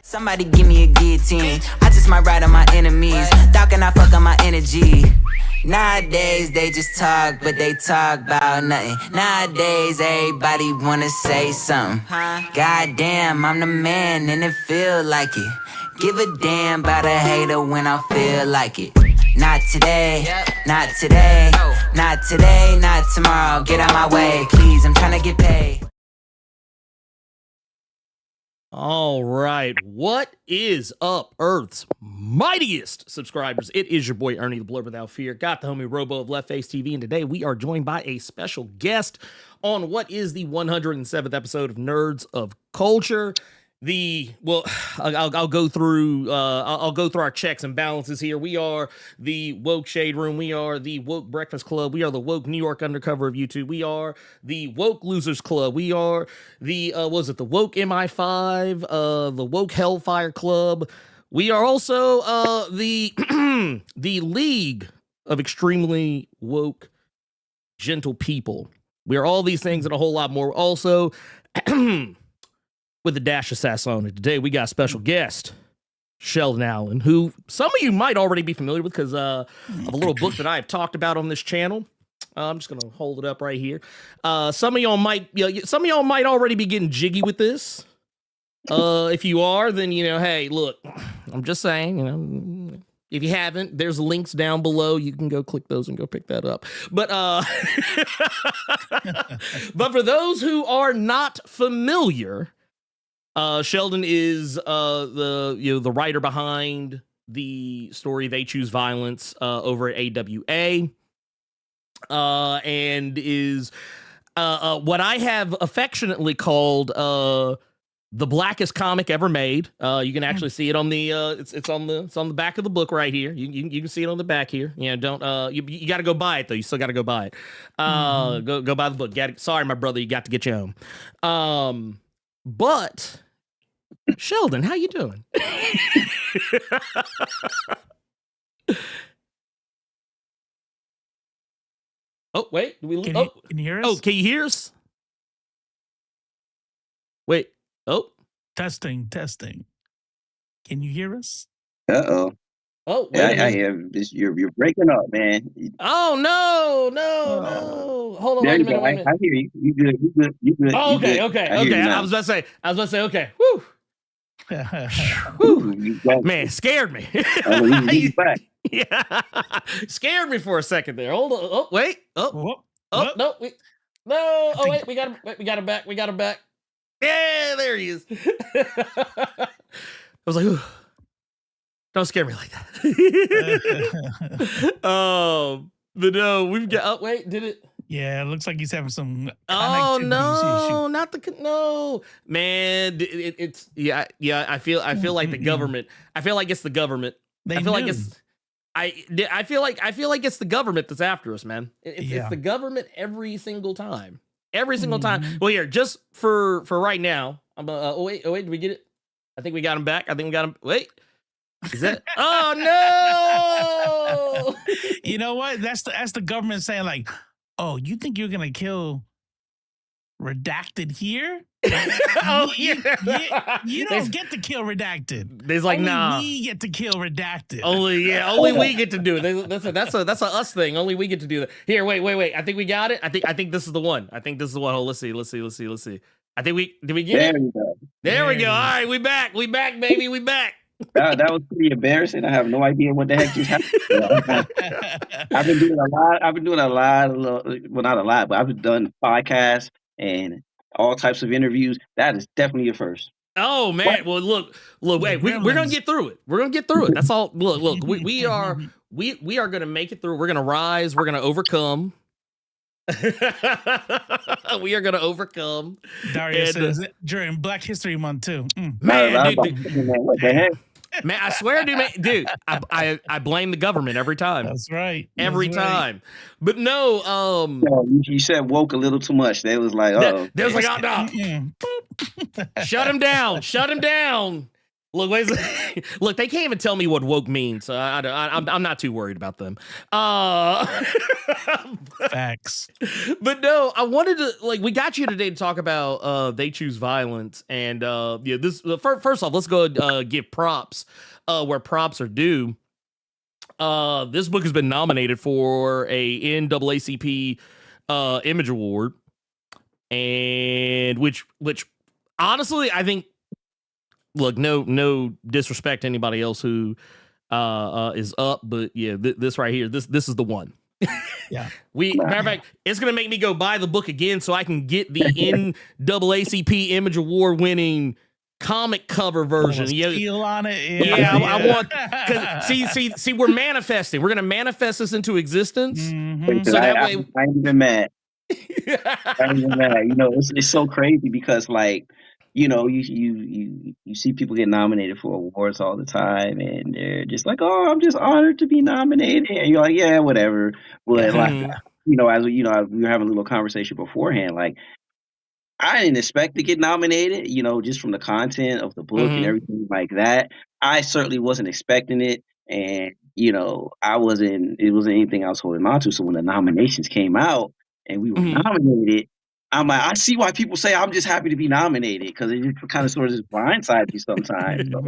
Somebody give me a guillotine. I just might ride on my enemies. Talking, I fuck on my energy. Nowadays they just talk, but they talk about nothing. Nowadays everybody wanna say something. Goddamn, I'm the man and it feel like it. Give a damn about a hater when I feel like it. Not today, not today, not today, not tomorrow. Get out my way, please, I'm trying to get paid. All right, what is up, Earth's mightiest subscribers? It is your boy Ernie, the Blerd Without Fear. Got the homie Robo of Left Face TV, and today we are joined by a special guest on what is the 107th episode of Nerds of Culture. I'll go through our checks and balances here. We are the Woke Shade Room. We are the Woke Breakfast Club. We are the Woke New York Undercover of YouTube. We are the Woke Losers Club. We are the the Woke MI5, the Woke Hellfire Club. We are also the the League of Extremely Woke Gentle People. We are all these things and a whole lot more. Also, with a dash of sass on it. Today, we got a special guest, Sheldon Allen, who some of you might already be familiar with because of a little book that I have talked about on this channel. I'm just gonna hold it up right here. Some of y'all might already be getting jiggy with this. If you are, then hey, look, I'm just saying, if you haven't, there's links down below. You can go click those and go pick that up. But but for those who are not familiar, Sheldon is the writer behind the story They Choose Violence over at AWA, and is what I have affectionately called the blackest comic ever made. You can actually see it on the it's on the back of the book right here. You can see it on the back here. You got to go buy it though. You still got to go buy it. Go buy the book. Sorry, my brother, you got to get your own. But Sheldon, how you doing? Oh, wait. Can you hear us? Oh, can you hear us? Wait. Oh. Testing. Can you hear us? Uh-oh. Oh, yeah, I hear this. You're breaking up, man. Oh, no. Hold on, wait a minute. I hear you. You good. Oh, okay. I was about to say, okay. Woo. Whew. Man, scared me. Yeah, scared me for a second there. Hold on. Oh, wait. No. No. Oh, wait. We got him back. Yeah, there he is. I was like, ooh, don't scare me like that. But no, we've got. Oh, wait, did it? Yeah, it looks like he's having some. Oh no, no, man. It's yeah. I feel like the government. I feel like it's the government. I feel like it's the government that's after us, man. It's the government every single time. Well, here, just for right now. I'm. Oh wait, did we get it? I think we got him back. Wait. Is that? Oh no! You know what? That's the government saying like, oh, you think you're gonna kill Redacted here? Oh yeah. You don't get to kill Redacted. There's like, nah. We get to kill Redacted. Only we get to do it. That's a us thing. Only we get to do that. Here, wait. I think we got it. I think this is the one. Oh, let's see. I think did we get it? There we go. All right, we back, baby. We back. That was pretty embarrassing. I have no idea what the heck just happened. I've been doing a lot. Well, not a lot, but I've done podcasts and all types of interviews. That is definitely a first. Oh man! Well, look. Wait, we're gonna get through it. That's all. Look. We are gonna make it through. We're gonna rise. We're gonna overcome. We are gonna overcome. Dario says during Black History Month too. Man, dude, what the heck? Man, I swear, dude, I blame the government every time. That's right. Every time. But no, you said woke a little too much. They was like, they was like, oh no. Shut him down. Look, look, they can't even tell me what woke means, so I'm not too worried about them. Facts. But no, I wanted to we got you today to talk about They Choose Violence, and yeah, this first off, let's go give props where props are due. This book has been nominated for a NAACP Image Award, and which honestly I think. Look, no disrespect to anybody else who is up, but yeah, this right here, this is the one. Yeah. Matter of fact, it's gonna make me go buy the book again so I can get the NAACP Image Award winning comic cover version. Seal on it. Yeah, I want. See, we're manifesting. We're gonna manifest this into existence. Mm-hmm. So that way, I ain't even mad. I ain't even mad. You know, it's so crazy because you know, you see people get nominated for awards all the time, and they're just like, "Oh, I'm just honored to be nominated," and you're like, "Yeah, whatever." But you know, as we were having a little conversation beforehand, like I didn't expect to get nominated, you know, just from the content of the book and everything like that. I certainly wasn't expecting it. And, you know, it wasn't anything I was holding on to. So when the nominations came out and we were nominated, I'm like, I see why people say I'm just happy to be nominated because it just kind of sort of just blindsides you sometimes. So,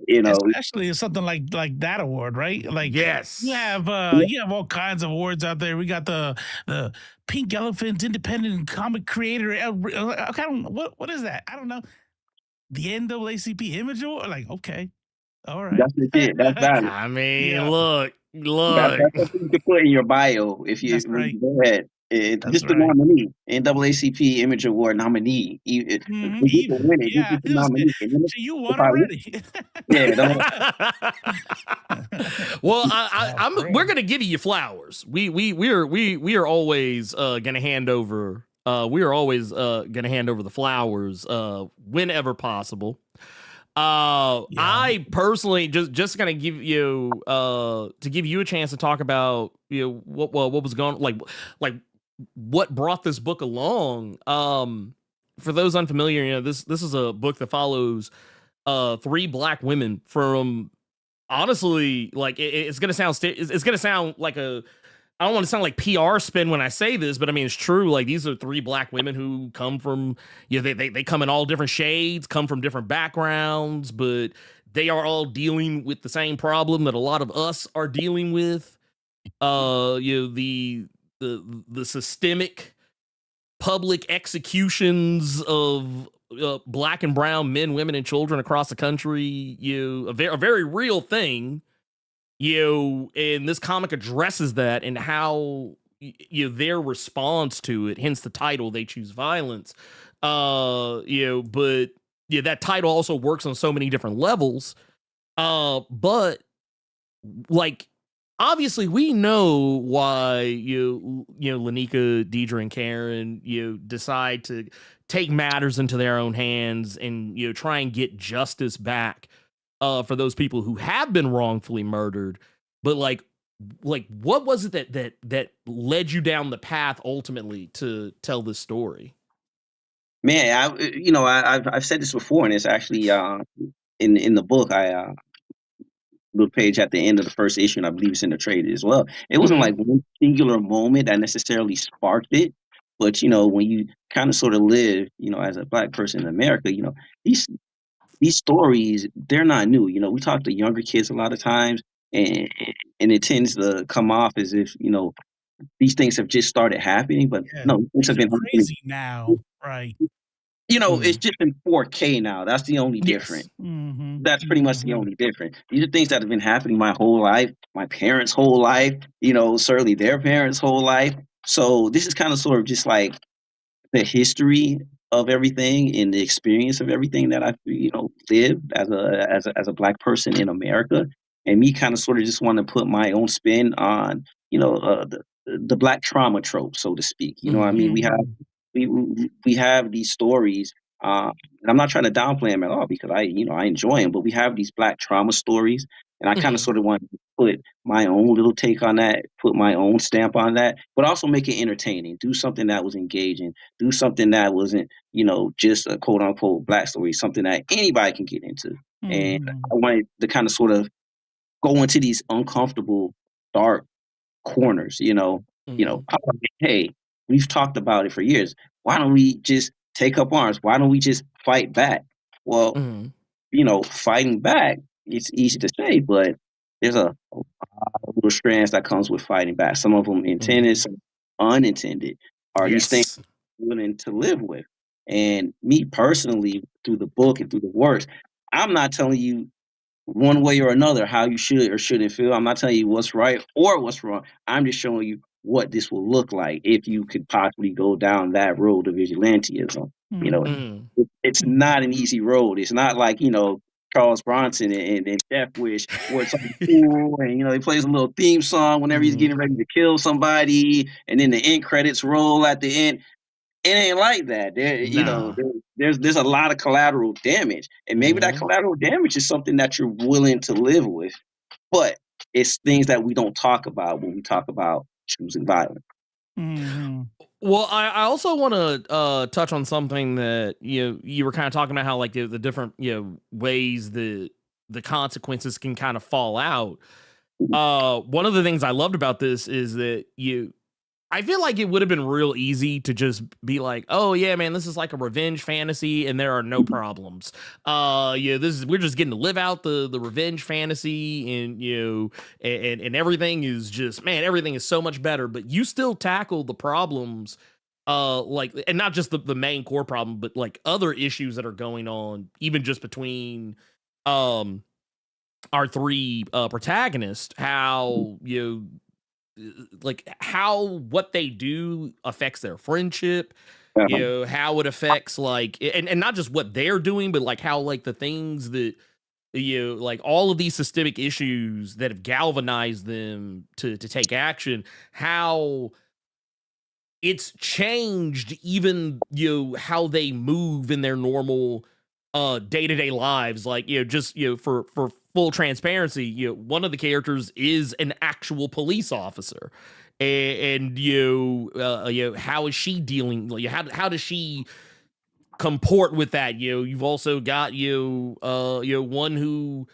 you know, especially something like that award, right? Like, yes, you have all kinds of awards out there. We got the Pink Elephant Independent Comic Creator. What is that? I don't know. The NAACP Image Award. Like, okay, all right. That's legit. That's valid. I mean, look. That's something you can put in your bio if you, right. go ahead. Just the nominee, NAACP Image Award nominee. If you can win it, just the nominee. So you won already. Yeah. Well, we're gonna give you flowers. We are always gonna hand over. We are always gonna hand over the flowers whenever possible. I personally just gonna give you to give you a chance to talk about what was going like what brought this book along. For those unfamiliar, this is a book that follows 3 Black women from honestly it's gonna sound like a I don't want to sound like PR spin when I say this, but I mean, it's true. Like, these are 3 Black women who come from, they come in all different shades, come from different backgrounds, but they are all dealing with the same problem that a lot of us are dealing with. The systemic public executions of Black and brown men, women, and children across the country. A very real thing. And this comic addresses that and how their response to it, hence the title, They Choose Violence. But that title also works on so many different levels. But obviously we know why Lanika, Deidre, and Karen decide to take matters into their own hands and try and get justice back for those people who have been wrongfully murdered. But what was it that led you down the path ultimately to tell this story? Man, I've said this before, and it's actually in the book. Little page at the end of the first issue, and I believe it's in the trade as well. It wasn't like one singular moment that necessarily sparked it, but when you kind of sort of live, as a Black person in America, these stories, they're not new. We talk to younger kids a lot of times, and it tends to come off as if these things have just started happening, but no, things have been crazy now, right? It's just in 4K now. That's the only difference. That's pretty much the only difference. These are things that have been happening my whole life, my parents' whole life, certainly their parents' whole life. So this is kind of sort of just like the history of everything and the experience of everything that I've lived as a Black person in America, and me kind of sort of just want to put my own spin on the Black trauma trope, so to speak. I mean, we have these stories, and I'm not trying to downplay them at all because I enjoy them, but we have these Black trauma stories And I kind of Mhm. sort of wanted to put my own little take on that, put my own stamp on that, but also make it entertaining. Do something that was engaging. Do something that wasn't, just a quote unquote black story, something that anybody can get into. And Mhm. I wanted to kind of sort of go into these uncomfortable, dark corners. Mhm. I'm like, hey, we've talked about it for years. Why don't we just take up arms? Why don't we just fight back? Well, Mhm. fighting back, it's easy to say, but there's a lot of little strands that comes with fighting back. Some of them intended, Mhm. some unintended. Are these things Yes. willing to live with? And me personally, through the book and through the works, I'm not telling you one way or another how you should or shouldn't feel. I'm not telling you what's right or what's wrong. I'm just showing you what this will look like if you could possibly go down that road of vigilantism. You know, Mhm. Mhm. it's not an easy road. It's not like Charles Bronson and Death Wish, where it's something cool and he plays a little theme song whenever he's Mhm. getting ready to kill somebody, and then the end credits roll at the end. It ain't like that. Nah. There's a lot of collateral damage, and maybe that Mhm. collateral damage is something that you're willing to live with, but it's things that we don't talk about when we talk about choosing violence. Mhm. Well, I also want to touch on something that you were kind of talking about, how like the different ways the consequences can kind of fall out. One of the things I loved about this is that I feel like it would have been real easy to just be like, "Oh yeah, man, this is like a revenge fantasy, and there are no problems." We're just getting to live out the revenge fantasy, and and everything is just, man, everything is so much better. But you still tackle the problems, like, and not just the main core problem, but like other issues that are going on, even just between, um, our three protagonists. How like how what they do affects their friendship, Uh-huh. how it affects, like, and not just what they're doing, but like how, like, the things that like all of these systemic issues that have galvanized them to take action, how it's changed even how they move in their normal day-to-day lives. Like, just for full transparency, one of the characters is an actual police officer, and how is she dealing, like, how does she comport with that? You've also got one who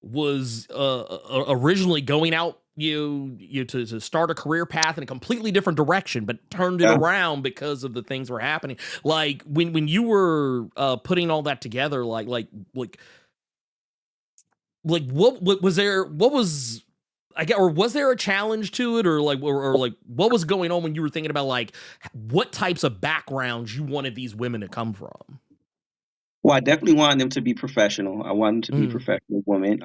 was originally going out to start a career path in a completely different direction, but turned it Yeah. around because of the things were happening. Like, when you were putting all that together, like what was there, what was, I get, or was there a challenge to it, or like, or like what was going on when you were thinking about like what types of backgrounds you wanted these women to come from? Well, I definitely want them to be professional. I want them to be Mm-hmm. professional women.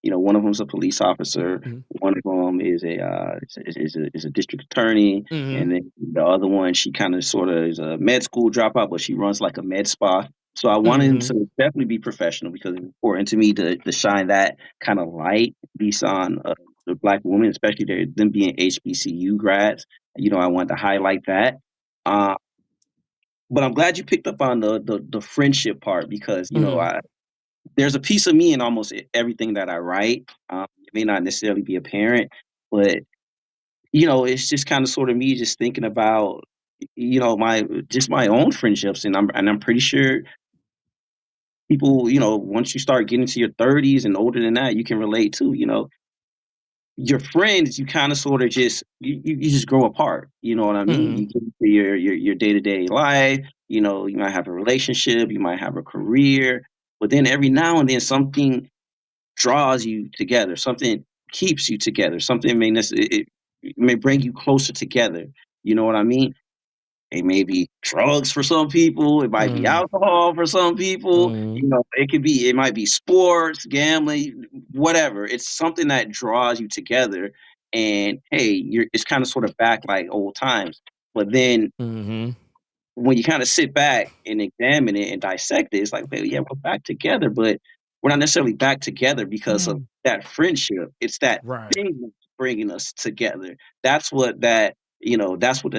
One of them's a police officer. Mm-hmm. One of them is a district attorney, Mm-hmm. and then the other one, she kind of sort of is a med school dropout, but she runs like a med spa. So I wanted them Mm-hmm. to definitely be professional because it's important to me to shine that kind of light, at least on the black women, especially them being HBCU grads. I wanted to highlight that. Uh, but I'm glad you picked up on the friendship part because Mm-hmm. there's a piece of me in almost everything that I write. It may not necessarily be apparent, but it's just kind of sort of me just thinking about my own friendships, and I'm pretty sure people, once you start getting to your 30s and older than that, you can relate to. Your friends, you kind of sort of just you just grow apart. You know what I mean? Mm-hmm. You get into your day-to-day life. You might have a relationship, you might have a career, but then every now and then something draws you together, something keeps you together, something it may bring you closer together. You know what I mean? It may be drugs for some people. It might be Mm-hmm. alcohol for some people. Mm-hmm. It might be sports, gambling, whatever. It's something that draws you together. And hey, it's kind of sort of back like old times. But then Mm-hmm. when you kind of sit back and examine it and dissect it, it's like, well, yeah, we're back together, but we're not necessarily back together because of Mm. that friendship. It's that Right. thing that's bringing us together. That's what the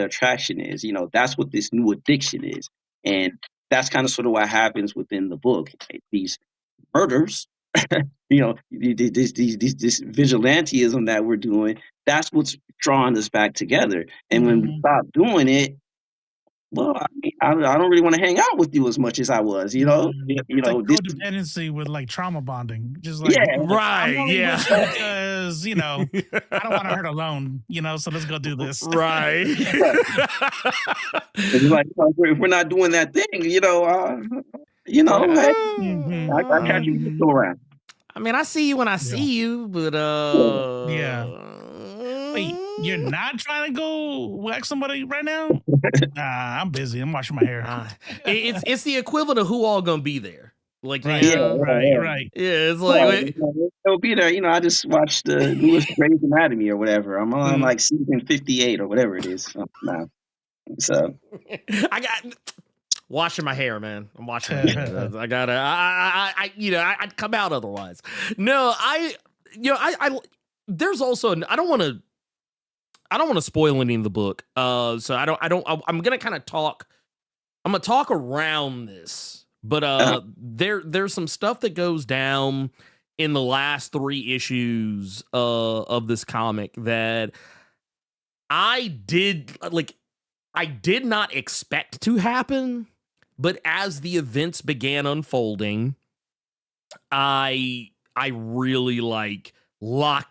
attraction is. That's what this new addiction is. And that's kind of sort of what happens within the book. These murders this vigilantism that we're doing, that's what's drawing us back together. And when we stop doing it, well, I mean, I don't really want to hang out with you as much as I was, you know. It's like This, codependency with like trauma bonding. Just like, yeah, Right. I'm only Yeah. with you because, I don't want to hurt alone, so let's go do this. Right. it's like if we're not doing that thing, hey, I catch you go around. I mean, I see you when I see you, but Yeah. Wait, you're not trying to go whack somebody right now? Nah, I'm busy. I'm washing my hair. it's the equivalent of who all gonna be there. Like, Right, right. Yeah, it's like they'll be there. I just watched the newest Grey's Anatomy or whatever. I'm on like season 58 or whatever it is now. So I got washing my hair, man. I'm washing my hair. I gotta. I'd come out otherwise. No, I there's also I don't want to spoil any of the book. So I'm gonna kind of talk. I'm gonna talk around this, but there's some stuff that goes down in the last 3 issues of this comic that I did not expect to happen, but as the events began unfolding, I really locked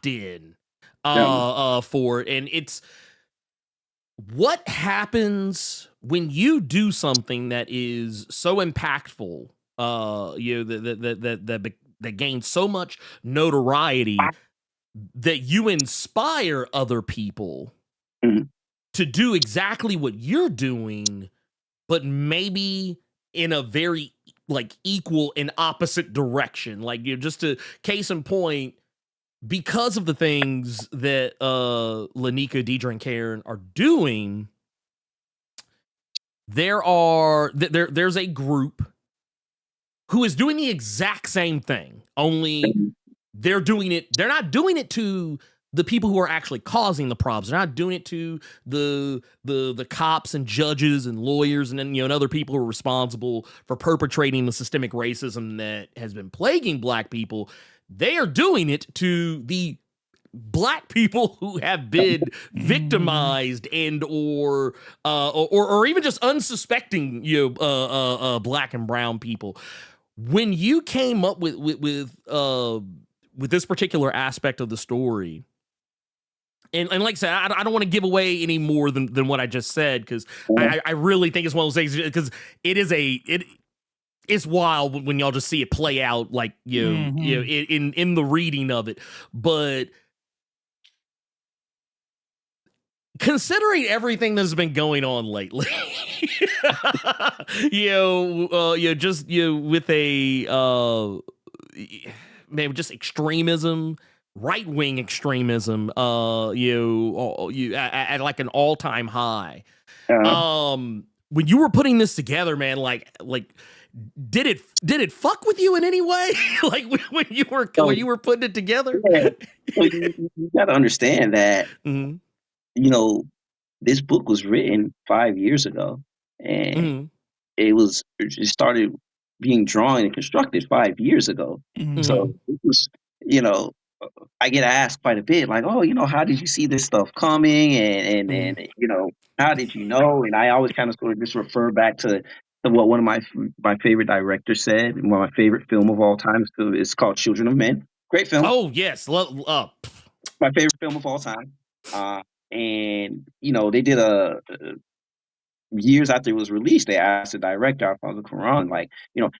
in for it. And it's what happens when you do something that is so impactful, that gains so much notoriety that you inspire other people to do exactly what you're doing, but maybe in a very equal and opposite direction. Just to case in point, because of the things that Lanika, Deidre, and Karen are doing, there's a group who is doing the exact same thing, only they're not doing it to the people who are actually causing the problems. They're not doing it to the cops and judges and lawyers and then and other people who are responsible for perpetrating the systemic racism that has been plaguing Black people. They are doing it to the Black people who have been victimized and or even just unsuspecting Black and brown people. When you came up with this particular aspect of the story, and like I said, I don't want to give away any more than what I just said, because I really think it's one of those things, because it's wild when y'all just see it play out in the reading of it. But considering everything that's been going on lately, with just extremism, right-wing extremism, at like an all-time high. When you were putting this together, man, did it fuck with you in any way? when you were putting it together? Yeah. Well, you got to understand that this book was written 5 years ago, and it started being drawn and constructed 5 years ago. So it was, I get asked quite a bit, like, oh, how did you see this stuff coming, and how did you know? And I always kind of sort of just refer back to what one of my favorite directors said. One of my favorite film of all time is called Children of Men. Great film. Oh yes, my favorite film of all time. And they did years after it was released, they asked the director, Alfonso Cuarón,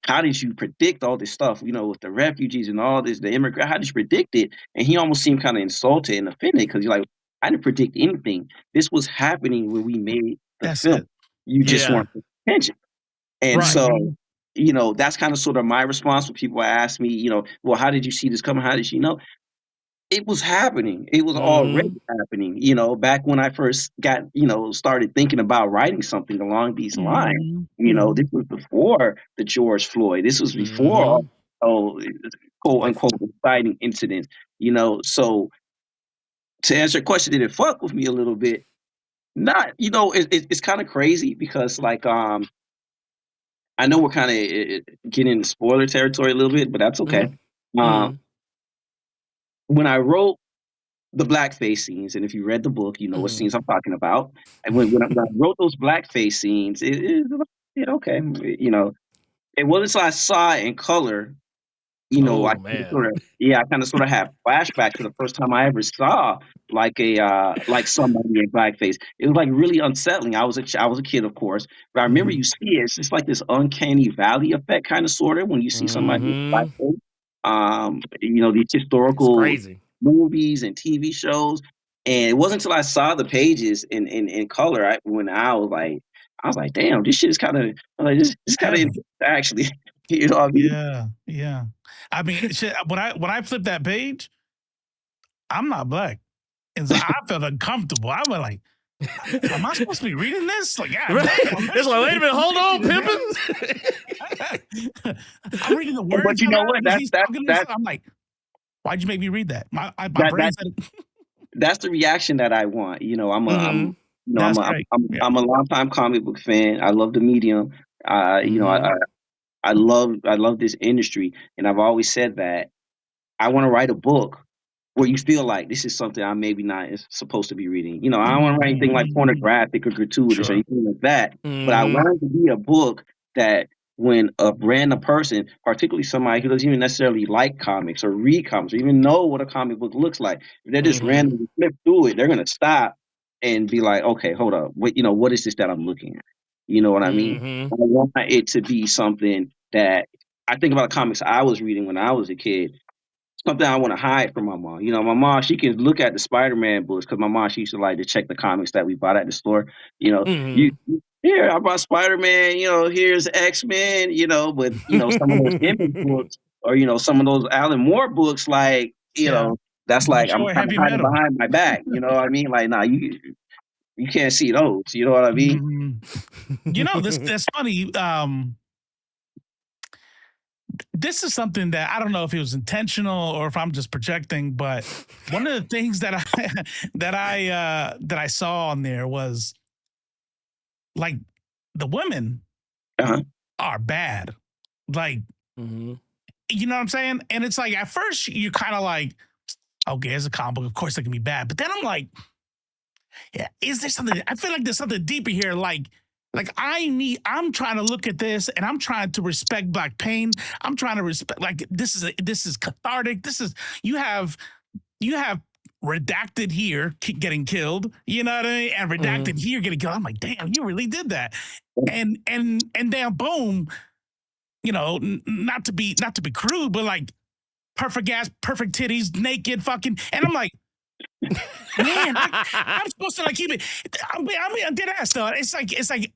how did you predict all this stuff, with the refugees and all this, the immigrant, how did you predict it? And he almost seemed kind of insulted and offended, because you're like, I didn't predict anything. This was happening when we made the film. You just weren't paying attention. And so, that's kind of sort of my response when people ask me, well, how did you see this coming? How did you know? It was happening. It was already happening, back when I first got, started thinking about writing something along these lines. This was before the George Floyd. This was before, quote unquote, inciting incidents, So to answer your question, did it fuck with me a little bit? Not, it's kind of crazy, because I know we're kind of getting into spoiler territory a little bit, but that's okay. Um, Mhm. when I wrote the blackface scenes, and if you read the book, you know what Mhm. scenes I'm talking about. And when I wrote those blackface scenes, yeah, okay, you know, it wasn't until I saw it in color, you know, Oh, man. I kind of sort of have flashbacks to the first time I ever saw like somebody in blackface. It was like really unsettling. I was a kid, of course, but I remember Mhm. you see it. It's just like this uncanny valley effect, kind of sort of, when you see somebody with Mhm. blackface. You know, these It's historical crazy. movies and TV shows, and it wasn't until I saw the pages in color when I was like, damn, this shit is kind of like this kind of Heavy. actually. You know what I mean? Yeah, yeah. I mean, shit, when I flip that page, I'm not black, and so I felt uncomfortable. I was like, "Am I supposed to be reading this?" Like, God Right? damn! It's like, wait a minute, hold on, Pippin. I'm reading the But words you out know loud what? as he's talking and stuff. I'm like, "Why'd you make me read that?" My That brain that said, that's the reaction that I want. You know, Mhm. "That's great." Yeah. I'm a longtime comic book fan. I love the medium. You know, Mhm. I love this industry, and I've always said that I want to write a book where you feel like this is something I maybe not is supposed to be reading. You know, I don't want to write anything like Mhm. pornographic or gratuitous or Sure. anything like that. But I Mhm. want it to be a book that when a random person, particularly somebody who doesn't even necessarily like comics or read comics or even know what a comic book looks like, if they just Mhm. randomly flip through it, they're gonna stop and be like, okay, hold up, what is this that I'm looking at? You know what I mean? Mhm. I want it to be something that I think about comics I was reading when I was a kid, something I want to hide from my mom. You know, my mom, she can look at the Spider-Man books because my mom, she used to like to check the comics that we bought at the store. You know, Mhm. here, I bought Spider-Man, you know, here's X-Men, you know, but, you know, some of those image books or, you know, some of those Alan Moore books, like, you Yeah. know, that's Don't like, I'm show her kind of heavy hiding metal. behind my back. You know what I mean? Like, nah, you can't see those. You know what I mean? Mhm. You know, this that's funny. This is something that I don't know if it was intentional or if I'm just projecting, but one of the things that I that I saw on there was like the women Uh-huh. are bad. Like, Mhm. you know what I'm saying? And it's like at first you're kind of like, okay, it's a comic book, of course they can be bad. But then I'm like, yeah, is there something? I feel like there's something deeper here. I'm trying to look at this and I'm trying to respect black pain. I'm trying to respect like this is cathartic. This is you have redacted here getting killed. You know what I mean? And Mhm. redacted here getting killed. I'm like, damn, you really did that. And then boom, you know, not to be crude, but like perfect ass, perfect titties, naked, fucking, and I'm like, man, I'm supposed to like keep it. I dead ass though. It's like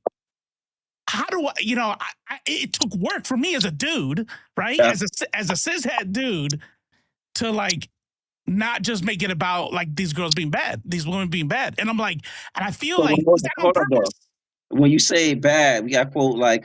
how do I, it took work for me as a dude, right? Yeah. As a cishet dude to like not just make it about like these girls being bad, these women being bad. And I'm like, and I feel So like, is that on hold up though. purpose? When you say bad, we got quote like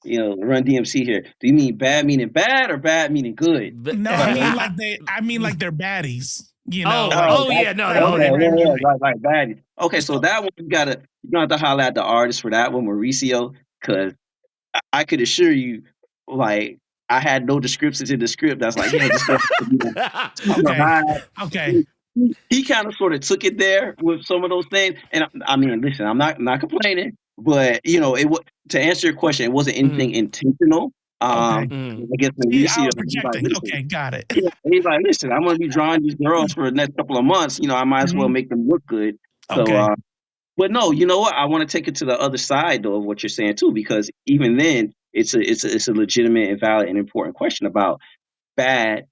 you know, Run DMC here. Do you mean bad meaning bad or bad meaning good? No, Right, right. I mean like they're baddies, Oh, like Oh, oh yeah, no, right, no, okay, right, they, right, right, right. like bad. Okay, so So that one you gonna have to holler at the artist for that one, Mauricio, because I could assure you, like, I had no descriptions in the script that's like, yeah, this girl has to be like super okay, high. okay, He kind of sort of took it there with some of those things, and I mean, listen, I'm not complaining, but you know, to answer your question, it wasn't anything Mhm. intentional. okay. Mhm. I guess See, I Mauricio, was he's like, projecting. listen, Okay, got it. yeah, he's like, listen, I'm gonna be drawing these girls for the next couple of months. You know, I might as well Mhm. make them look good. So, Okay, but no, you know what? I want to take it to the other side though of what you're saying too, because even then, it's a legitimate and valid and important question about bad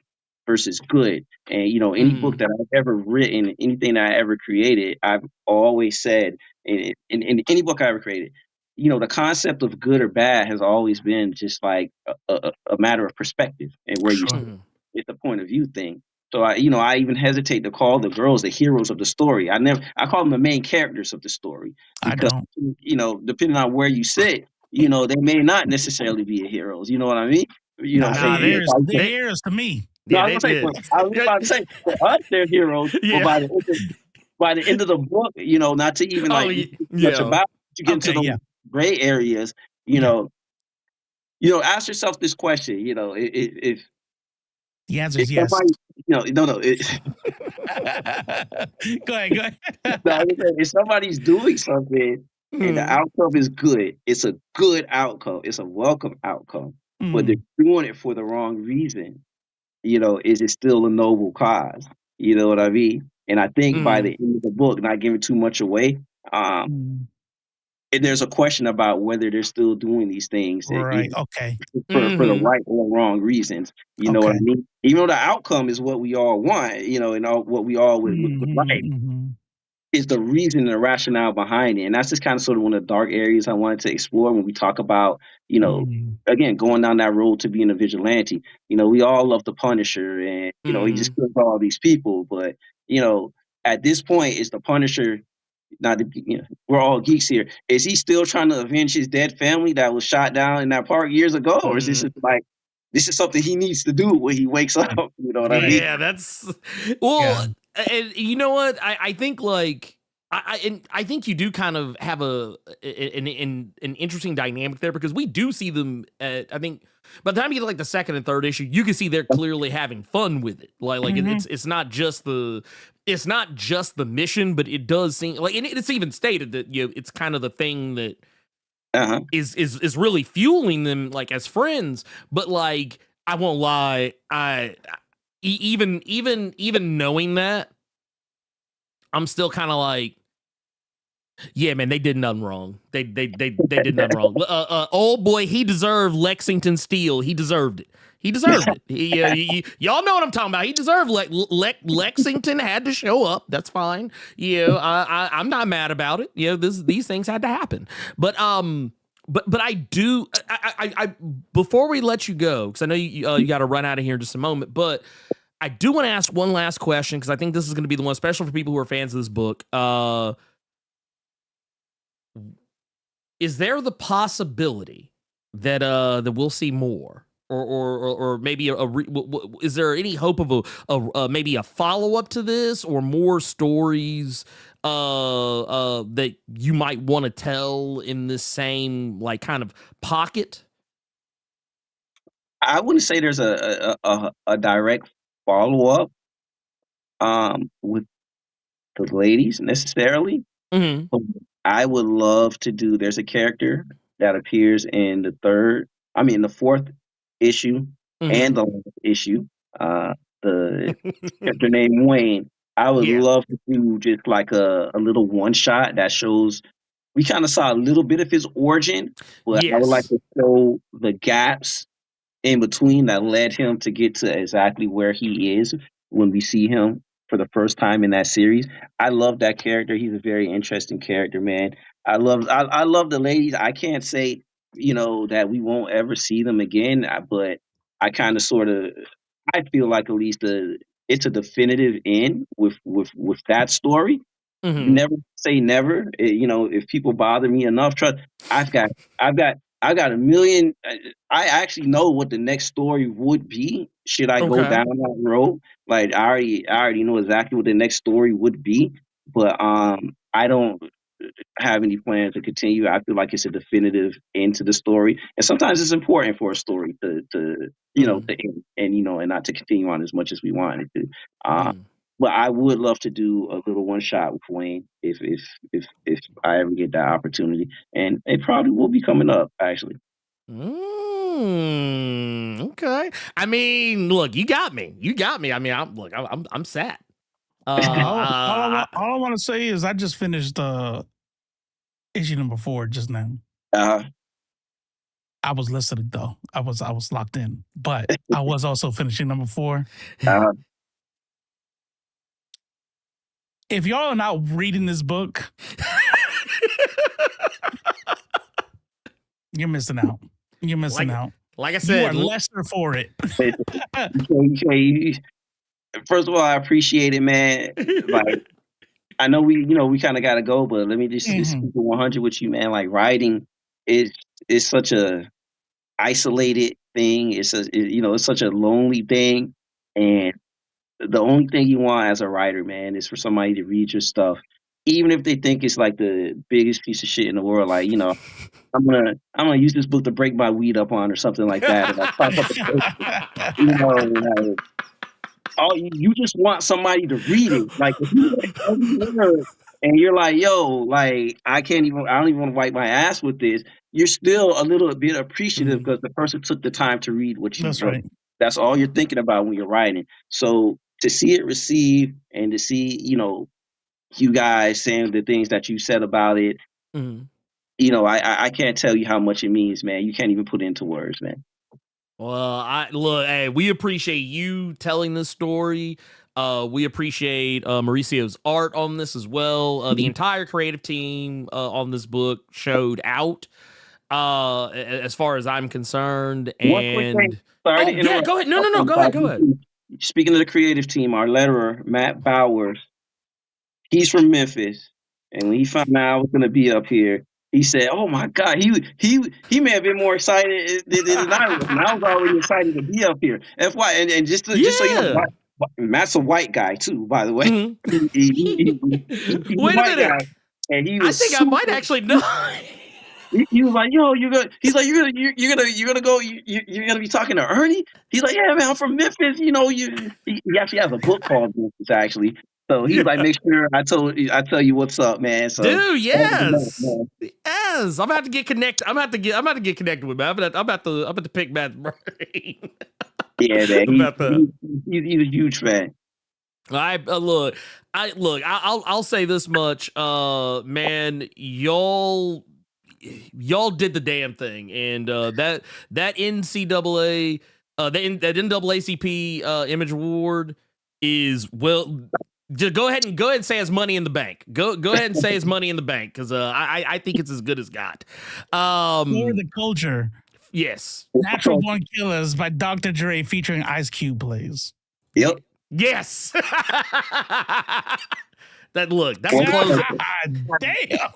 versus good. And you know, any book Mhm. that I've ever written, anything that I ever created, I've always said in any book I ever created, you know, the concept of good or bad has always been just like a matter of perspective and where you sure. sit. Mhm. It's a point of view thing. So you know, I even hesitate to call the girls the heroes of the story. I call them the main characters of the story I because don't. you know, depending on where you sit, you know, they may not necessarily be heroes. You know what I mean? You know, Nah, for Nah, they're you know, heroes. They're they, heroes to me. no, yeah, I was gonna say yeah, I was about to say for us they're heroes, but yeah. by the end of the book, you know, not to even Oh, like much yeah. about you get into Okay, those yeah, gray areas, you yeah. know, ask yourself this question, you know, if The answer If is yes. somebody, no. Go ahead. No, if somebody's doing something and the Mhm. outcome is good, it's a good outcome. It's a welcome outcome. But they're Mm, doing it for the wrong reason. Is it still a noble cause? You know what I mean? And I think by Mhm. the end of the book, not giving too much away, mm. there's a question about whether they're still doing these things, Right. Okay. for the Mhm. right or wrong reasons. You know what I Okay. mean? Even though the outcome is what we all want, and all what we all would like, Mm-hmm. is the reason and the rationale behind it. And that's just kind of sort of one of the dark areas I wanted to explore when we talk about, Mm, again, going down that road to being a vigilante. We all love the Punisher and, he just Mhm. kills all these people. But, you know, at this point, is the Punisher, not to we're all geeks here. Is he still trying to avenge his dead family that was shot down in that park years ago? Or is this Mhm. just like, this is something he needs to do when he wakes up? You know what I mean? Yeah, that's well, yeah. and you know what? I think like I think you do kind of have an interesting dynamic there because we do see them. I think by the time you get like the second and third issue, you can see they're clearly having fun with it. Like Mm-hmm. it's not just the mission, but it does seem like and it's even stated that it's kind of the thing that Uh-huh. is really fueling them like as friends. But like I won't lie, even knowing that, I'm still kind of like, yeah, man, they did nothing wrong. They did nothing wrong. Old boy, he deserved Lexington Steel. He deserved it. He deserved it. Y'all know what I'm talking about. He deserved Lexington had to show up. That's fine. I'm not mad about it. These things had to happen. But I do. I before we let you go, because I know you got to run out of here in just a moment. But I do want to ask one last question because I think this is going to be the one, especially for people who are fans of this book. Is there the possibility that we'll see more, or maybe is there any hope of maybe a follow up to this or more stories that you might want to tell in this same like kind of pocket? I wouldn't say there's a direct follow up with the ladies necessarily, Mm-hmm. but I would love to do. There's a character that appears in the fourth issue Mm-hmm. and the last issue. The character named Wayne. I would Yeah. love to do just like a little one shot that shows. We kind of saw a little bit of his origin, but I would like Yes. to show the gaps in between that led him to get to exactly where he is when we see him for the first time in that series. I love that character. He's a very interesting character, man. I love the ladies. I can't say, that we won't ever see them again, but I kind of sort of I feel like at least it's a definitive end with that story. Mm-hmm. Never say never. If people bother me enough, trust. I've got, I've got a million. I actually know what the next story would be. Should I go Okay. down that road? Like I already know exactly what the next story would be. But I don't have any plans to continue. I feel like it's a definitive end to the story, and sometimes it's important for a story Mm-hmm. to end and not to continue on as much as we want it to. Uh, Mm-hmm. but I would love to do a little one shot with Wayne if I ever get that opportunity, and it probably will be coming up actually. Okay. I mean, look, you got me. You got me. I mean, I'm sad. All I want to say is I just finished issue number 4 just now. Uh, I was listening though. I was locked in, but I was also finishing number 4. uh, If y'all are not reading this book, you're missing out. You're missing like out. like I You said, are lesser for it. First of all, I appreciate it, man. Like I know we kind of got to go, but let me just Mhm. keep it 100 with you, man. Like writing is such a isolated thing. It's such a lonely thing, and the only thing you want as a writer, man, is for somebody to read your stuff even if they think it's like the biggest piece of shit in the world, like, you know, I'm gonna use this book to break my weed up on or something like that, or like talk up a person, you know, like all you just want somebody to read it. Like if you read every word and you're like, yo, like I don't even want to wipe my ass with this. You're still a little bit appreciative because the person took the time to read what you That's wrote. right. That's all you're thinking about when you're writing. So to see it received and to see, you know, you guys saying the things that you said about it, Mhm. you know, I can't tell you how much it means, man. You can't even put it into words, man. Well, hey, we appreciate you telling this story. We appreciate Mauricio's art on this as well. The entire creative team on this book showed out, as far as I'm concerned. One quick thing. And Sorry to oh yeah, interrupt. go ahead. No, go ahead, go ahead. Speaking of the creative team, our letterer, Matt Bowers, he's from Memphis. And when he found out I was gonna be up here, he said, "Oh my God, he may have been more excited than I was, and I was already excited to be up here." FY, and just so you know, Yeah. Matt's a white guy too, by the way. Mhm. He's a Wait a white minute. guy, and he I was think I might super. actually know. He was like, "Yo, you're gonna." He's like, "You're gonna go. You're gonna be talking to Ernie." He's like, "Yeah, man, I'm from Memphis. You know, he actually has a book called Memphis, actually." So he's like, Yeah. "Make sure I tell you what's up, man." So Dude, that was enough, yes. man. Yes. I'm about to get connected. I'm about to get connected with Matt. I'm about to pick Matt's brain. Yeah, man. About that. He's a huge fan. I'll say this much, man, y'all did the damn thing, and that NCAA, that NAACP Image Award is, well, just go ahead and say it's money in the bank. Go ahead and say it's money in the bank, because I think it's as good as got. For the culture. Yes. Natural Born Killers by Dr. Dre featuring Ice Cube plays. Yep. Yes. That's Well, a close. Damn.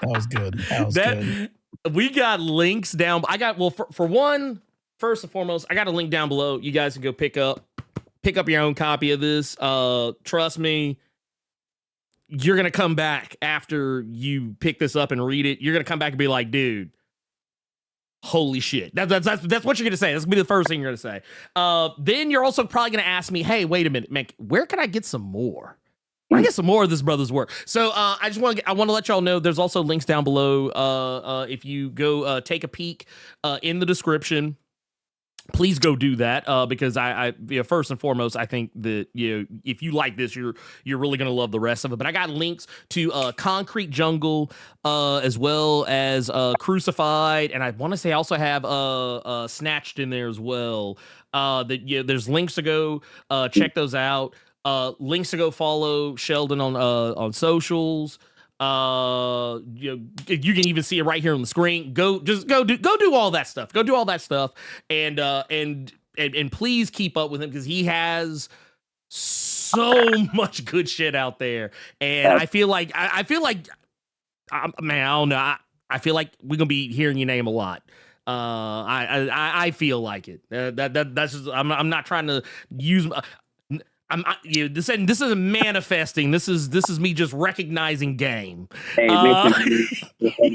That was good. That was good. We got links down. I got, well, for one, first and foremost, I got a link down below. You guys can go pick up your own copy of this. Trust me, you're gonna come back after you pick this up and read it. You're gonna come back and be like, dude, holy shit. That's what you're gonna say. That's gonna be the first thing you're gonna say. Then you're also probably gonna ask me, hey, wait a minute, man, where can I get some more? I get some more of this brother's work. So I want to let y'all know there's also links down below. If you go take a peek in the description, please go do that, because I first and foremost, I think that, you know, if you like this, you're really gonna love the rest of it. But I got links to Concrete Jungle, as well as Crucified, and I want to say I also have Snatched in there as well. There's links to go check those out. Links to go follow Sheldon on socials. You can even see it right here on the screen. Go do all that stuff. Go do all that stuff, and please keep up with him, because he has so much good shit out there. And I feel like man, I don't know. I feel like we're gonna be hearing your name a lot. I feel like it. That's just, I'm not trying to use. This isn't manifesting. This is me just recognizing game. Hey,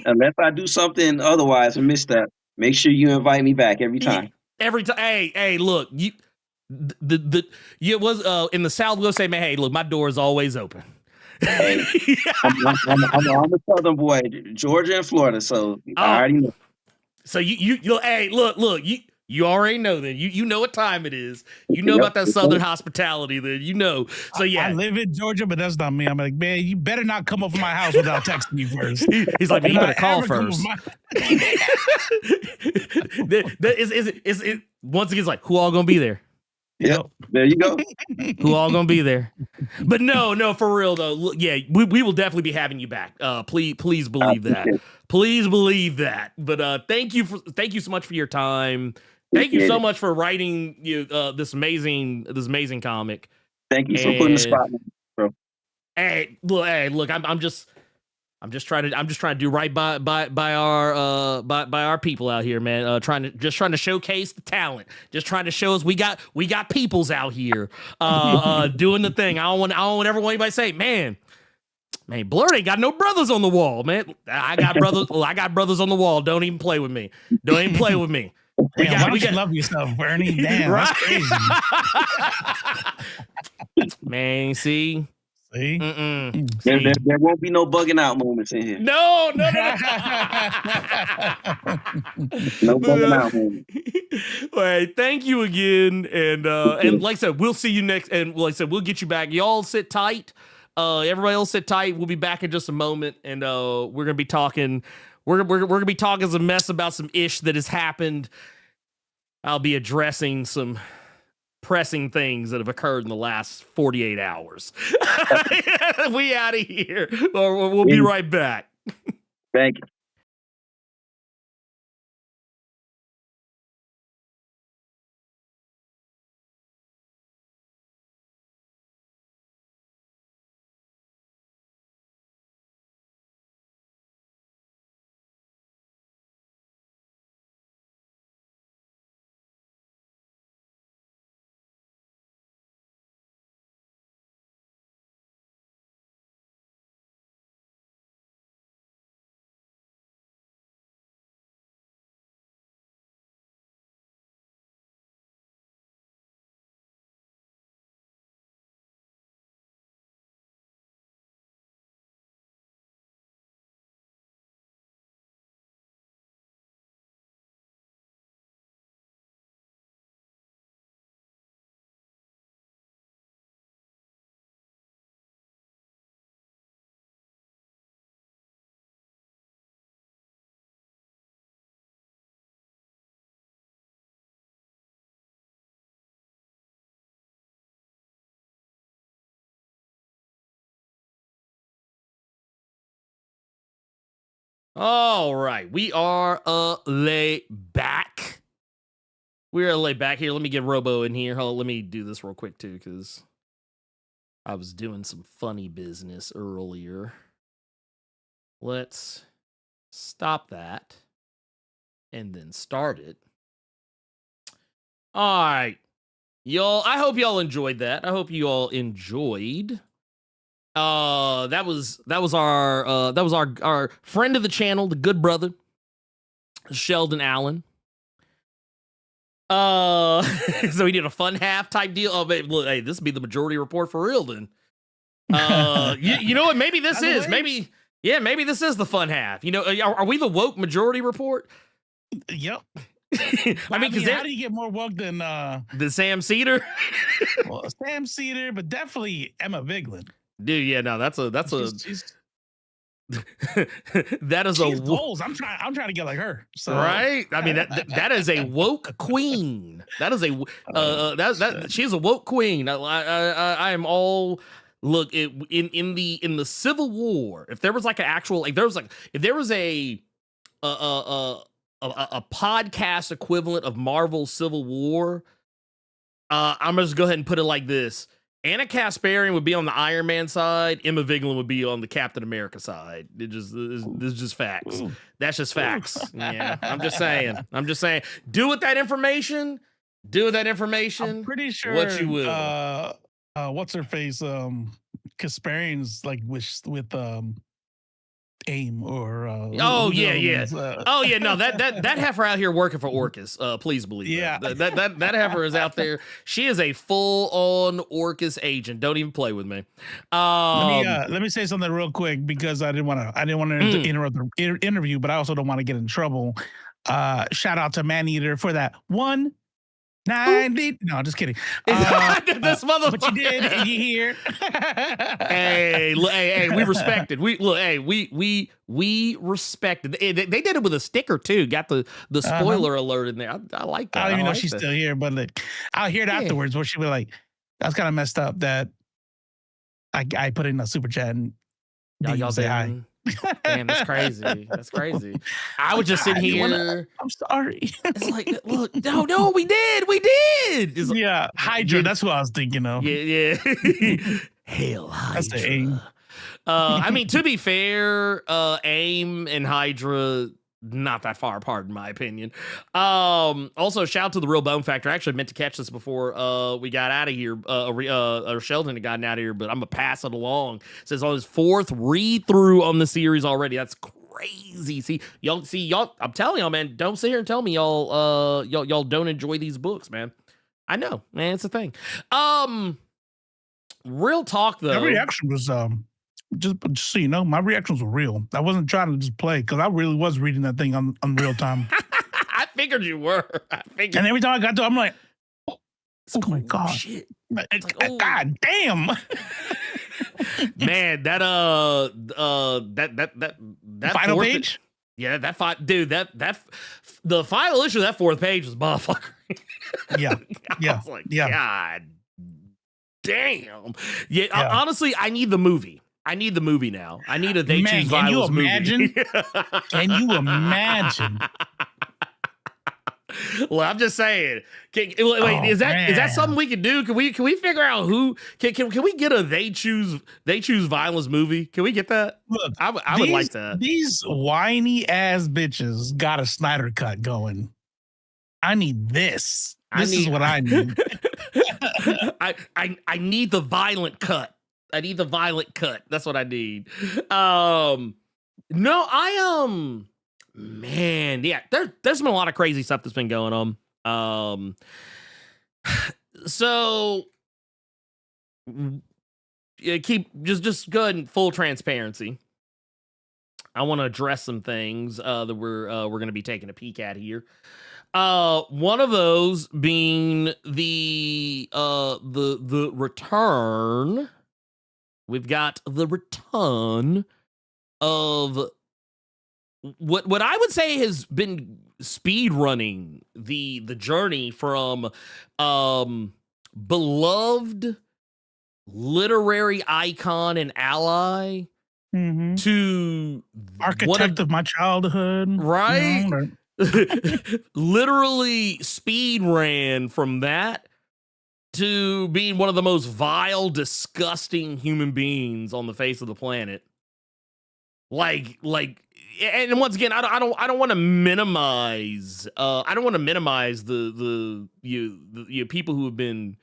unless I do something otherwise or miss that, make sure you invite me back every time. Every time. Hey, look, you was in the South. We'll say, man, hey, look, my door is always open. Hey, I'm a Southern boy, Georgia and Florida, so I already know. So hey, look, you already know that. You know what time it is. You know about that Southern hospitality that you know. So yeah. I live in Georgia, but that's not me. I'm like, man, you better not come up from my house without texting me first. He's like, man, you better call first. Once again, it's like, who all gonna be there? Yep. There you go. Who all gonna be there? But no, for real though. Look, yeah, we will definitely be having you back. Please believe that. Please believe that. But thank you so much for your time. Thank you so much for writing this amazing comic. Thank you for putting the spot on, bro. Hey, look, I'm just, I'm just trying to do right by our people out here, man. Trying to showcase the talent. Just trying to show us we got peoples out here doing the thing. I don't want everybody to say, man, Blerd ain't got no brothers on the wall, man. I got brothers on the wall. Don't even play with me. Why don't you love yourself, Bernie? Damn, right? That's crazy. Man, see? See? There won't be no bugging out moments in here. No. No bugging out moments. All right, thank you again, and like I said, we'll see you next. And like I said, we'll get you back. Y'all sit tight. Everybody else sit tight. We'll be back in just a moment, and we're gonna be talking. We're gonna be talking some mess about some ish that has happened. I'll be addressing some pressing things that have occurred in the last 48 hours. We out of here. We'll be right back. Thank you. All right, we are lay back. We're lay back here. Let me get Robo in here. Let me do this real quick too, because I was doing some funny business earlier. Let's stop that and then start it. All right, y'all. I hope y'all enjoyed that. That was our friend of the channel, the good brother, Sheldon Allen. So he did a fun half type deal. Oh, look, hey, this would be the majority report for real then. You know what? Maybe this is. Maybe this is the fun half. You know, are we the woke majority report? Yep. I mean, how do you get more woke than Sam Cedar? Well, Sam Cedar, but definitely Emma Vigeland. Dude, yeah, no, that's a that is she's goals. I'm trying to get like her. So. Right? I mean that is a woke queen. That is a she's a woke queen. I am all look in the Civil War. If there was like an actual if there was a podcast equivalent of Marvel Civil War, I'm gonna just go ahead and put it like this. Anna Kasparian would be on the Iron Man side. Emma Vigeland would be on the Captain America side. This is just facts. Ooh. That's just facts. Yeah, I'm just saying. Do with that information. I'm pretty sure what you will. What's her face? Kasparian's like with AIM or oh yeah. No, that heifer out here working for Orcus. Please believe that heifer is out there. She is a full-on Orcus agent. Don't even play with me. Let me say something real quick, because I didn't want to interrupt the interview, but I also don't want to get in trouble. Shout out to Maneater for that 190. No, just kidding. This motherfucker. But you did. You hear? hey, we respected. We respected. They did it with a sticker too. Got the spoiler alert in there. I like that. I don't even know if she's still here, but like, I'll hear it afterwards where she'll be like, "That's kind of messed up that I put in a super chat and y'all say hi." Damn, that's crazy. I would just sit here. I'm sorry. It's like, look, no, we did. It's Hydra. That's what I was thinking of. Yeah. Hail Hydra. That's the aim. I mean, to be fair, AIM and Hydra, not that far apart in my opinion. Also, shout out to the Real Bone Factor. I actually meant to catch this before we got out of here, or Sheldon had gotten out of here, but I'm gonna pass it along. It says on his 4th read through on the series already. That's crazy. See y'all. I'm telling y'all, man. Don't sit here and tell me y'all don't enjoy these books, man. I know, man. It's a thing. Real talk though. My reaction was just so you know, my reactions were real. I wasn't trying to just play because I really was reading that thing on real time. I figured you were. And every time I got to, I'm like, oh my god, shit. God damn. Man, that final page. The final issue of that 4th page was motherfucker. Yeah, I was like, God damn. Yeah, honestly, I need the movie. I need the movie now. I need a They Choose Violence movie. Can you imagine? Well, I'm just saying. Is that something we can do? Can we figure out who can we get a They Choose Violence movie? Can we get that? Look, I would like that. These whiny ass bitches got a Snyder cut going. I need this. This is what I need. I need the violent cut. I need the violent cut. That's what I need. Man, yeah, there's been a lot of crazy stuff that's been going on. So just go ahead and full transparency. I want to address some things that we're going to be taking a peek at here. One of those being the return. We've got the return of what I would say has been speed running the journey from beloved literary icon and ally to architect of my childhood, right? Literally speed ran from that to being one of the most vile, disgusting human beings on the face of the planet. Like, and once again, I don't want to minimize. I don't want to minimize the people who have been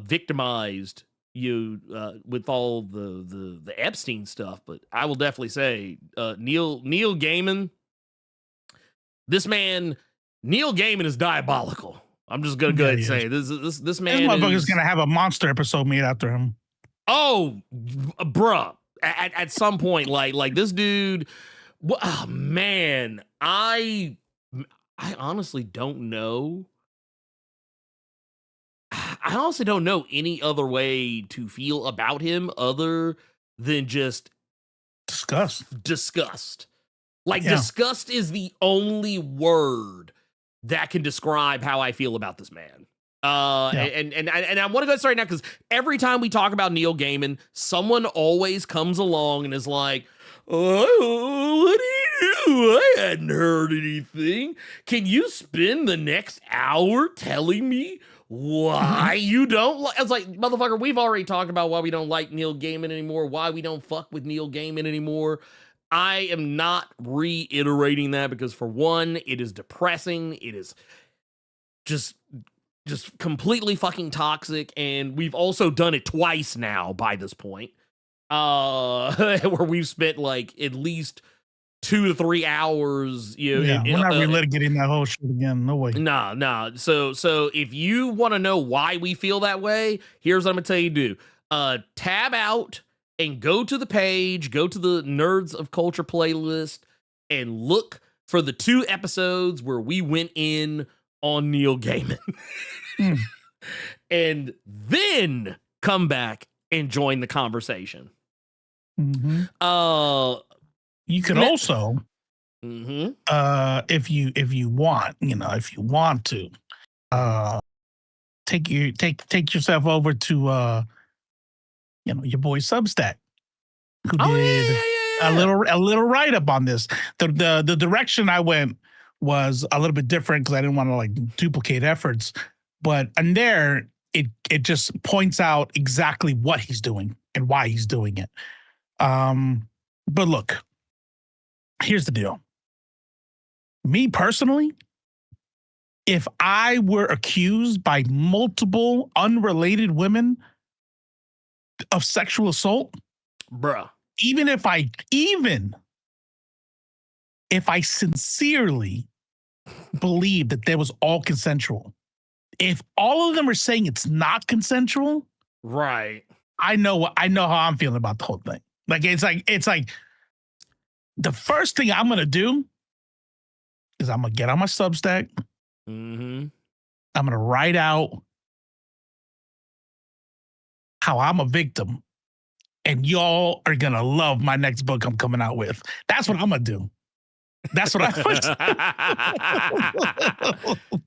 victimized with all the Epstein stuff. But I will definitely say Neil Gaiman. This man, Neil Gaiman, is diabolical. I'm just gonna go ahead and say this man. This motherfucker's gonna have a monster episode made after him. Oh, bruh. At some point, like this dude. Oh man, I honestly don't know. I honestly don't know any other way to feel about him other than just disgust. Disgust is the only word that can describe how I feel about this man. And I want to go straight now because every time we talk about Neil Gaiman, someone always comes along and is like, "Oh, what do you do? I hadn't heard anything. Can you spend the next hour telling me why you don't like?" I was like, "Motherfucker, we've already talked about why we don't like Neil Gaiman anymore, why we don't fuck with Neil Gaiman anymore." I am not reiterating that because, for one, it is depressing. It is just completely fucking toxic, and we've also done it twice now by this point, where we've spent like at least 2 to 3 hours. We're not relitigating that whole shit again. No way. Nah. So if you want to know why we feel that way, here's what I'm gonna tell you to do. Tab out and go to the page, go to the Nerds of Culture playlist, and look for the 2 episodes where we went in on Neil Gaiman. And then come back and join the conversation. You can also, if you want to, take yourself over to your boy Substack, who did a little write up on this. The direction I went was a little bit different because I didn't want to like duplicate efforts. But in there, it just points out exactly what he's doing. and why he's doing it. But look, here's the deal. Me personally, if I were accused by multiple unrelated women of sexual assault, bruh, even if I sincerely believe that there was all consensual, if all of them are saying it's not consensual, right? I know how I'm feeling about the whole thing. Like it's like the first thing I'm gonna do is I'm gonna get on my Substack. Mm-hmm. I'm gonna write out how I'm a victim, and y'all are gonna love my next book I'm coming out with. That's what I'm gonna do. That's what I'm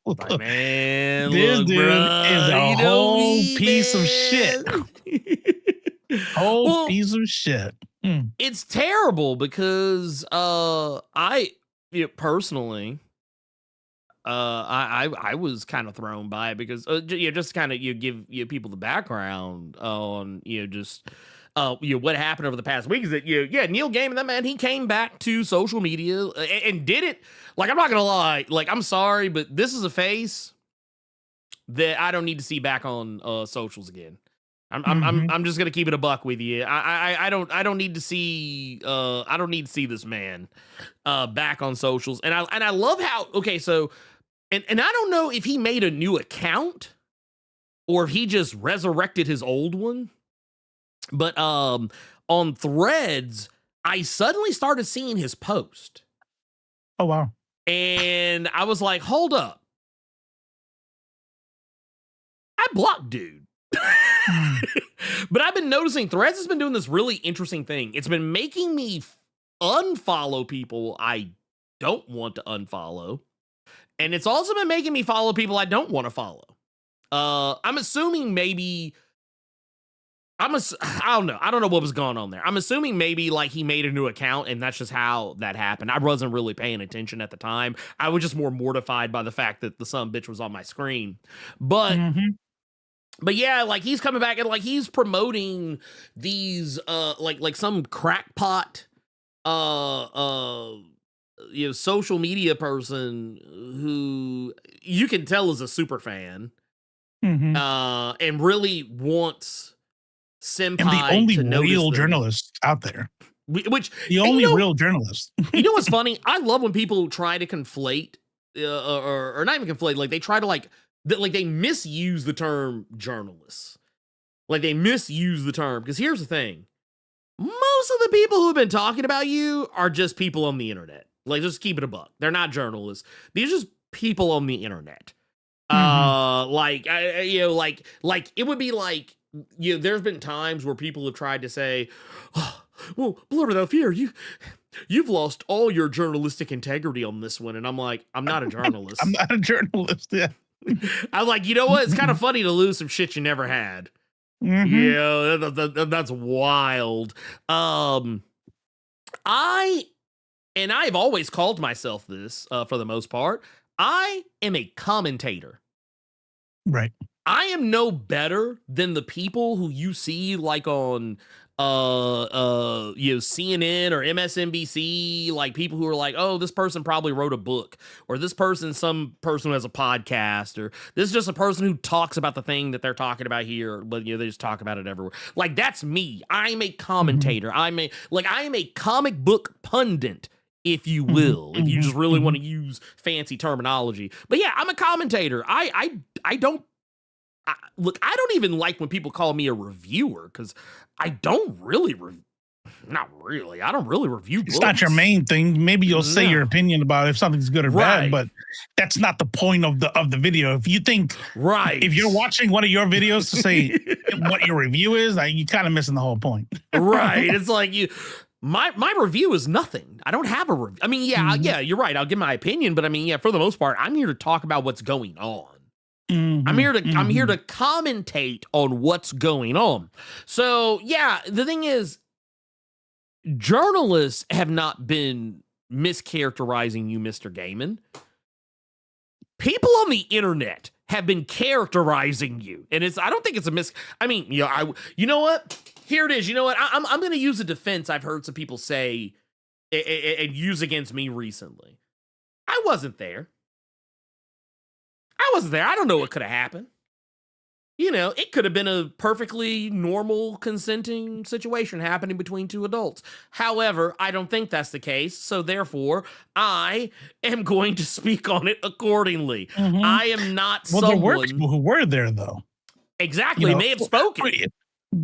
like, man, this look, dude bruh, is a whole piece of shit. Whole piece of shit. It's terrible because personally, I was kind of thrown by it because just kind of give people the background on just what happened over the past week is that Neil Gaiman, that man, he came back to social media and did it. Like, I'm not gonna lie, like, I'm sorry, but this is a face that I don't need to see back on socials again. I'm just gonna keep it a buck with you. I don't need to see this man back on socials. And I love how, okay, so and I don't know if he made a new account or if he just resurrected his old one. But on Threads, I suddenly started seeing his post. Oh wow. And I was like, hold up. I blocked dude. But I've been noticing Threads has been doing this really interesting thing. It's been making me unfollow people I don't want to unfollow. And it's also been making me follow people I don't want to follow. I'm assuming maybe I don't know. I don't know what was going on there. I'm assuming maybe like he made a new account and that's just how that happened. I wasn't really paying attention at the time. I was just more mortified by the fact that the sumbitch was on my screen. But But yeah, like he's coming back and like he's promoting these like some crackpot social media person who you can tell is a super fan and really wants senpai and the only to real notice journalist out there. Which the only real journalist. You know what's funny? I love when people try to conflate or not even conflate, like they try to like they misuse the term journalists. Like they misuse the term. Because here's the thing. Most of the people who've been talking about you are just people on the internet. Like, just keep it a buck. They're not journalists. These are just people on the internet. Like it would be like, there's been times where people have tried to say, oh, well, Blerd Without Fear, you've lost all your journalistic integrity on this one. And I'm like, I'm not a journalist. I'm not a journalist, yeah. I'm like, you know what? It's kind of funny to lose some shit you never had. Yeah, that's wild. I've always called myself this for the most part. I am a commentator. Right. I am no better than the people who you see like on CNN or MSNBC, like people who are like, oh, this person probably wrote a book, or this person, some person who has a podcast, or this is just a person who talks about the thing that they're talking about here, but they just talk about it everywhere. Like, that's me. I'm a commentator. I am a comic book pundit, if you will, if you just really want to use fancy terminology. But yeah, I'm a commentator. I don't even like when people call me a reviewer, because I don't really I don't really review books. It's not your main thing. Maybe you'll say your opinion about if something's good or bad, but that's not the point of the video. If you think, if you're watching one of your videos to say what your review is, like, you're kind of missing the whole point. Right. It's like my review is nothing. I don't have a review. I mean, yeah, you're right. I'll give my opinion, but I mean, yeah, for the most part, I'm here to talk about what's going on. I'm here to commentate on what's going on. So yeah, the thing is, journalists have not been mischaracterizing you, Mr. Gaiman. People on the internet have been characterizing you, and I don't think it's a I mean, you know what? Here it is. You know what? I'm going to use a defense I've heard some people say and use against me recently. I wasn't there. I don't know what could have happened. You know, it could have been a perfectly normal consenting situation happening between two adults. However, I don't think that's the case. So therefore, I am going to speak on it accordingly. Mhm. I am not Well, someone. there were people who were there, though. Exactly. You know, may have spoken.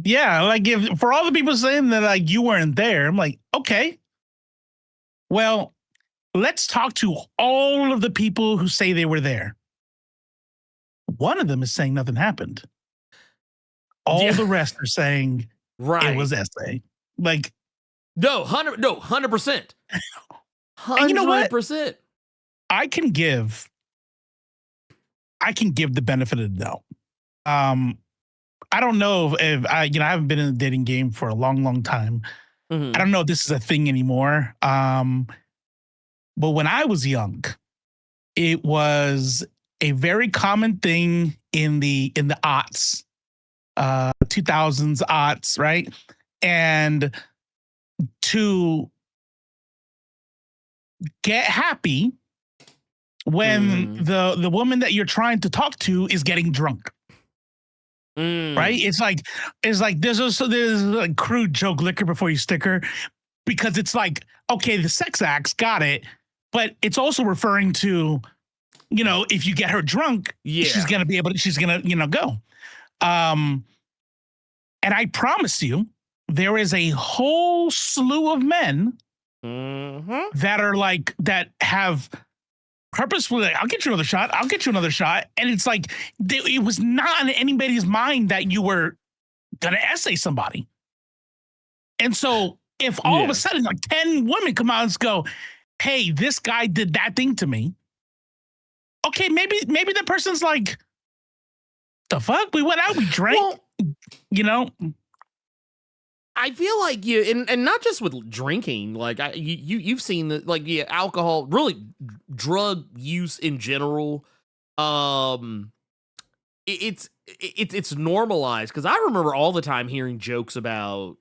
Yeah, like if for all the people saying that like you weren't there, I'm like, okay. Well, let's talk to all of the people who say they were there. One of them is saying nothing happened. All the rest are saying Right. it was essay. Like, no, 100%. And you know what? 100%. I can give the benefit of the doubt. I don't know if I haven't been in the dating game for a long, long time. Mhm. I don't know if this is a thing anymore. But when I was young, it was a very common thing in the aughts, 2000s aughts, right? And to get happy when the woman that you're trying to talk to is getting drunk. Right? It's like there's a crude joke, liquor before you stick her, because it's like, okay, the sex acts got it, but it's also referring to, you know, if you get her drunk, she's gonna go. And I promise you, there is a whole slew of men that are like that have purposefully, like, I'll get you another shot. I'll get you another shot. And it's like, it was not in anybody's mind that you were going to essay somebody. And so if all of a sudden like 10 women come out and go, hey, this guy did that thing to me. Okay, maybe the person's like, the fuck? We went out, we drank, you know? I feel like and not just with drinking, like you've seen the like alcohol, really drug use in general. It's normalized, because I remember all the time hearing jokes about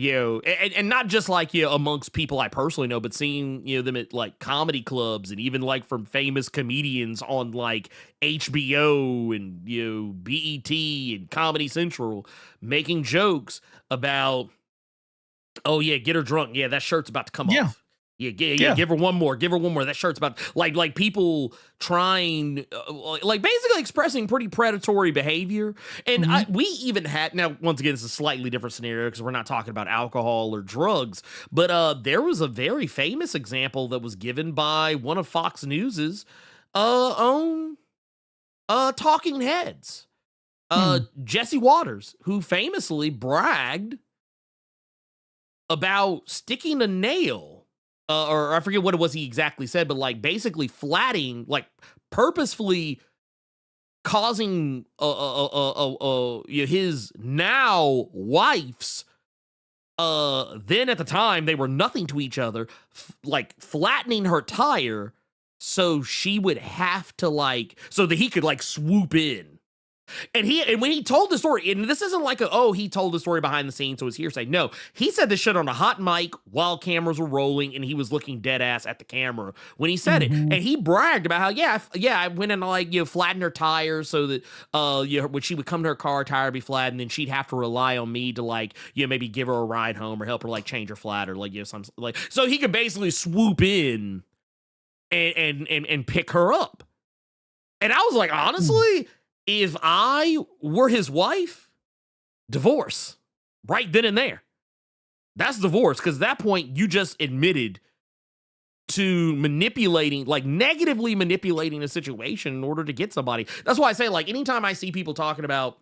and not just like amongst people I personally know, but seeing them at like comedy clubs, and even like from famous comedians on like HBO and BET and Comedy Central making jokes about, oh yeah, get her drunk, yeah, that shirt's about to come off. Yeah, give her one more. That shirt's about like people trying, like basically expressing pretty predatory behavior. And we even had, now once again, it's a slightly different scenario because we're not talking about alcohol or drugs, but there was a very famous example that was given by one of Fox News's own talking heads, Jesse Waters, who famously bragged about sticking a nail. Or I forget what it was he exactly said, but like basically flatting, like purposefully causing his now wife's, then at the time they were nothing to each other, like flattening her tire so she would have to like, so that he could like swoop in. And when he told the story, and this isn't like he told the story behind the scenes, so it's hearsay. No, he said this shit on a hot mic while cameras were rolling, and he was looking dead ass at the camera when he said it. And he bragged about how, I went and like flattened her tires so that when she would come to her car, tire would be flat, and then she'd have to rely on me to like maybe give her a ride home or help her like change her flat or like something like, so he could basically swoop in and pick her up. And I was like, honestly. If I were his wife, divorce right then and there. That's divorce, because at that point you just admitted to manipulating, like negatively manipulating a situation in order to get somebody. That's why I say, like, anytime I see people talking about,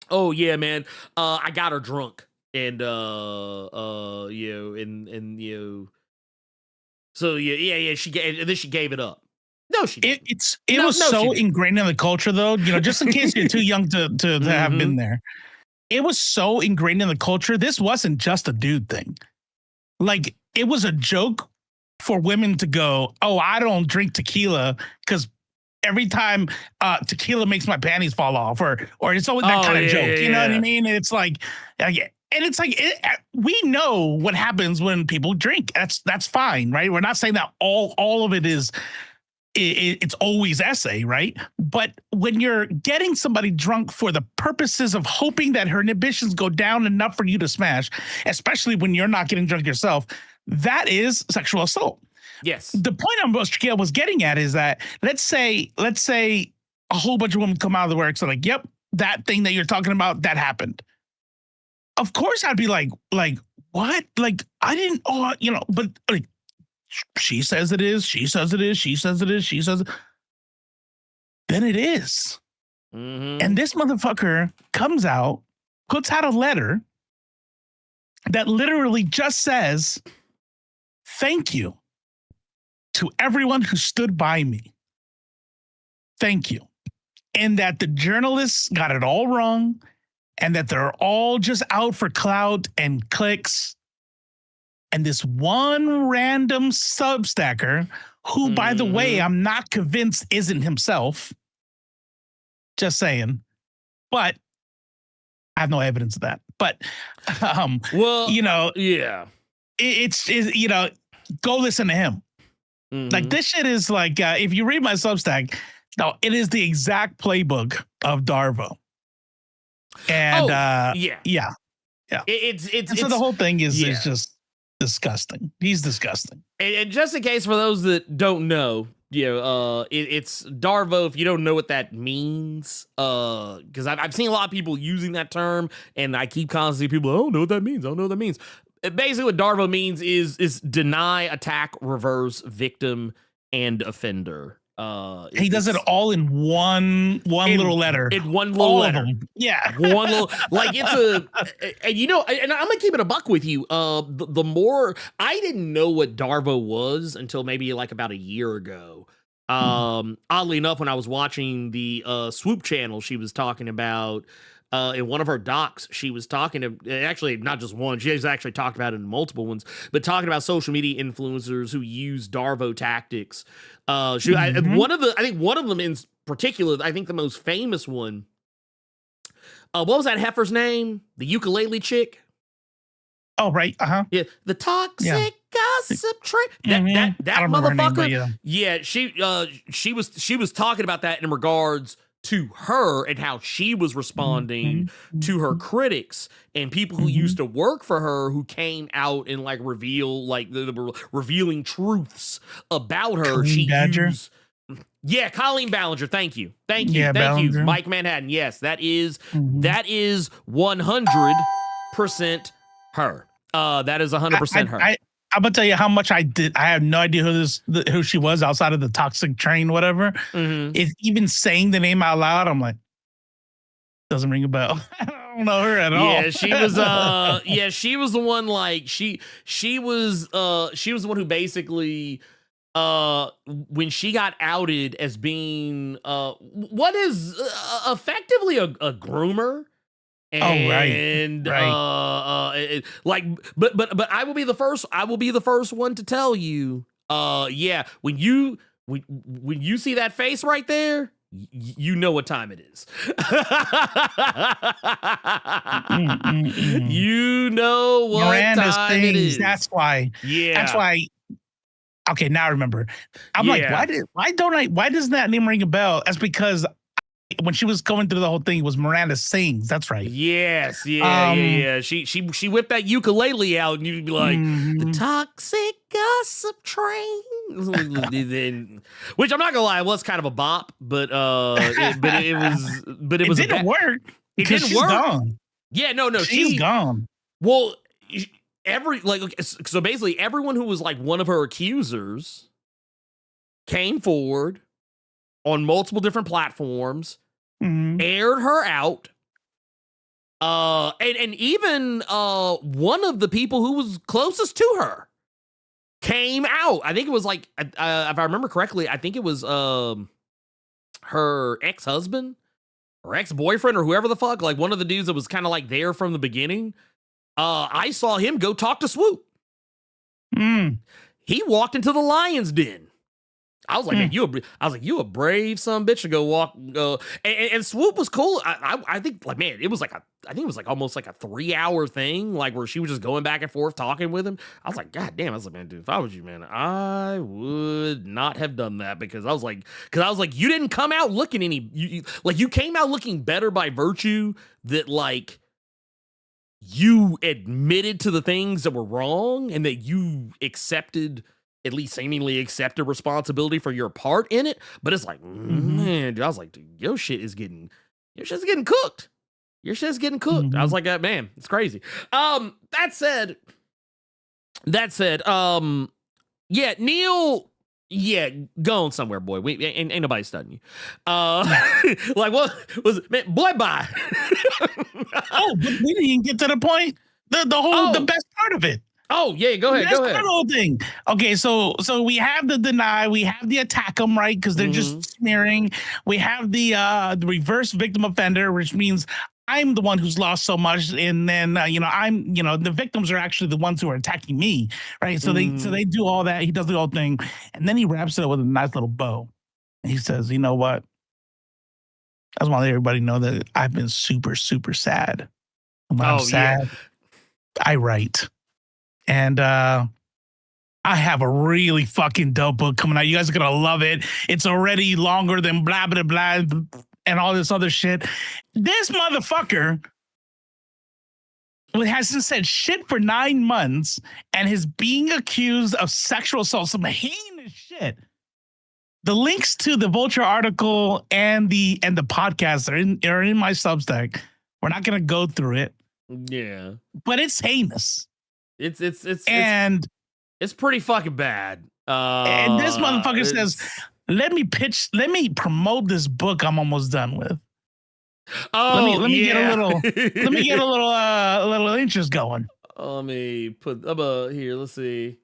oh yeah, man, I got her drunk, and so she gave it up. No, she didn't. It was so ingrained in the culture, though. Just in case you're too young to have been there, it was so ingrained in the culture. This wasn't just a dude thing. Like, it was a joke for women to go, "Oh, I don't drink tequila because every time tequila makes my panties fall off, or it's always that kind of joke. You know what I mean? It's like, and it's like we know what happens when people drink. That's fine, right? We're not saying that all of it is. It's always essay, right? But when you're getting somebody drunk for the purposes of hoping that her inhibitions go down enough for you to smash, especially when you're not getting drunk yourself, that is sexual assault. Yes. The point I was getting at is that let's say a whole bunch of women come out of the work, so like, yep, that thing that you're talking about, that happened. Of course, I'd be like, what? Like, I didn't, but like, she says it is, she says it is, she says it is, she says it. Then it is. Mm-hmm. And this motherfucker comes out, puts out a letter that literally just says, thank you to everyone who stood by me. Thank you. And that the journalists got it all wrong, and that they're all just out for clout and clicks. And this one random Substacker, who, by the way, I'm not convinced isn't himself. Just saying. But I have no evidence of that. But, yeah. It's go listen to him. Mm-hmm. Like, this shit is like, if you read my Substack, no, it is the exact playbook of Darvo. And yeah. It's so the whole thing is just disgusting. He's disgusting. And just in case for those that don't know, it's Darvo. If you don't know what that means, because I've seen a lot of people using that term, and I keep constantly people, I don't know what that means. I don't know what that means. Basically, what Darvo means is deny, attack, reverse, victim, and offender. He does it all in one little letter. In one little letter. Yeah. One little, like, it's and I'm gonna keep it a buck with you. The more, I didn't know what Darvo was until maybe like about a year ago. Oddly enough, when I was watching the Swoop channel, she was talking about, in one of her docs, she was talking to, actually not just one, she has actually talked about it in multiple ones, but talking about social media influencers who use Darvo tactics. I think one of them in particular, I think the most famous one, what was that heifer's name? The ukulele chick? Oh, right. Uh-huh. Yeah. The toxic gossip train. That motherfucker. She was talking about that in regards to her and how she was responding to her critics and people who used to work for her, who came out and like reveal like the revealing truths about her. Colleen Badger. Colleen Ballinger. Thank you, Ballinger. Mike Manhattan. Yes, that is 100% her. That is 100% her. I'm gonna tell you how much I did. I have no idea who she was outside of the toxic train, whatever. Is even saying the name out loud, I'm like, doesn't ring a bell. I don't know her at all. Yeah, she was. She was the one. Like she was the one who basically, when she got outed as being what is effectively a groomer. And but I will be the first. I will be the first one to tell you. When you see that face right there, you know what time it is. You know what Miranda's time it is. That's why. Yeah. That's why. Okay, now I remember. I'm like, why doesn't that name ring a bell? That's because when she was going through the whole thing, it was Miranda Sings. That's right. Yes. Yeah. She whipped that ukulele out, and you'd be like, the toxic gossip train. Which I'm not gonna lie, it was kind of a bop, but it didn't work. It didn't work. Gone. Yeah, no, she's gone. Well, so basically everyone who was like one of her accusers came forward on multiple different platforms, aired her out, and even one of the people who was closest to her came out. I think it was like, if I remember correctly, I think it was her ex-husband or ex-boyfriend or whoever the fuck, like one of the dudes that was kind of like there from the beginning. I saw him go talk to Swoop. He walked into the lion's den. I was like, man, you a brave son of a bitch to go walk. And Swoop was cool. I think like, man, it was like I think it was like almost like a 3-hour thing, like where she was just going back and forth talking with him. I was like, God damn. I was like, man, dude, if I was you, man, I would not have done that because I was like, you didn't come out looking you came out looking better by virtue that like you admitted to the things that were wrong and that you at least seemingly accepted responsibility for your part in it. But it's like, man, dude, I was like, dude, your shit's getting cooked. Your shit's getting cooked. I was like, man, it's crazy. That said, yeah, Neil, yeah, go on somewhere, boy. Ain't nobody studying you. Like, what was it? Man, boy, bye. Oh, but we didn't even get to the point. The best part of it. Oh, yeah, go ahead. That's the whole thing. Okay, so we have the deny, we have the attack them, right? Because they're just smearing. We have the reverse victim offender, which means I'm the one who's lost so much, and then the victims are actually the ones who are attacking me, right? So they do all that. He does the whole thing, and then he wraps it up with a nice little bow. And he says, "You know what? I just want to let everybody know that I've been super, super sad. When I'm sad, I write." And I have a really fucking dope book coming out. You guys are going to love it. It's already longer than blah, blah, blah, and all this other shit. This motherfucker hasn't said shit for 9 months and is being accused of sexual assault, some heinous shit. The links to the Vulture article and the podcast are in my Substack. We're not going to go through it. Yeah. But it's heinous. It's pretty fucking bad. And this motherfucker says, let me promote this book I'm almost done with. Oh, let me get a little interest going. Let me put here. Let's see.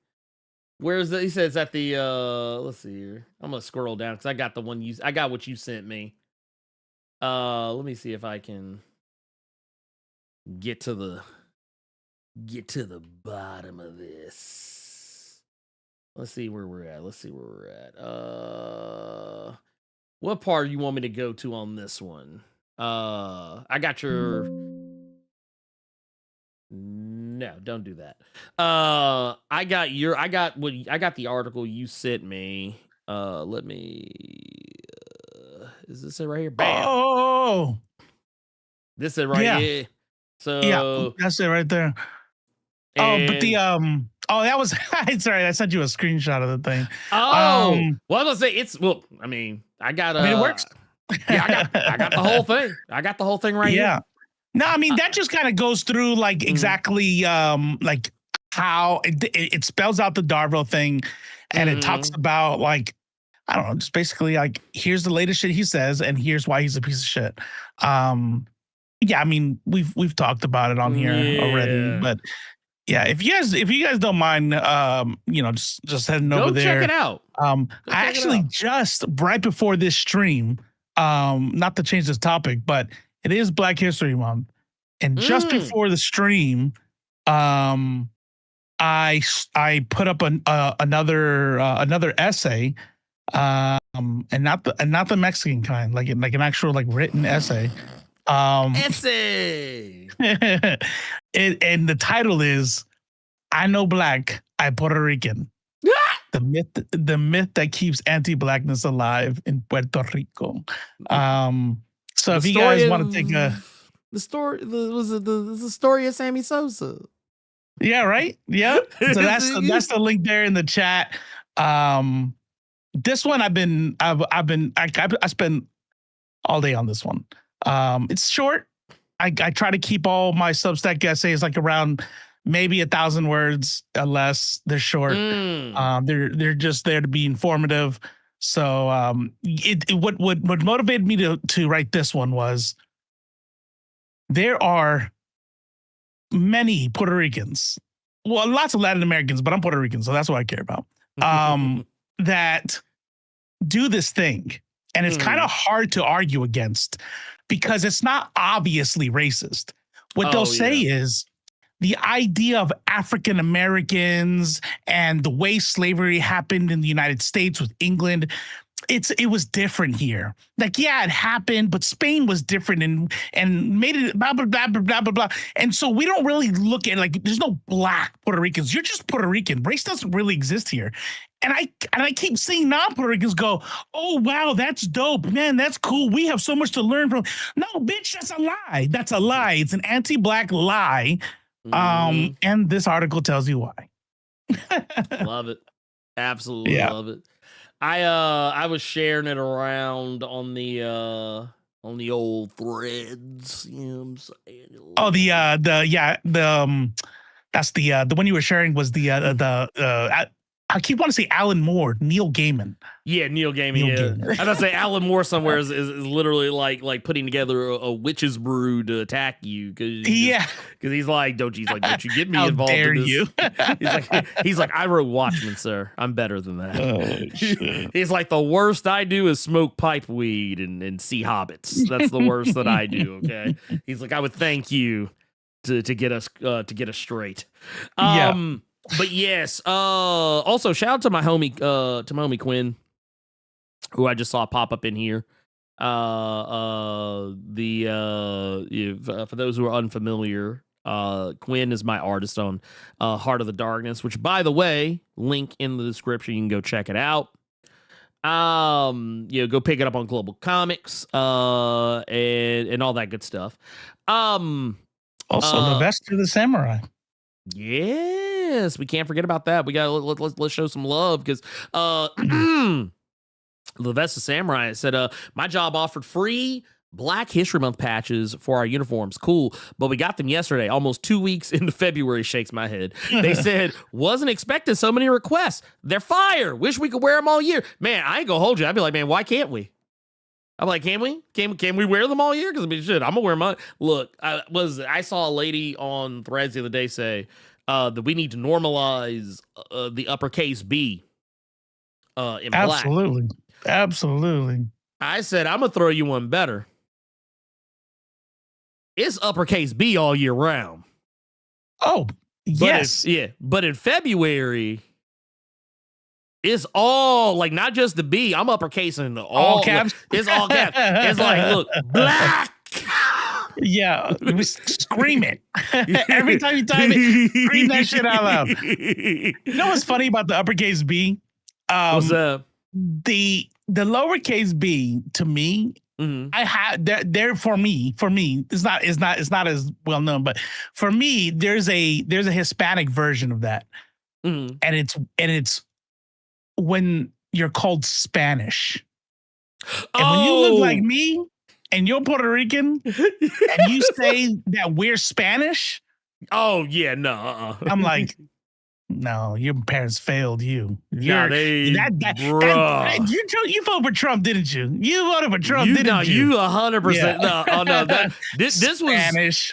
Where's the? He says at the. Let's see here. I'm gonna scroll down because I got what you sent me. Let me see if I can get to the bottom of this. Let's see where we're at. What part you want me to go to on this one? I got your. No, don't do that. I got the article you sent me. Let me. Is this it right here? Bam. Oh, this is right here. So yeah, that's it right there. But the that was sorry, I sent you a screenshot of the thing. Well, I was gonna say I got it works. Yeah, I got the whole thing. I got the whole thing right here. No, I mean that just kind of goes through like exactly like how it spells out the Darville thing, and it talks about like I don't know, just basically like here's the latest shit he says, and here's why he's a piece of shit. Yeah, I mean we've talked about it on here already, but yeah, if you guys don't mind, just heading over there. Check it out. I actually just right before this stream, not to change this topic, but it is Black History Month, and just before the stream, I put up another essay, and not the Mexican kind, like an actual like written essay. Essay. And the title is "I Know Black, I Puerto Rican." The myth that keeps anti-blackness alive in Puerto Rico. So if you guys want to take the story of Sammy Sosa. Yeah, right. Yeah. So that's the link there in the chat. This one I spent all day on this one. It's short. I try to keep all my Substack essays like around maybe 1,000 words or less. They're short. They're just there to be informative. So what motivated me to write this one was there are many Puerto Ricans, well, lots of Latin Americans, but I'm Puerto Rican, so that's what I care about. That do this thing, and it's kind of hard to argue against because it's not obviously racist. What they'll say is, the idea of African Americans and the way slavery happened in the United States with England, it was different here. Like, yeah, it happened, but Spain was different and made it blah blah blah blah blah blah blah. And so we don't really look at, like, there's no black Puerto Ricans. You're just Puerto Rican. Race doesn't really exist here. And I keep seeing non-Puerto Ricans go, oh wow, that's dope, man, that's cool. We have so much to learn from. No, bitch, that's a lie. That's a lie. It's an anti-black lie. And this article tells you why. Love it. Absolutely love it. I was sharing it around on the old threads, you know what I'm saying? Oh, that's the one you were sharing was I keep wanting to say Alan Moore, Neil Gaiman. Yeah, Neil Gaiman. I was say Alan Moore somewhere is literally like putting together a witch's brew to attack you because he's like, don't you get me involved in this? You? he's like, I wrote Watchmen, sir. I'm better than that. Oh, shit. He's like, the worst I do is smoke pipe weed and see hobbits. That's the worst that I do. Okay. He's like, I would thank you to get us straight. But yes, also shout out to my homie Quinn, who I just saw pop up in here. For those who are unfamiliar, Quinn is my artist on Heart of the Darkness, which, by the way, link in the description. You can go check it out. Go pick it up on Global Comics, and all that good stuff. Also, Sylvester the Samurai. Yes, we can't forget about that. We got let's show some love because the Vesta Samurai said, my job offered free Black History Month patches for our uniforms. Cool, but we got them yesterday, almost 2 weeks into February. Shakes my head. They said, wasn't expecting so many requests. They're fire. Wish we could wear them all year. Man, I ain't gonna hold you. I'd be like, man, why can't we? I'm like, can we? Can we wear them all year? Because I mean, shit, I'm gonna wear mine. Look, I saw a lady on Threads the other day say that we need to normalize the uppercase B in black. Absolutely. I said, I'm gonna throw you one better. It's uppercase B all year round. Oh, yes. But in February, it's all, like, not just the B. I'm uppercasing all caps. Like, it's all caps. It's like, look, black. Yeah, we scream it. Every time you type it, scream that shit out loud. You know what's funny about the uppercase B? What's up? The lowercase B, to me, I had there for me. It's not as well known, but for me, there's a Hispanic version of that, and it's when you're called Spanish. And when you look like me and you're Puerto Rican and you say that we're Spanish, oh yeah, no, I'm like, no, your parents failed you. You voted for Trump, didn't you? You voted for Trump, didn't you? You 100%. Yeah. No, this was Spanish.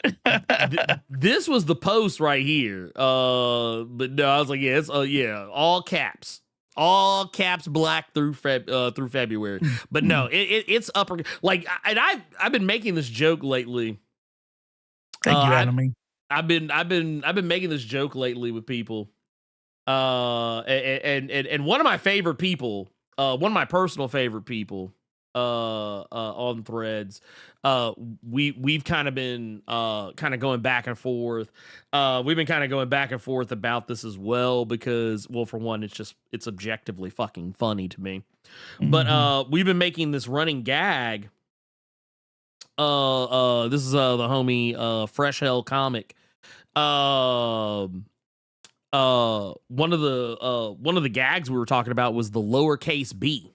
This was the post right here. But no, I was like, yeah, it's all caps. All caps black through February. But no, it's upper, like, and I've been making this joke lately. Thank you, Anime. I've been making this joke lately with people. And one of my favorite people, one of my personal favorite people, on Threads, we've kind of been kind of going back and forth. We've been kind of going back and forth about this as well because, well, for one, it's objectively fucking funny to me. But we've been making this running gag. This is the homie Fresh Hell Comic. One of the gags we were talking about was the lowercase b.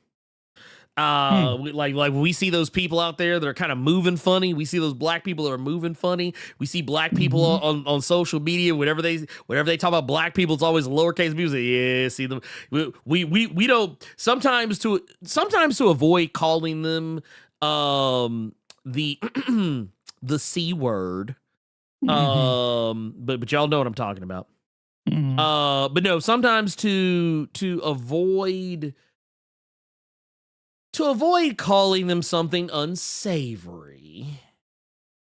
Like we see those people out there that are kind of moving funny. We see those black people that are moving funny. We see black people on social media. Whenever they talk about black people, it's always lowercase b. Like, yeah, see them. We don't sometimes to avoid calling them the the C word. But y'all know what I'm talking about. But no, sometimes to avoid calling them something unsavory,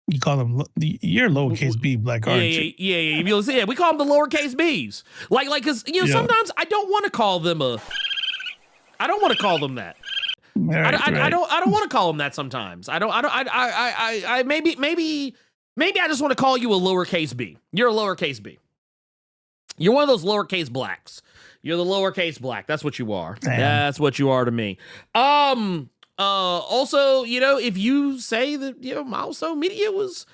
You call them, you're lowercase b black, aren't you? Yeah. We call them the lowercase b's. Like, because sometimes I don't want to call them I don't want to call them that. Right, I don't want to call them that sometimes. Maybe I just want to call you a lowercase b. You're a lowercase b. You're one of those lowercase blacks. You're the lowercase black. That's what you are. Damn. That's what you are to me. Also, if you say that, Milestone Media was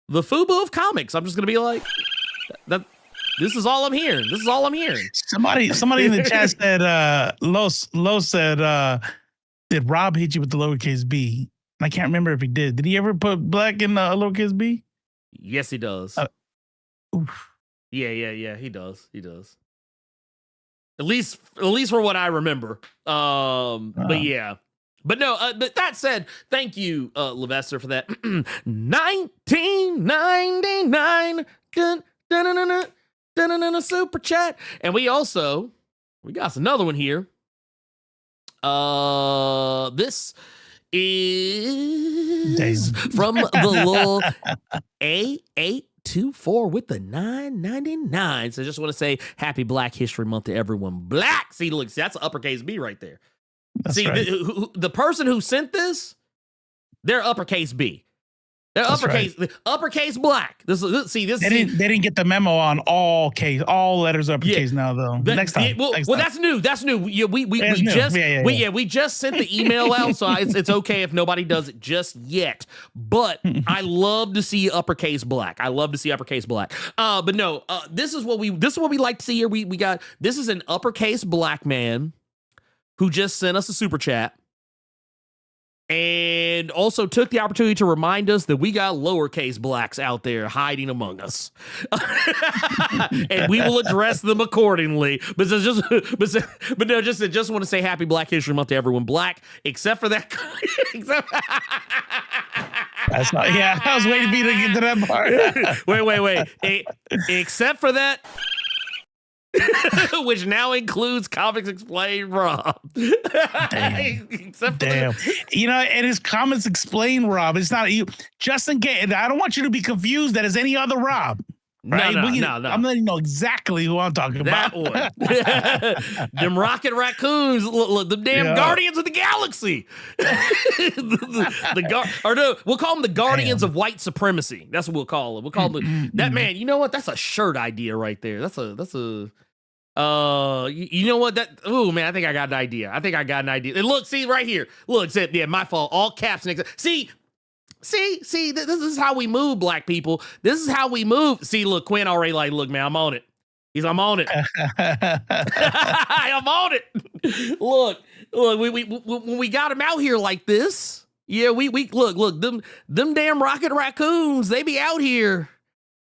the FUBU of comics, I'm just going to be like, that. This is all I'm hearing. This is all I'm hearing. Somebody in the chat said, Lo said, did Rob hit you with the lowercase b? And I can't remember if he did. Did he ever put black in lowercase b? Yes, he does. Oof. Yeah. He does. At least for what I remember. But yeah. But no, but that said, thank you, Levester, for that. 1999 super chat. And we got another one here. This is from the little A824 with the $9.99. So I just want to say happy Black History Month to everyone. Black. See, look, that's an uppercase B right there. That's see, right. the person who sent this, they're uppercase B. They're uppercase black. This. They didn't get the memo on all letters uppercase now though. Next time. Next time. That's new. That's new. Yeah, we just sent the email out, so it's okay if nobody does it just yet. But I love to see uppercase black. But no, this is what we like to see here. We got this is an uppercase black man who just sent us a super chat. And also took the opportunity to remind us that we got lowercase blacks out there hiding among us. And we will address them accordingly. But just want to say happy Black History Month to everyone black, except for that. That's not, yeah, I was waiting for you to get to that part. Wait. Except for that. Which now includes Comics Explained Rob. Damn. And his Comics Explained Rob. It's not you. Just in case, I don't want you to be confused that it's any other Rob. Right? No. I'm letting you know exactly who I'm talking about. That one. Them rocket raccoons. Look, the damn Guardians of the Galaxy. We'll call them the Guardians of White Supremacy. That's what we'll call them. We'll call them that man. You know what? That's a shirt idea right there. That's a. You know what? Oh man, I think I got an idea. And look, see right here. Look, my fault. All caps. See, this is how we move, black people. This is how we move. See, look, Quinn already like, look, man, I'm on it. I'm on it. I'm on it. Look, when we got him out here like this, yeah, we look, them damn rocket raccoons, they be out here.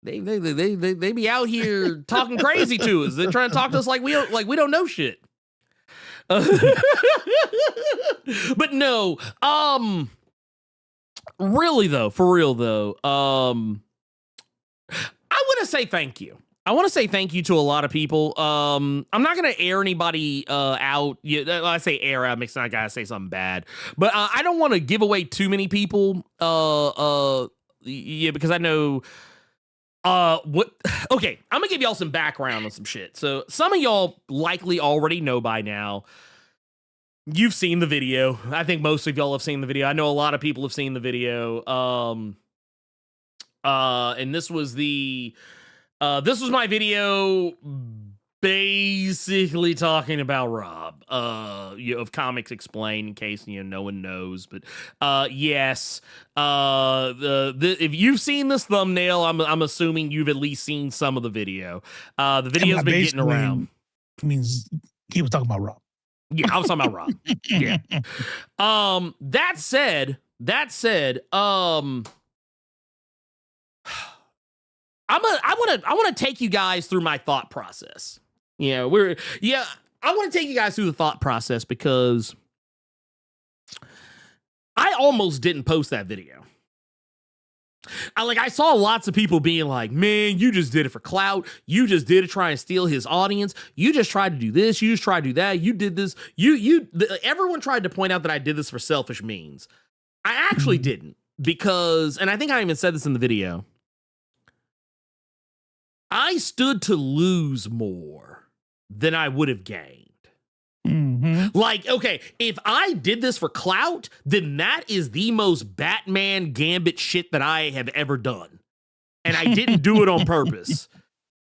They be out here talking crazy to us. They're trying to talk to us like we don't know shit. But no, really though, for real though, I want to say thank you. I want to say thank you to a lot of people. I'm not going to air anybody out. Yeah, I say air out, makes I gotta say something bad. But I don't want to give away too many people. Because I know. Okay, I'm gonna give y'all some background on some shit. So some of y'all likely already know by now. You've seen the video. I think most of y'all have seen the video. I know a lot of people have seen the video. And this was my video basically talking about Rob, of Comics Explained, in case no one knows. But yes, if you've seen this thumbnail, I'm assuming you've at least seen some of the video. The video's been getting around. Means he was talking about Rob. Yeah, I was talking about Rob. Yeah. That said, I want to take you guys through my thought process. I want to take you guys through the thought process because I almost didn't post that video. I saw lots of people being like, man, you just did it for clout. You just did it trying to steal his audience. You just tried to do this. You just tried to do that. You did this. Everyone tried to point out that I did this for selfish means. I actually didn't. because, and I think I even said this in the video, I stood to lose more than I would have gained. Mm-hmm. Like, okay, if I did this for clout, then that is the most Batman Gambit shit that I have ever done. And I didn't do it on purpose.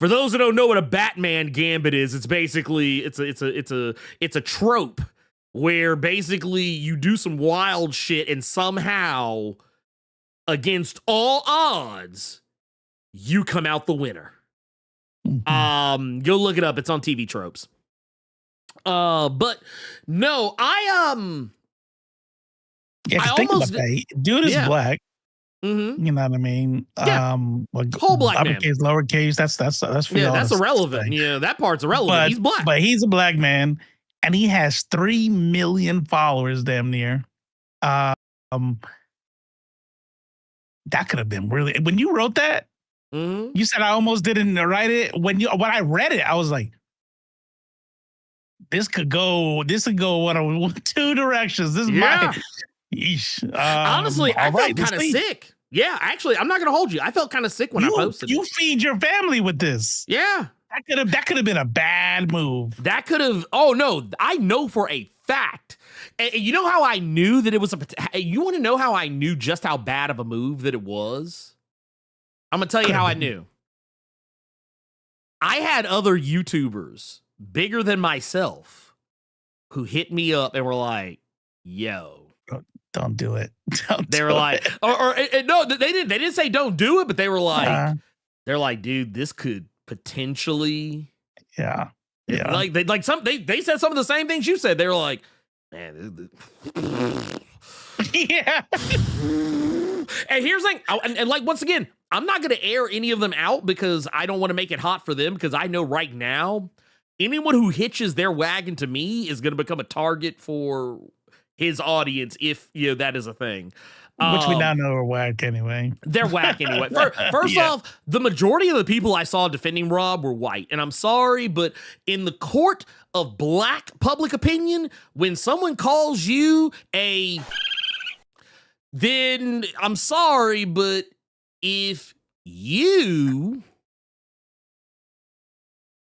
For those who don't know what a Batman Gambit is, it's basically it's a trope where basically you do some wild shit and somehow, against all odds, you come out the winner. Go look it up. It's on TV Tropes. But no, I think about that. Dude is black. Mm-hmm. You know what I mean? Yeah. Like whole black uppercase, man. lowercase. That's that's irrelevant. Yeah, that part's irrelevant. He's black, but he's a black man, and he has 3 million followers, damn near. That could have been really. When you wrote that, you said I almost didn't write it. When I read it, I was like, this could go one of two directions. This is my. Honestly, I felt kind of sick. Yeah, actually, I'm not gonna hold you. I felt kind of sick when I posted. You feed your family with this. Yeah, that could have been a bad move. That could have. Oh no, I know for a fact. And you know how I knew that it was you want to know how I knew just how bad of a move that it was? I'm gonna tell you how I knew. I had other YouTubers bigger than myself who hit me up and were like, "Yo." Don't do it. They were like, or no, they didn't say don't do it, but they were like, they're like, dude, this could potentially, yeah. Like they said some of the same things you said. They were like, man, yeah. And here's the thing, and like once again, I'm not gonna air any of them out because I don't want to make it hot for them because I know right now, anyone who hitches their wagon to me is gonna become a target for his audience, if that is a thing. Which we now know are whack anyway. They're whack anyway. First off, the majority of the people I saw defending Rob were white. And I'm sorry, but in the court of black public opinion, when someone calls you then I'm sorry, but if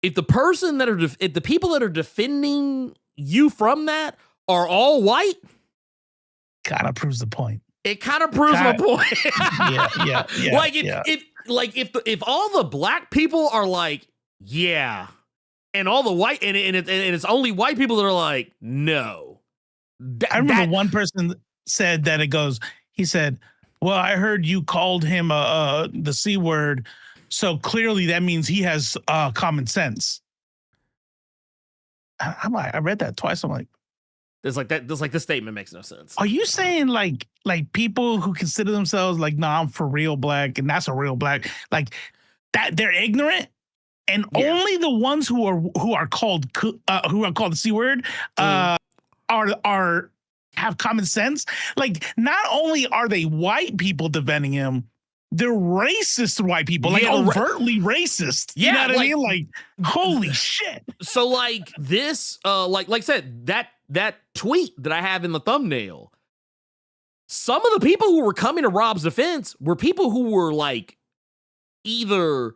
the people that are defending you from that are all white, kind of proves the point. It kind of proves my point. yeah. If all the black people are like, yeah, and all the white and it's only white people that are like, no. I remember one person said that he said, well, I heard you called him the C word, so clearly that means he has common sense. I read that twice. I'm like, this statement makes no sense. Are you saying like people who consider themselves like, nah, I'm for real black and that's a real black, like that they're ignorant, and only the ones who are called the C word are have common sense? Like, not only are they white people defending him, they're racist white people, like overtly racist. You know what I mean? Like, holy shit. So like this, like I said, that tweet that I have in the thumbnail, some of the people who were coming to Rob's defense were people who were like either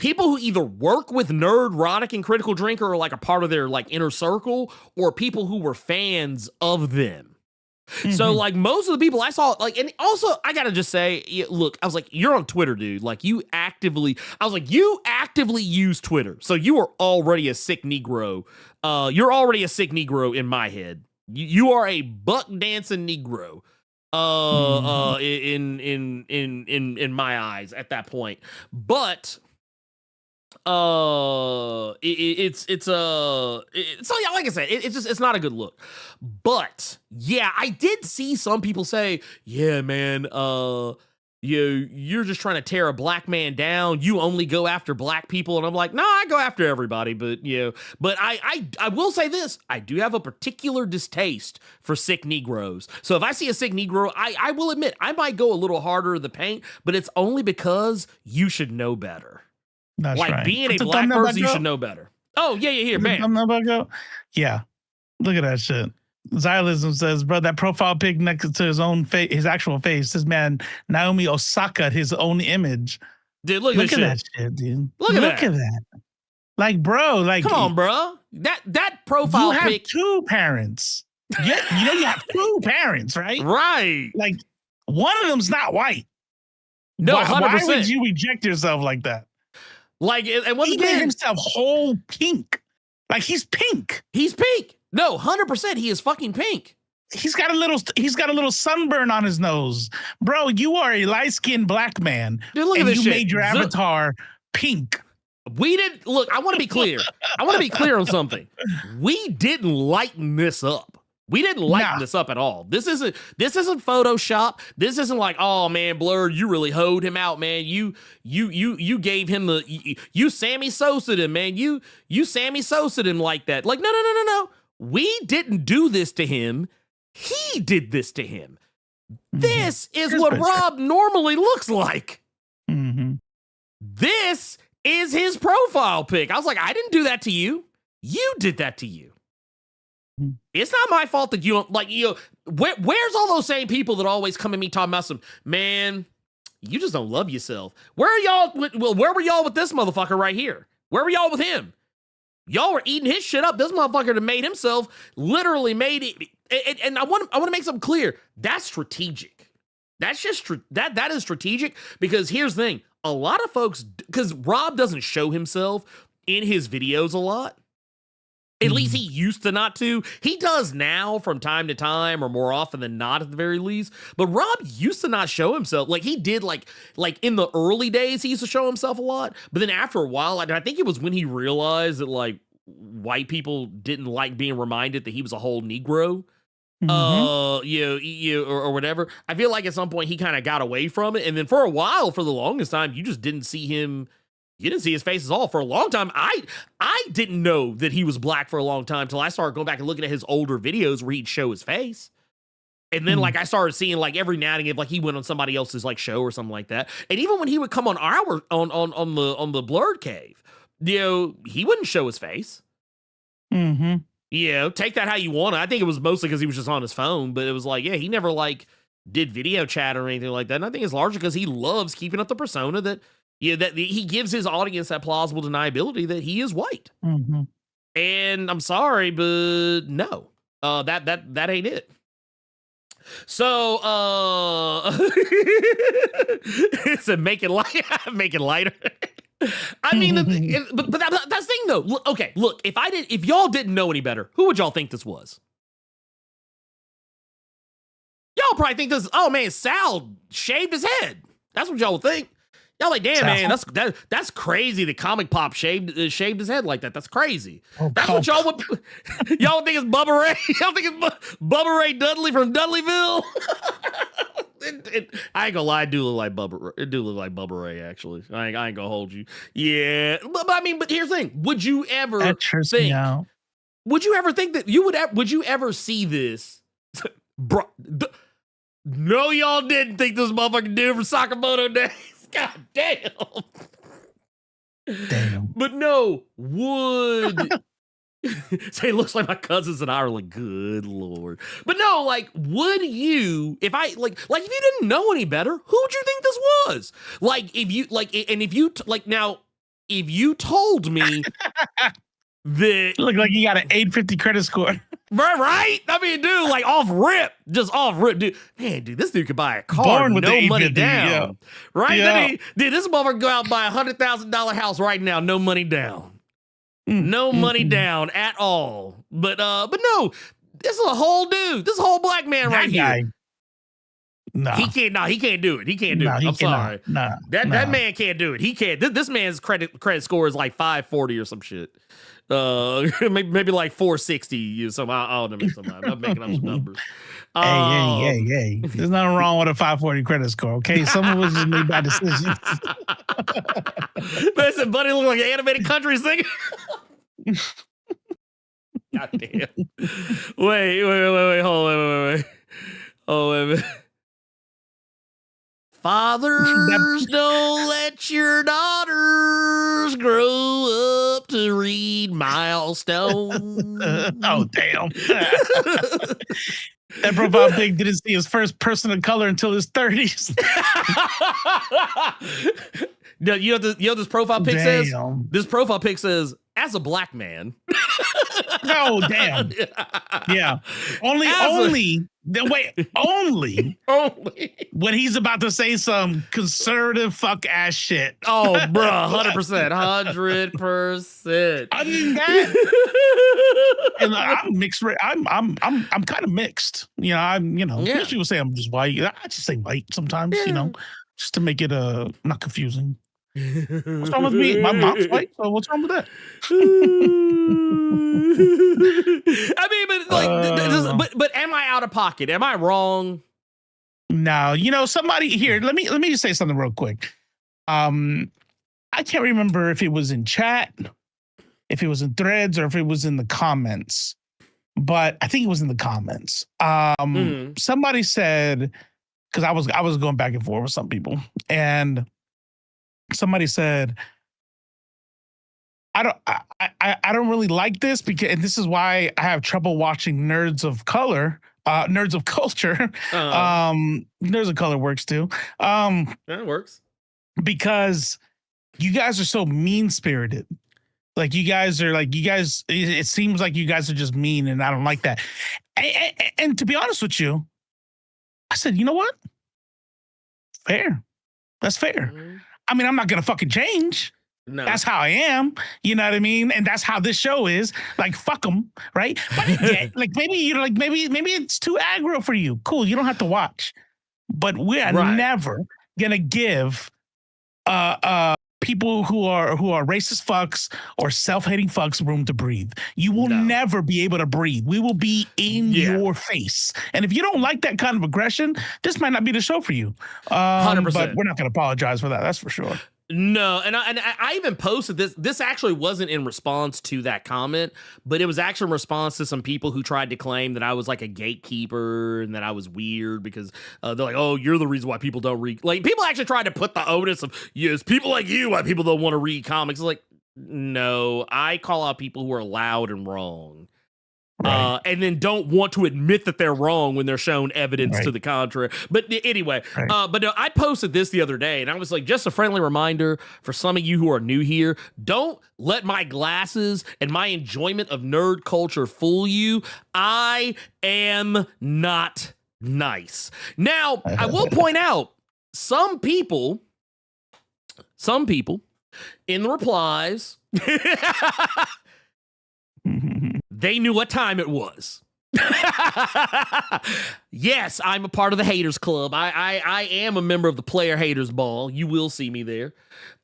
work with Nerd, Rodic, and Critical Drinker or like a part of their like inner circle, or people who were fans of them. Mm-hmm. So like most of the people I saw, like, and also I gotta just say, look, I was like, you're on Twitter, dude. Like you actively use Twitter. So you are already a sick Negro. You're already a sick Negro in my head. You are a buck dancing Negro. In my eyes at that point. But it's like I said, it's not a good look. But yeah, I did see some people say, yeah, man, you're just trying to tear a black man down. You only go after black people. And I'm like, no, I go after everybody. But but I will say this, I do have a particular distaste for sick Negroes. So if I see a sick Negro, I will admit I might go a little harder in the paint, but it's only because you should know better. That's like right. Being a black person, you should know better. Oh, yeah, here, man. Yeah. Look at that shit. Xylism says, bro, that profile pic next to his own face, his actual face. This man, Naomi Osaka, his own image. Dude, look at that shit, dude. Look at that. Like, bro, like, come on, bro. That profile you have pic. two parents. Yeah, you have two parents, right? Right. Like, one of them's not white. No, 100%. Why would you reject yourself like that? Like, and once he again, made himself whole pink. Like, he's pink. He's pink. No, 100%. He is fucking pink. He's got a little sunburn on his nose, bro. You are a light-skinned black man, dude, look at and this you shit. made your avatar pink. We didn't look. I want to be clear. I want to be clear on something. We didn't lighten this up. We didn't lighten this up at all. This isn't Photoshop. This isn't like, oh man, Blerd, you really hoed him out, man. You gave him you Sammy Sosa'd him, man. You Sammy Sosa'd him like that. Like, no. We didn't do this to him. He did this to him. Mm-hmm. This is what Rob normally looks like. Mm-hmm. This is his profile pic. I was like, I didn't do that to you. You did that to you. It's not my fault that you don't like you. Where's all those same people that always come at me talking about some, man, you just don't love yourself. Where are y'all? Well, where were y'all with this motherfucker right here? Where were y'all with him? Y'all were eating his shit up. This motherfucker that made himself literally made it. And I want to make something clear. That's strategic. That's just that is strategic, because here's the thing. A lot of folks, because Rob doesn't show himself in his videos a lot. At least he used to not to. He does now from time to time, or more often than not at the very least. But Rob used to not show himself. Like, he did like in the early days, he used to show himself a lot. But then after a while, I think it was when he realized that like white people didn't like being reminded that he was a whole Negro. Or whatever. I feel like at some point he kind of got away from it. And then for a while, for the longest time, you just didn't see him. You didn't see his face at all. For a long time, I didn't know that he was black for a long time till I started going back and looking at his older videos where he'd show his face. And then like I started seeing like every now and again, like he went on somebody else's like show or something like that. And even when he would come on our on the Blerd Cave, he wouldn't show his face. Take that how you want it. I think it was mostly because he was just on his phone, but it was like, he never like did video chat or anything like that. And I think it's largely because he loves keeping up the persona that he gives his audience that plausible deniability that he is white. And I'm sorry, but no, that ain't it. So, it's a make it lighter. I mean, but that's the thing though. Look, if y'all didn't know any better, who would y'all think this was? Y'all probably think this, oh man, Sal shaved his head. That's what y'all would think. Y'all like, damn, man, that's crazy. The Comic Pop shaved his head like that. That's crazy. That's what y'all would y'all think it's Bubba Ray. Y'all think it's Bubba Ray Dudley from Dudleyville. I ain't gonna lie, it do look like Bubba Ray, actually. I ain't gonna hold you. Yeah, but I mean, but here's the thing: would you ever think? Would you ever think that you would? Would you ever see this, bro? No, y'all didn't think this motherfucker did for Sakamoto days. God damn. But no, would say it looks like my cousins in Ireland. Good Lord. But no, like, would you, if I like if you didn't know any better, who would you think this was? Like, if you like, and if you like now, if you told me that look like you got an 850 credit score. Right? I mean, dude, like off rip, dude. Man, dude, this dude could buy a car, no money down, right? Yeah. Dude, this motherfucker go out and buy $100,000 house right now, no money down, no money down at all. But no, this is a whole dude, this whole black man right here. No, he can't. No, he can't do it. He can't do it. I'm sorry. That man can't do it. He can't. This man's credit score is like 540 or some shit. Maybe like 460 or something. I'll make some. I'm making up some numbers. Hey. There's nothing wrong with a 540 credit score, okay? Some of us just made bad decisions. Listen, buddy, look like an animated country singer. God damn. Wait. Hold on, wait. Oh, wait a minute. Fathers, don't let your daughters grow up to read Milestone. Oh, damn. That profile pic didn't see his first person of color until his 30s. No, you know what this profile pic says? Damn. This profile pic says, as a black man. Oh, damn. Yeah. Only when he's about to say some conservative fuck ass shit. Oh, bro, 100%. 100%. Other than that, and I'm mixed. I'm kind of mixed. You know, most people say I'm just white. I just say white sometimes, just to make it not confusing. What's wrong with me? My mom's white, so what's wrong with that? I mean, but am I out of pocket? Am I wrong? No, somebody here. Let me just say something real quick. I can't remember if it was in chat, if it was in threads, or if it was in the comments. But I think it was in the comments. Somebody said, because I was going back and forth with some people, and somebody said, I don't really like this because, and this is why I have trouble watching Nerds of Color, Nerds of Culture. Nerds of Color works too. That works. Because you guys are so mean-spirited. Like it seems like you guys are just mean, and I don't like that. And to be honest with you, I said, you know what? Fair. That's fair. Mm-hmm. I mean, I'm not going to fucking change. No. That's how I am. You know what I mean? And that's how this show is. Like, fuck them, right? But maybe it's too aggro for you. Cool, you don't have to watch. But we are never going to give people who are racist fucks or self-hating fucks room to breathe. You will never be able to breathe. We will be in your face. And if you don't like that kind of aggression, this might not be the show for you. 100%. But we're not going to apologize for that. That's for sure. No, and I even posted this. This actually wasn't in response to that comment, but it was actually in response to some people who tried to claim that I was like a gatekeeper and that I was weird because they're like, oh, you're the reason why people don't read. Like, people actually tried to put the onus of, yes, people like you, why people don't want to read comics. It's like, no, I call out people who are loud and wrong. Right. And then don't want to admit that they're wrong when they're shown evidence to the contrary. But anyway, but no, I posted this the other day, and I was like, just a friendly reminder for some of you who are new here, don't let my glasses and my enjoyment of nerd culture fool you. I am not nice. Now, I will point out, some people in the replies, they knew what time it was. Yes, I'm a part of the haters club. I am a member of the player haters ball. You will see me there.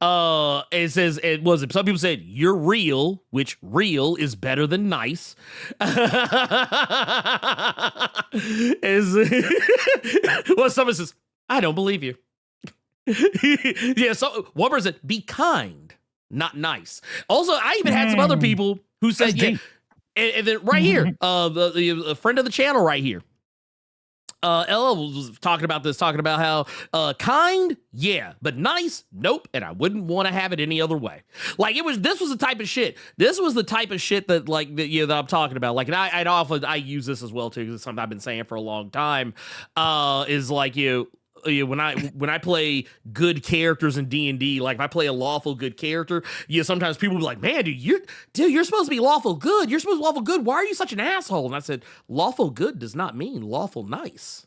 It says some people said you're real, which real is better than nice. Well, someone says, I don't believe you. Yeah, so one person said, be kind, not nice. Also, I even had some other people who said, and then right here, a friend of the channel right here, Ella was talking about how kind, yeah, but nice, nope, and I wouldn't want to have it any other way. Like, this was the type of shit. This was the type of shit that that I'm talking about. Like, and I use this as well too, because it's something I've been saying for a long time. Is like when I play good characters in D&D, like if I play a lawful good character, sometimes people will be like, man, you're supposed to be lawful good. You're supposed to be lawful good. Why are you such an asshole? And I said, lawful good does not mean lawful nice.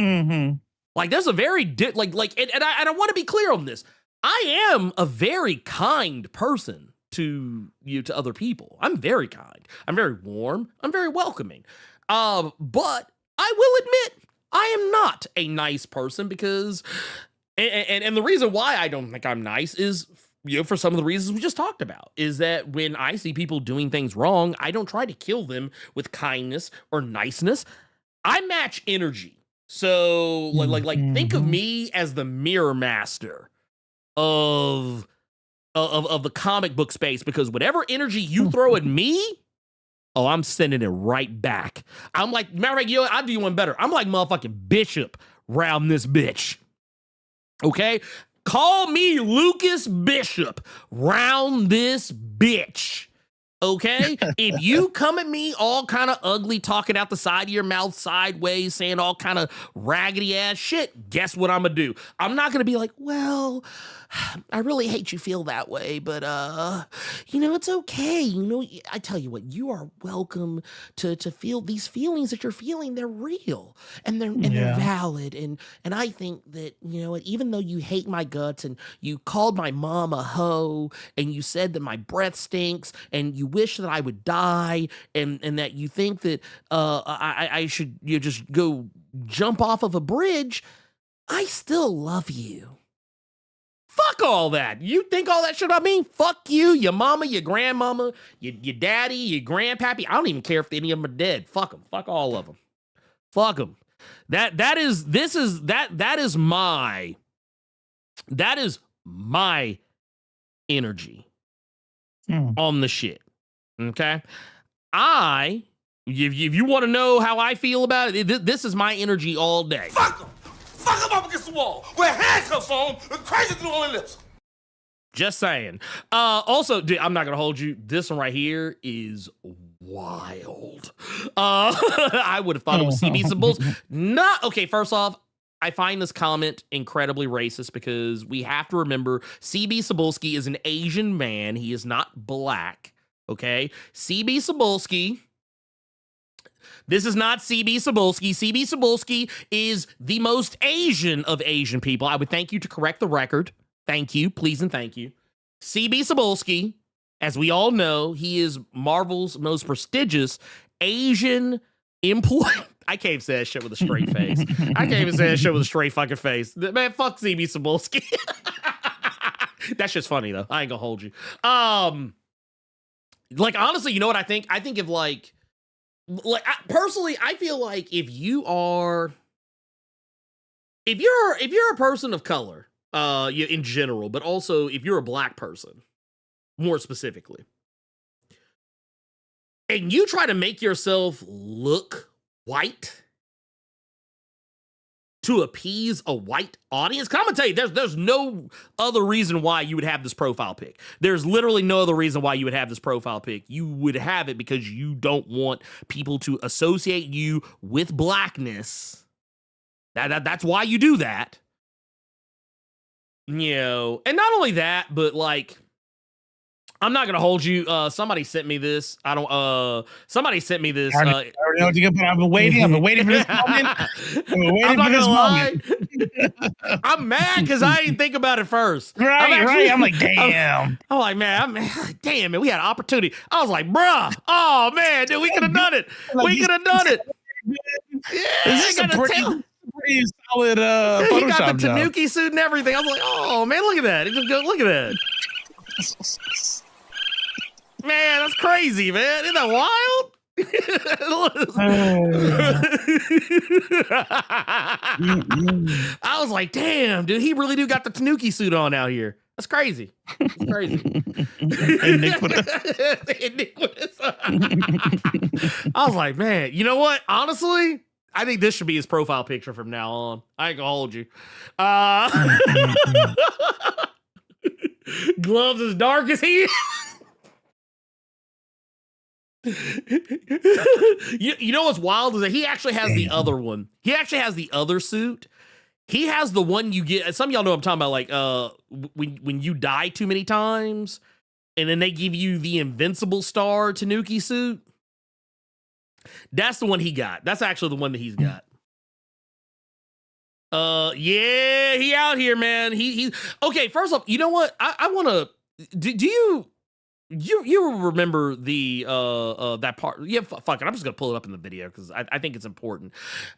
Mm-hmm. Like, there's a very and I want to be clear on this. I am a very kind person to other people. I'm very kind. I'm very warm. I'm very welcoming. But I will admit, I am not a nice person because, and the reason why I don't think I'm nice is, for some of the reasons we just talked about, is that when I see people doing things wrong, I don't try to kill them with kindness or niceness. I match energy. So think of me as the mirror master of the comic book space, because whatever energy you throw at me, oh, I'm sending it right back. I'm like, matter of fact, I'll do you one better. I'm like motherfucking Bishop round this bitch. Okay? Call me Lucas Bishop round this bitch. Okay? If you come at me all kind of ugly, talking out the side of your mouth sideways, saying all kind of raggedy ass shit, guess what I'm gonna do? I'm not gonna be like, well, I really hate you feel that way, but it's okay. I tell you what, you are welcome to feel these feelings that you're feeling. They're real and they're valid. And I think that, even though you hate my guts and you called my mom a hoe and you said that my breath stinks and you wish that I would die and that you think that I should just go jump off of a bridge, I still love you. Fuck all that. You think all that shit about me? Fuck you, your mama, your grandmama, your daddy, your grandpappy. I don't even care if any of them are dead. Fuck them. Fuck all of them. Fuck them. That is my energy on the shit. Okay? If you want to know how I feel about it, this is my energy all day. Fuck them. Fuck them up against the wall. With handcuffs on and crazy through on their lips. Just saying. Also, dude, I'm not gonna hold you. This one right here is wild. I would have thought it was CB Cebulski. Not okay. First off, I find this comment incredibly racist because we have to remember CB Cebulski is an Asian man. He is not black. Okay, CB Cebulski. This is not CB Cebulski. CB Cebulski is the most Asian of Asian people. I would thank you to correct the record. Thank you. Please and thank you. CB Cebulski, as we all know, he is Marvel's most prestigious Asian employee. I can't even say that shit with a straight face. I can't even say that shit with a straight fucking face. Man, fuck CB Cebulski. That shit's funny, though. I ain't gonna hold you. Honestly, you know what I think? I think if, personally, I feel like if you're a person of color, in general, but also if you're a black person, more specifically, and you try to make yourself look white to appease a white audience, 'cause I'm gonna tell you, there's no other reason why you would have this profile pic. There's literally no other reason why you would have this profile pic. You would have it because you don't want people to associate you with blackness. That's why you do that. And not only that, but I'm not gonna hold you. Somebody sent me this. Somebody sent me this. I already know what you're gonna put. I've been waiting for this moment. I'm not gonna lie. I'm mad because I didn't think about it first. Right. I'm like, damn. I'm like, damn it. We had an opportunity. I was like, bruh. Oh man, dude, we could have done it. We could have done it. Yeah, this is a pretty solid Photoshop he got the job. Tanuki suit and everything. I was like, oh man, look at that. Look at that. Man, that's crazy, man. Isn't that wild? I was like, damn, dude, he really do got the Tanuki suit on out here. That's crazy. It's crazy. Iniquitous. I was like, man, you know what? Honestly, I think this should be his profile picture from now on. I ain't gonna hold you. Gloves as dark as he is. You know what's wild is that he actually has the other one. He actually has the other suit. He has the one you get. Some of y'all know what I'm talking about. When you die too many times, and then they give you the Invincible Star Tanuki suit. That's the one he got. That's actually the one that he's got. Yeah, he out here, man. He okay. First off, you know what? I want to. Do you remember the that part? Yeah, fuck it. I'm just gonna pull it up in the video because I think it's important.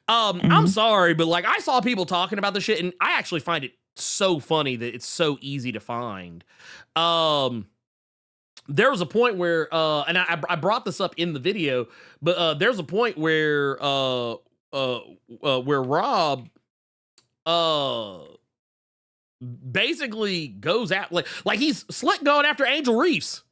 I'm sorry, but I saw people talking about this shit, and I actually find it so funny that it's so easy to find. There was a point where, and I brought this up in the video, but there's a point where Rob basically goes out like he's slick going after Angel Reese.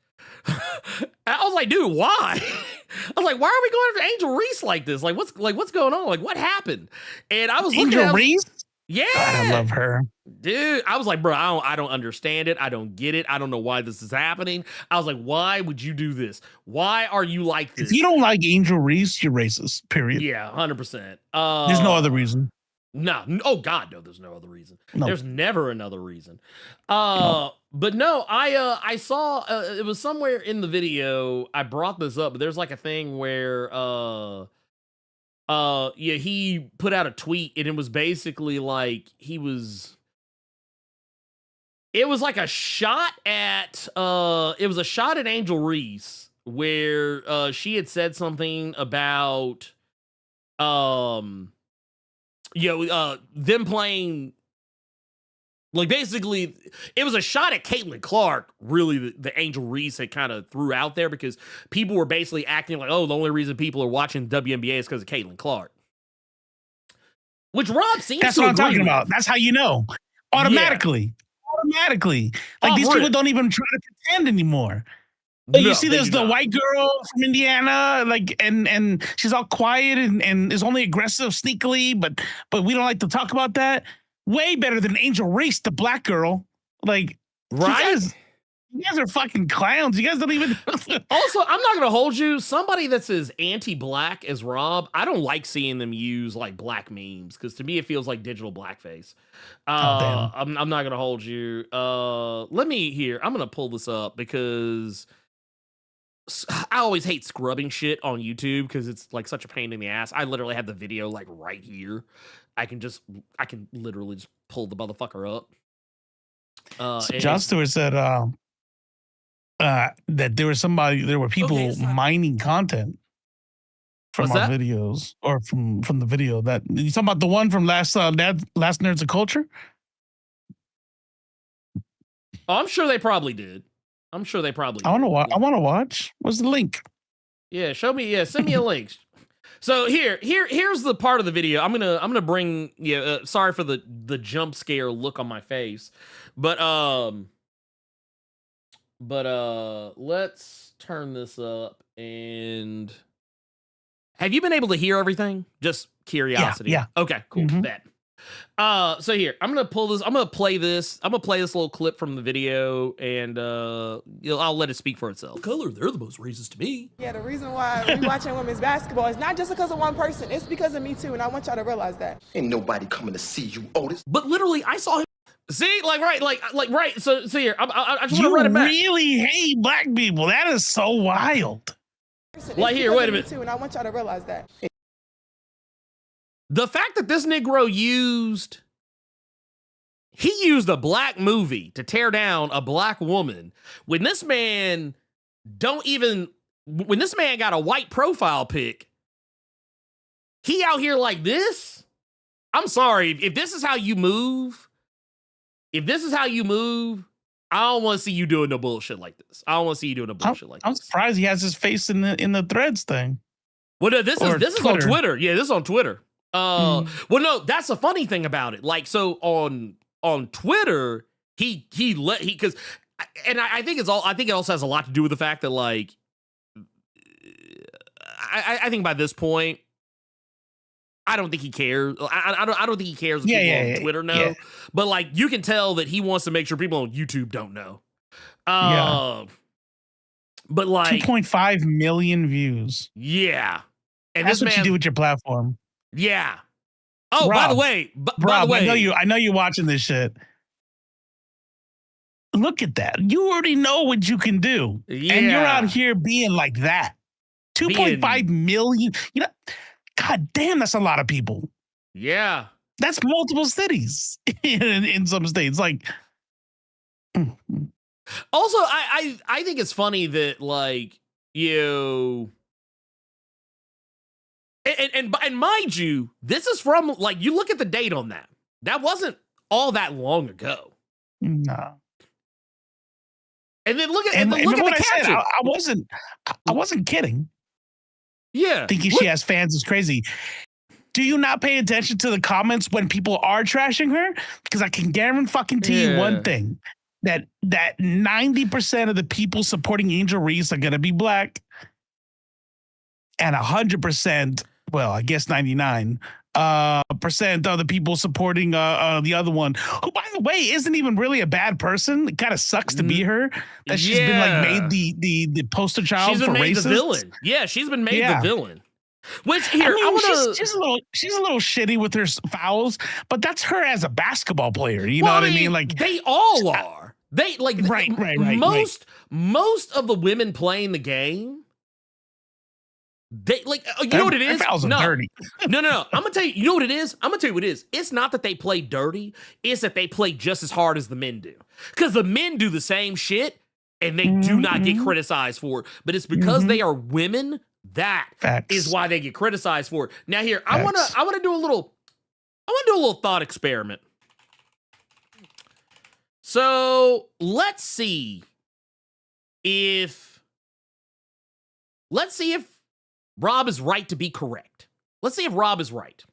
I was like, dude, why? I was like, why are we going after Angel Reese like this? What's going on? What happened? And I was Angel looking at Reese. Yeah, God, I love her. dude. I was like, bro, I don't understand it. I don't get it. I don't know why this is happening. I was like, why would you do this? Why are you like this? If you don't like Angel Reese, you're racist. Period. Yeah, 100%. There's no other reason. No. Oh God, no. There's no other reason. No. There's never another reason. No. But no, I saw it was somewhere in the video. I brought this up, but there's like a thing where yeah, he put out a tweet and it was basically like it was like a shot at it was a shot at Angel Reese where she had said something about them playing, like, basically it was a shot at Caitlin Clark, really, the Angel Reese had kind of threw out there, because people were basically acting like, oh, the only reason people are watching WNBA is because of Caitlin Clark, which Rob seems That's to what I'm agree talking with. about. That's how you know. Automatically. Like, these people don't even try to pretend anymore. No, you see, they there's do the not. white girl from Indiana, like, and she's all quiet and is only aggressive sneakily, but we don't like to talk about that. Way better than Angel Reese, the black girl. Like, Right? you guys are fucking clowns. You guys don't even. Also, I'm not gonna hold you. Somebody that's as anti-black as Rob, I don't like seeing them use like black memes, because to me it feels like digital blackface. Damn. I'm not gonna hold you. Let me here. I'm gonna pull this up because I always hate scrubbing shit on YouTube because it's like such a pain in the ass. I literally have the video like right here. I can literally just pull the motherfucker up. John Stewart said that there were people mining content from What's our that? videos, or from the video that you talking about, the one from last Nerds of Culture. Oh, I'm sure they probably did. I want to watch. What's the link? Yeah, show me. Yeah, send me a link. So here's the part of the video. I'm gonna bring. Yeah, sorry for the jump scare look on my face, but let's turn this up. And have you been able to hear everything? Just curiosity. Yeah. Okay. Cool. Mhm. Bet. So here, I'm gonna pull this. I'm gonna play this little clip from the video, and I'll let it speak for itself. Color, they're the most racist to me. Yeah, the reason why we watching women's basketball is not just because of one person. It's because of me too, and I want y'all to realize that. Ain't nobody coming to see you, Otis. But literally, I saw him. See, like right. So here, I just want to run it back. You really hate black people. That is so wild. It's Like, here, because wait a of me minute. too, and I want y'all to realize that. The fact that this Negro used a black movie to tear down a black woman, when this man got a white profile pic, he out here like this? I'm sorry, if this is how you move, I don't want to see you doing no bullshit like this. I'm surprised he has his face in the Threads thing. Well, no, this is on Twitter. Yeah, this is on Twitter. Well, no, that's the funny thing about it. Like, so on Twitter, I think it also has a lot to do with the fact that, like, I think by this point, I don't think he cares. I don't think he cares if people on Twitter know. Yeah. But, like, you can tell that he wants to make sure people on YouTube don't know. But, like, 2.5 million views. Yeah. And That's this what man, you do with your platform. Yeah. Oh, Rob, by the way, I know you're watching this shit. Look at that. You already know what you can do. Yeah. And you're out here being like that. 2.5 million. You know, God damn, that's a lot of people. Yeah. That's multiple cities in some states. Like, also, I think it's funny that, like, you. And mind you, this is from, like, you look at the date on that. That wasn't all that long ago. no. And then look at What the I caption. said, I wasn't kidding. Yeah. Thinking she has fans is crazy. Do you not pay attention to the comments when people are trashing her? Because I can guarantee you one thing, that 90% of the people supporting Angel Reese are going to be black, and 100%, well, I guess 99, percent of the people supporting the other one, who, by the way, isn't even really a bad person. It kind of sucks to be her that she's been like made the poster child she's been for made racists. the villain. Yeah, she's been made the villain. Which here, I mean, she's a little shitty with her fouls, but that's her as a basketball player. You know what I mean? Like they all are. They like right. Most of the women playing the game. They like you know what it is? Fouls are dirty. No. I'm gonna tell you. You know what it is? I'm gonna tell you what it is. It's not that they play dirty. It's that they play just as hard as the men do. Because the men do the same shit and they do not get criticized for it. But it's because they are women. That is why they get criticized for it. Now here, I wanna do a little thought experiment. So let's see if Rob is right to be correct. Let's see if Rob is right.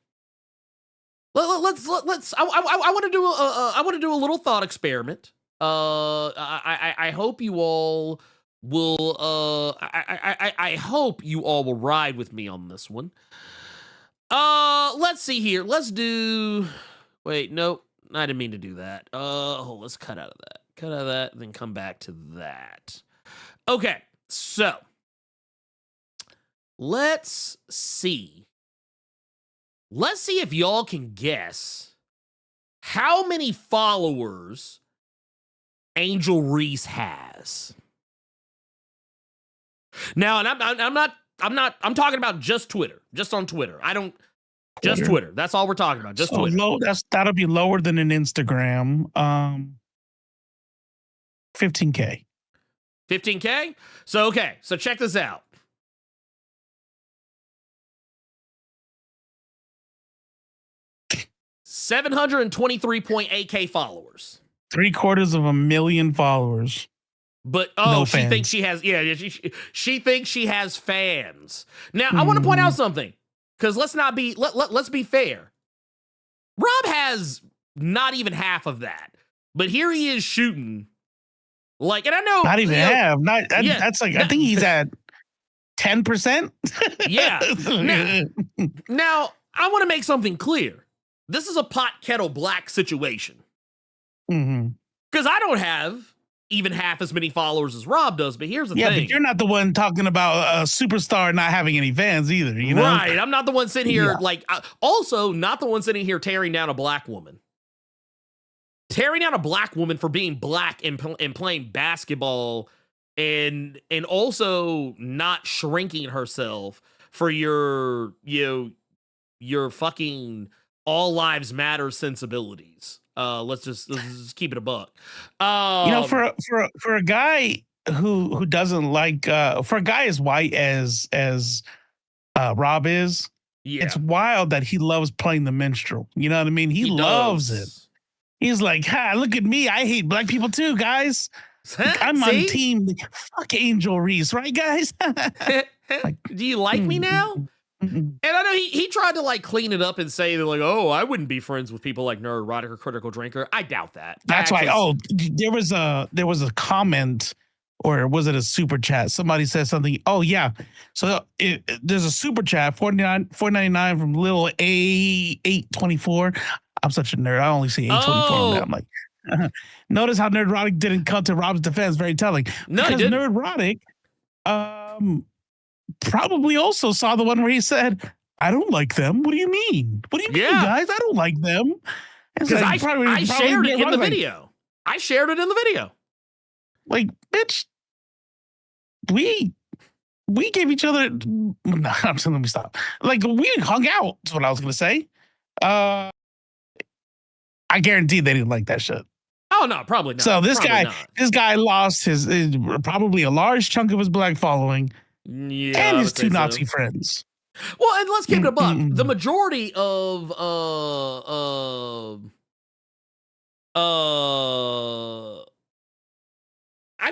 Let's. I want to do a little thought experiment. I hope you all will. I hope you all will ride with me on this one. Let's see here. Let's do. Wait, no, I didn't mean to do that. Let's cut out of that. Cut out of that, and then come back to that. Okay, so. Let's see if y'all can guess how many followers Angel Reese has. Now, and I'm talking about just Twitter, just on Twitter. Just Twitter. That's all we're talking about. Just Twitter. That'll be lower than an Instagram. 15K. 15K? So check this out. 723.8K followers. 723,000 followers. But no she fans. thinks she has she thinks she has fans. Now I want to point out something, because let's be fair. Rob has not even half of that, but here he is shooting like, and I know not even half. That's like I think he's at 10%. Yeah. Now I want to make something clear. This is a pot kettle black situation. Because I don't have even half as many followers as Rob does, but here's the thing. Yeah, but you're not the one talking about a superstar not having any fans either, you know? Right, I'm not the one sitting here, also not the one sitting here tearing down a black woman. Tearing down a black woman for being black and playing basketball and also not shrinking herself for your fucking all lives matter sensibilities. Let's just keep it a buck. For a guy who doesn't like for a guy as white as Rob is, it's wild that he loves playing the minstrel. You know what I mean? He loves it. He's like, look at me. I hate black people too, guys. I'm on team fuck Angel Reese, right, guys? Do you like me now? And I know he tried to like clean it up and say that like, oh, I wouldn't be friends with people like Nerd Erotic or Critical Drinker. I doubt that. That's why. Oh, there was a comment, or was it a super chat? Somebody said something. Oh yeah. So there's a super chat, $4.99 from little A824. I'm such a nerd. I only see 824 on that. I'm like, notice how Nerd Erotic didn't come to Rob's defense. Very telling. No, because Nerd Erotic, probably also saw the one where he said, I don't like them. What do you mean? What do you mean, guys? I don't like them. Because I shared it in the video. I shared it in the video. Like, bitch, we gave each other. No, let me stop. Like, we hung out, is what I was going to say. I guarantee they didn't like that shit. Oh, no, probably not. So this guy lost his probably a large chunk of his black following. Yeah, and his two Nazi friends. Well, and let's keep it a buck. The majority of I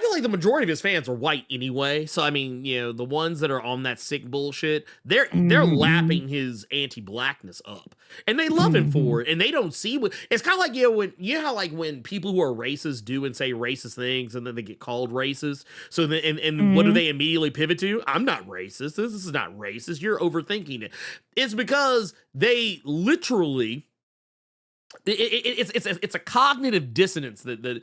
feel feel like the majority of his fans are white anyway. So I mean, you know, the ones that are on that sick bullshit, they're lapping his anti-blackness up, and they love him for it, and they don't see what it's kind of like. You know how like when people who are racist do and say racist things, and then they get called racist. So then, and what do they immediately pivot to? I'm not racist. This is not racist. You're overthinking it. It's because they literally. It's a cognitive dissonance that I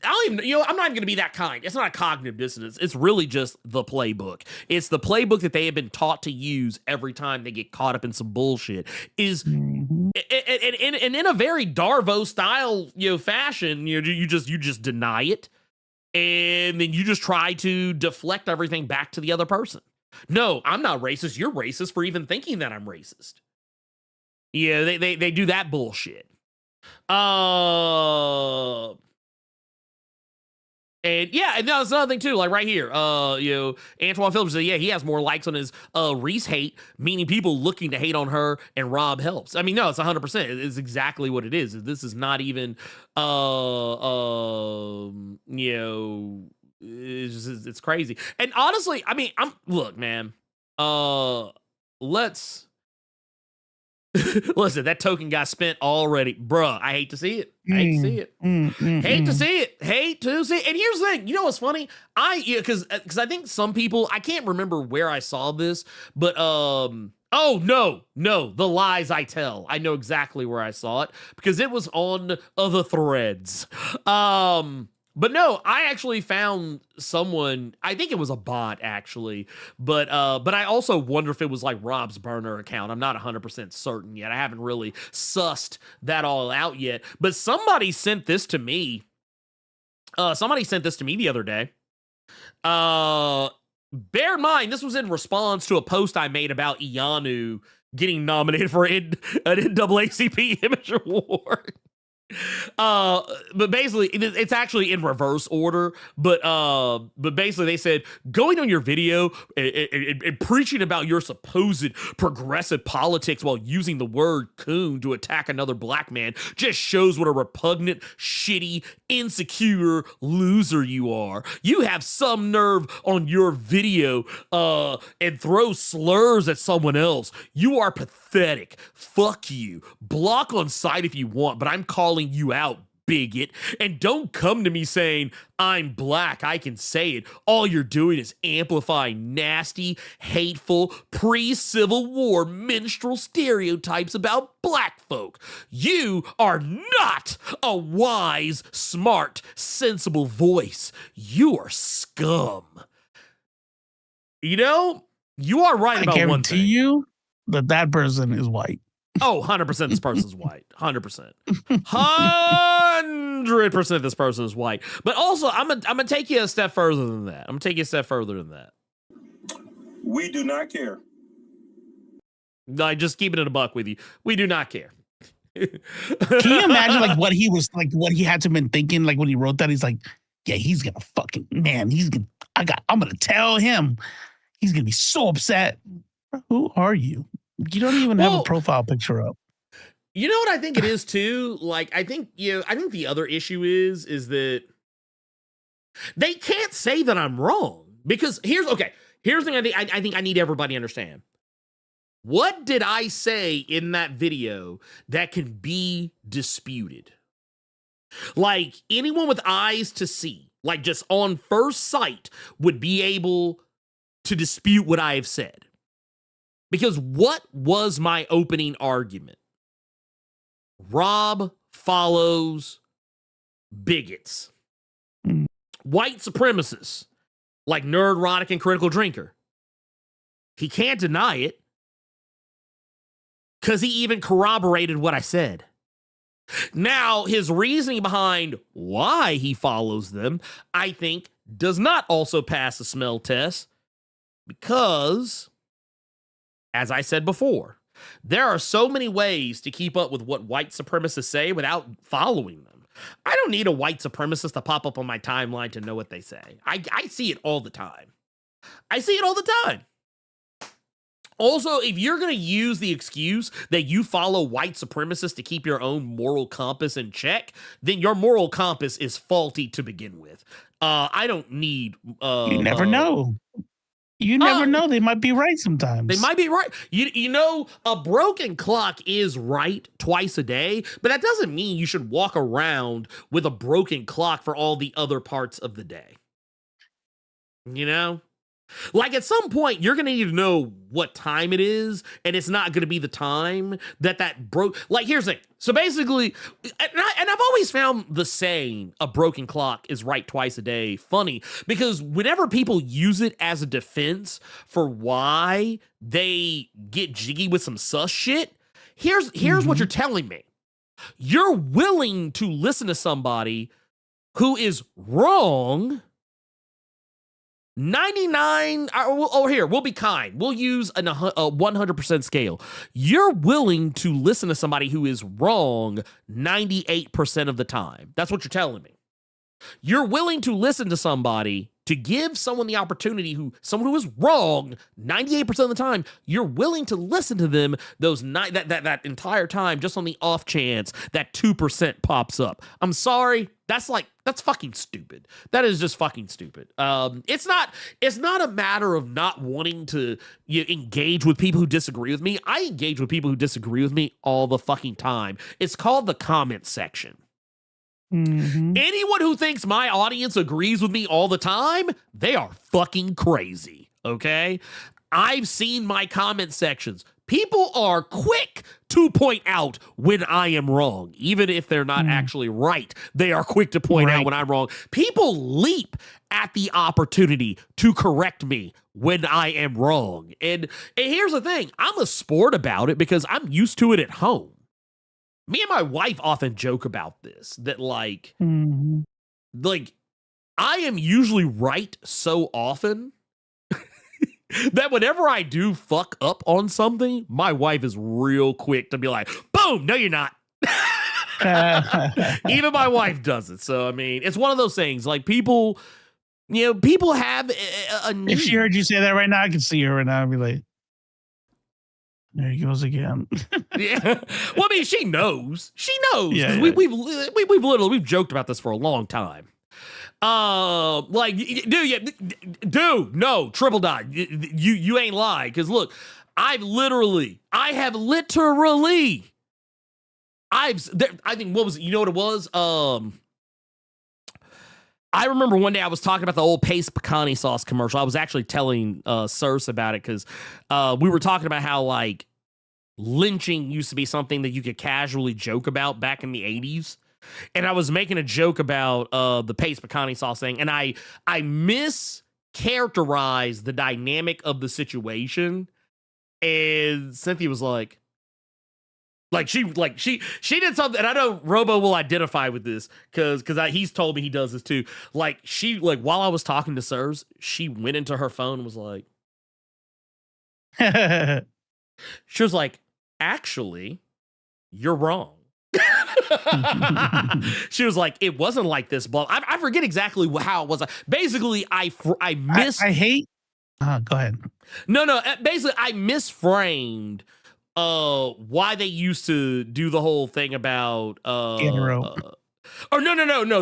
don't even, you know, I'm not even going to be that kind. It's not a cognitive dissonance. It's really just the playbook. It's the playbook that they have been taught to use every time they get caught up in some bullshit. And in a very Darvo style, you know, fashion, you just deny it, and then you just try to deflect everything back to the other person. No, I'm not racist. You're racist for even thinking that I'm racist. Yeah, they do that bullshit. And yeah, and that's another thing too, like right here, you know, Antoine Phillips said, yeah, he has more likes on his Reese hate, meaning people looking to hate on her, and Rob helps. I mean, no, it's 100%. It's exactly what it is. This is not even, you know, it's crazy. And honestly, I mean, look, man, listen, that token got spent already. Bruh, I hate to see it. Hate to see it. Hate to see it. Hate to see it. And here's the thing. You know what's funny? Because I think some people, I can't remember where I saw this, but oh, no, the lies I tell. I know exactly where I saw it because it was on the threads. But no, I actually found someone, I think it was a bot actually, but I also wonder if it was like Rob's burner account. I'm not 100% certain yet. I haven't really sussed that all out yet, but somebody sent this to me. Somebody sent this to me the other day. Bear in mind, this was in response to a post I made about Ianu getting nominated for an NAACP Image Award. But basically it's actually in reverse order, but basically they said going on your video and preaching about your supposed progressive politics while using the word coon to attack another black man just shows what a repugnant, shitty, insecure loser you are. You have some nerve on your video and throw slurs at someone else. You are pathetic. Fuck you. Block on sight if you want, but I'm calling you out, bigot. And don't come to me saying I'm black. I can say it. All you're doing is amplifying nasty, hateful, pre-Civil War minstrel stereotypes about black folk. You are not a wise, smart, sensible voice. You are scum. You know, you are right about one thing. I guarantee you that person is white. Oh, 100% this person's white. 100%. 100% this person is white. But also, I'm gonna take you a step further than that. We do not care. Like, just keeping it a buck with you. We do not care. Can you imagine like what he was like, what he had to been thinking like when he wrote that? He's like, yeah, he's gonna fucking I'm gonna tell him. He's gonna be so upset. Who are you? You don't even have a profile picture up. You know what I think it is too? Like, I think the other issue is that they can't say that I'm wrong, because here's the thing I think I need everybody to understand. What did I say in that video that can be disputed? Like, anyone with eyes to see, like just on first sight, would be able to dispute what I have said. Because what was my opening argument? Rob follows bigots, white supremacists, like Nerd, Roddick, and Critical Drinker. He can't deny it because he even corroborated what I said. Now, his reasoning behind why he follows them, I think, does not also pass the smell test because, as I said before, there are so many ways to keep up with what white supremacists say without following them. I don't need a white supremacist to pop up on my timeline to know what they say. I see it all the time. Also, if you're going to use the excuse that you follow white supremacists to keep your own moral compass in check, then your moral compass is faulty to begin with. I don't need. You never know. You never know. They might be right sometimes. They might be right. You know, a broken clock is right twice a day, but that doesn't mean you should walk around with a broken clock for all the other parts of the day. You know? Like at some point, you're going to need to know what time it is, and it's not going to be the time that broke. Like, here's the thing. So basically, and I've always found the saying, a broken clock is right twice a day, funny, because whenever people use it as a defense for why they get jiggy with some sus shit, here's what you're telling me. You're willing to listen to somebody who is wrong 99, or here, we'll be kind. We'll use a 100% scale. You're willing to listen to somebody who is wrong 98% of the time. That's what you're telling me. You're willing to listen to somebody, to give someone the opportunity, someone who is wrong 98% of the time. You're willing to listen to them that entire time, just on the off chance that 2% pops up. I'm sorry. That's fucking stupid. That is just fucking stupid. It's not a matter of not wanting to engage with people who disagree with me. I engage with people who disagree with me all the fucking time. It's called the comment section. Mm-hmm. Anyone who thinks my audience agrees with me all the time, they are fucking crazy. Okay? I've seen my comment sections. People are quick to point out when I am wrong, even if they're not actually right. They are quick to point out when I'm wrong. People leap at the opportunity to correct me when I am wrong. And here's the thing. I'm a sport about it because I'm used to it at home. Me and my wife often joke about this, that like I am usually right so often that whenever I do fuck up on something, my wife is real quick to be like, boom, no, you're not. Even my wife does it. So, I mean, it's one of those things like people have a need. If she heard you say that right now, I can see her right now and be like, there he goes again. Yeah. Well, I mean, she knows. She knows. Yeah, yeah. We've joked about this for a long time. Like, dude, no, triple dot. You ain't lying. Because look, I think what was it? You know what it was? I remember one day I was talking about the old Pace pecani sauce commercial. I was actually telling Circe about it because we were talking about how like lynching used to be something that you could casually joke about back in the 80s. And I was making a joke about the Pace pecani sauce thing, and I mischaracterized the dynamic of the situation. And Cynthia was like she did something, and I know Robo will identify with this because he's told me he does this too. Like while I was talking to Sirs, she went into her phone and was like, she was like, actually, you're wrong. She was like, it wasn't like this, but I forget exactly how it was. Basically, I hate. Go ahead. No. Basically, I misframed why they used to do the whole thing about the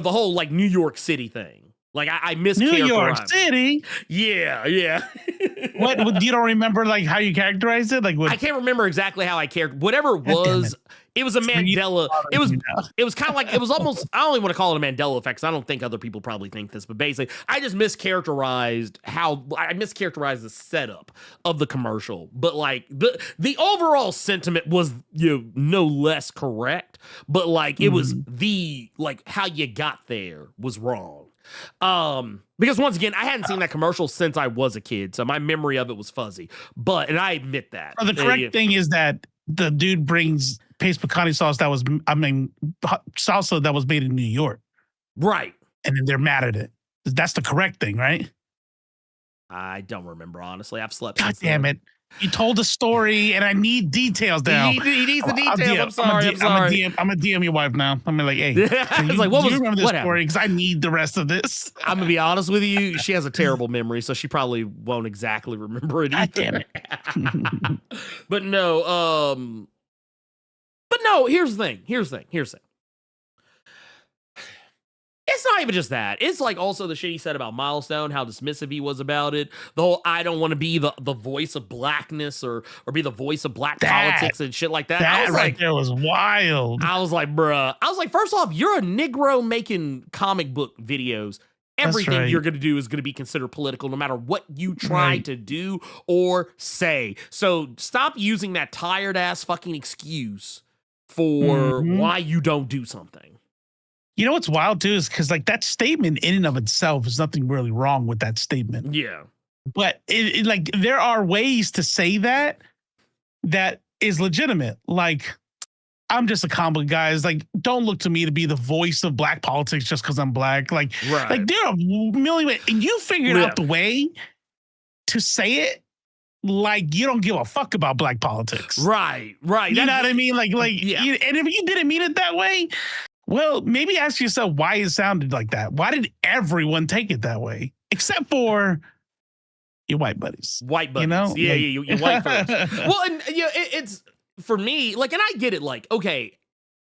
whole like New York City thing. Like I mischaracterized. New York City. Yeah. What you don't remember like how you characterized it? Like what? I can't remember exactly how I characterized whatever it was. It was a Mandela. It was kind of like, it was almost, I don't even want to call it a Mandela effect, 'cause I don't think other people probably think this, but basically I just mischaracterized the setup of the commercial. But like the overall sentiment was no less correct, but like it was how you got there was wrong. Because once again, I hadn't seen that commercial since I was a kid, so my memory of it was fuzzy. And I admit that. The correct thing is that the dude brings Pace pecani sauce salsa that was made in New York. Right. And then they're mad at it. That's the correct thing, right? I don't remember, honestly. I've slept. God damn it. You told the story, and I need details now. He needs the details. I'm sorry. I'm gonna DM your wife now. I'm gonna like, hey, you remember this story? Because I need the rest of this. I'm gonna be honest with you. She has a terrible memory, so she probably won't exactly remember it. God damn it. But no. Here's the thing. It's not even just that. It's like also the shit he said about Milestone, how dismissive he was about it. The whole I don't want to be the voice of blackness or be the voice of black politics and shit like that. That I was right like, there was wild. I was like, bruh. I was like, first off, you're a Negro making comic book videos. Everything right. you're going to do is going to be considered political no matter what you try to do or say. So stop using that tired ass fucking excuse for why you don't do something. You know what's wild too is because like that statement in and of itself is nothing really wrong with that statement. Yeah. But it like there are ways to say that is legitimate. Like, I'm just a comic book guy. It's like, don't look to me to be the voice of black politics just because I'm black. Like there are a million ways, and you figured out the way to say it like you don't give a fuck about black politics. Right. You know what I mean? And if you didn't mean it that way, well, maybe ask yourself why it sounded like that. Why did everyone take it that way? Except for your white buddies. White buddies. You know? Yeah, your white folks. Well, and it's for me, like, and I get it, like, okay,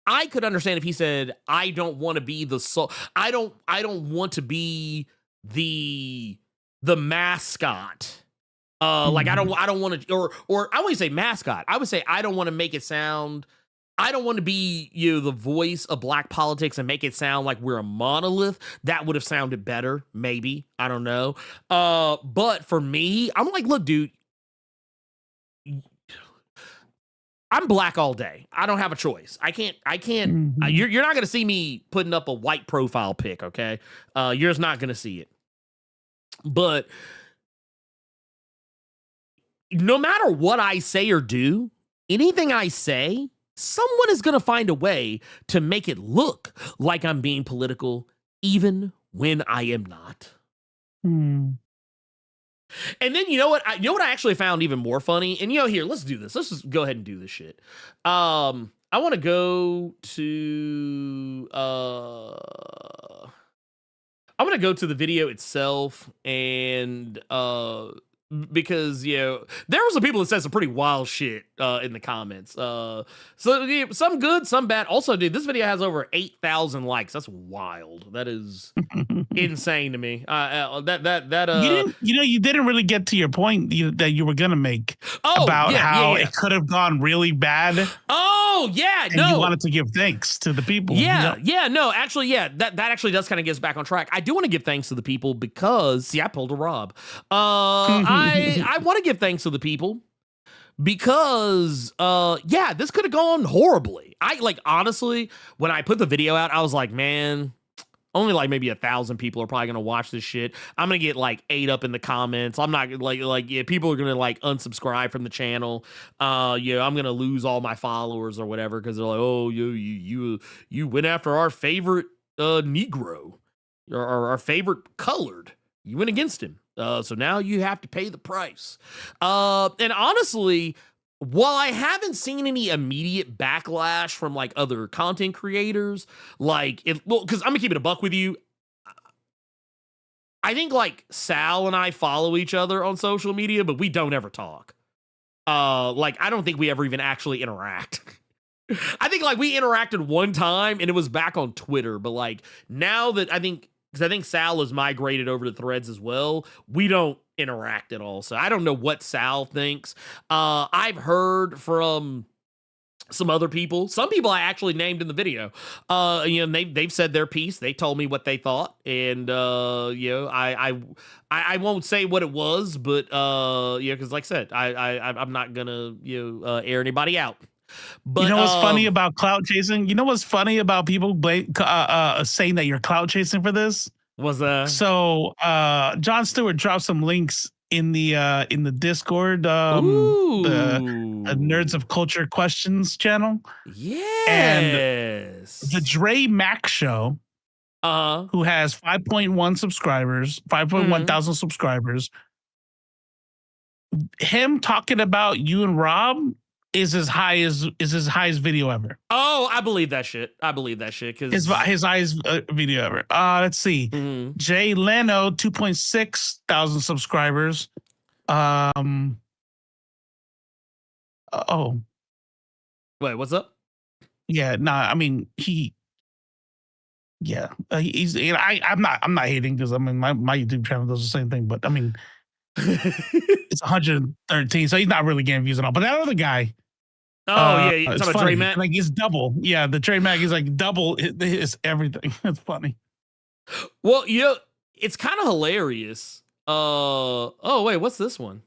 I could understand if he said, I don't want to be I don't want to be the mascot. Like I don't want to, or I wouldn't say mascot. I would say I don't want to make it sound. I don't want to be the voice of black politics and make it sound like we're a monolith. That would have sounded better, maybe. I don't know. But for me, I'm like, look, dude, I'm black all day. I don't have a choice. I can't. You're not gonna see me putting up a white profile pic, okay? You're just not gonna see it. But no matter what I say or do, anything I say, someone is going to find a way to make it look like I'm being political, even when I am not. And then you know what I actually found even more funny? And here, let's do this. Let's just go ahead and do this shit. I want to go to the video itself and because there were some people that said some pretty wild shit in the comments. So some good, some bad. Also, dude, this video has over 8,000 likes. That's wild. That is insane to me. You didn't really get to your point that you were gonna make about how it could have gone really bad. Oh yeah, and you wanted to give thanks to the people. Actually, that actually does kind of get us back on track. I do want to give thanks to the people because I pulled a Rob. I want to give thanks to the people because this could have gone horribly. Honestly, when I put the video out, I was like, man, only like maybe 1,000 people are probably gonna watch this shit. I'm gonna get like 8 up in the comments. I'm not people are gonna like unsubscribe from the channel. I'm gonna lose all my followers or whatever because they're like, oh, you went after our favorite Negro or our favorite colored. You went against him. So now you have to pay the price. And honestly, while I haven't seen any immediate backlash from like other content creators, because I'm gonna keep it a buck with you. I think like Sal and I follow each other on social media, but we don't ever talk. I don't think we ever even actually interact. I think like we interacted one time and it was back on Twitter, but like now that because I think Sal has migrated over to Threads as well, we don't interact at all. So I don't know what Sal thinks. I've heard from some other people. Some people I actually named in the video. They've said their piece. They told me what they thought, and I won't say what it was, but because like I said, I'm not gonna air anybody out. But you know what's funny about clout chasing? You know what's funny about people saying that you're clout chasing for this? So John Stewart dropped some links in the Discord, the Nerds of Culture Questions channel. Yes. And the Dre Mac Show, who has 5.1 subscribers, 5.1 thousand subscribers. Him talking about you and Rob is his highest video ever. Oh, I believe that shit. Because his highest video ever. Let's see. Jay Leno, 2.6 thousand subscribers. Wait, what's up? Yeah, I mean Yeah, he's. You know, I'm not hating because I mean my YouTube channel does the same thing, but I mean it's 113, so he's not really getting views at all. But that other guy, Oh yeah, you it's talking about funny. Dre Mac? Like it's double. Yeah, the Trey Mac is like double his everything. It's funny. Well, it's kind of hilarious. Oh wait, what's this one?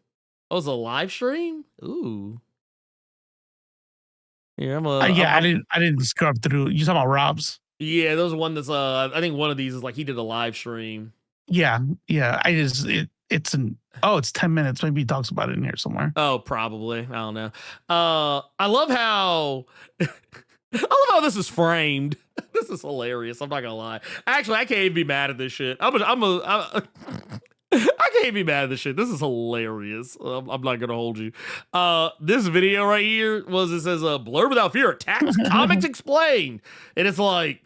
Oh, it's a live stream. Ooh. Yeah, I didn't scrub through. You talking about Rob's? Yeah, those one that's I think one of these is like he did a live stream. Yeah. It's 10 minutes. Maybe he talks about it in here somewhere. Oh, probably. I don't know. I love how this is framed. This is hilarious. I'm not gonna lie. Actually, I can't even be mad at this shit. I can't be mad at this shit. This is hilarious. I'm not gonna hold you. This video right here it says Blerd Without Fear attacks comics explained, and it's like,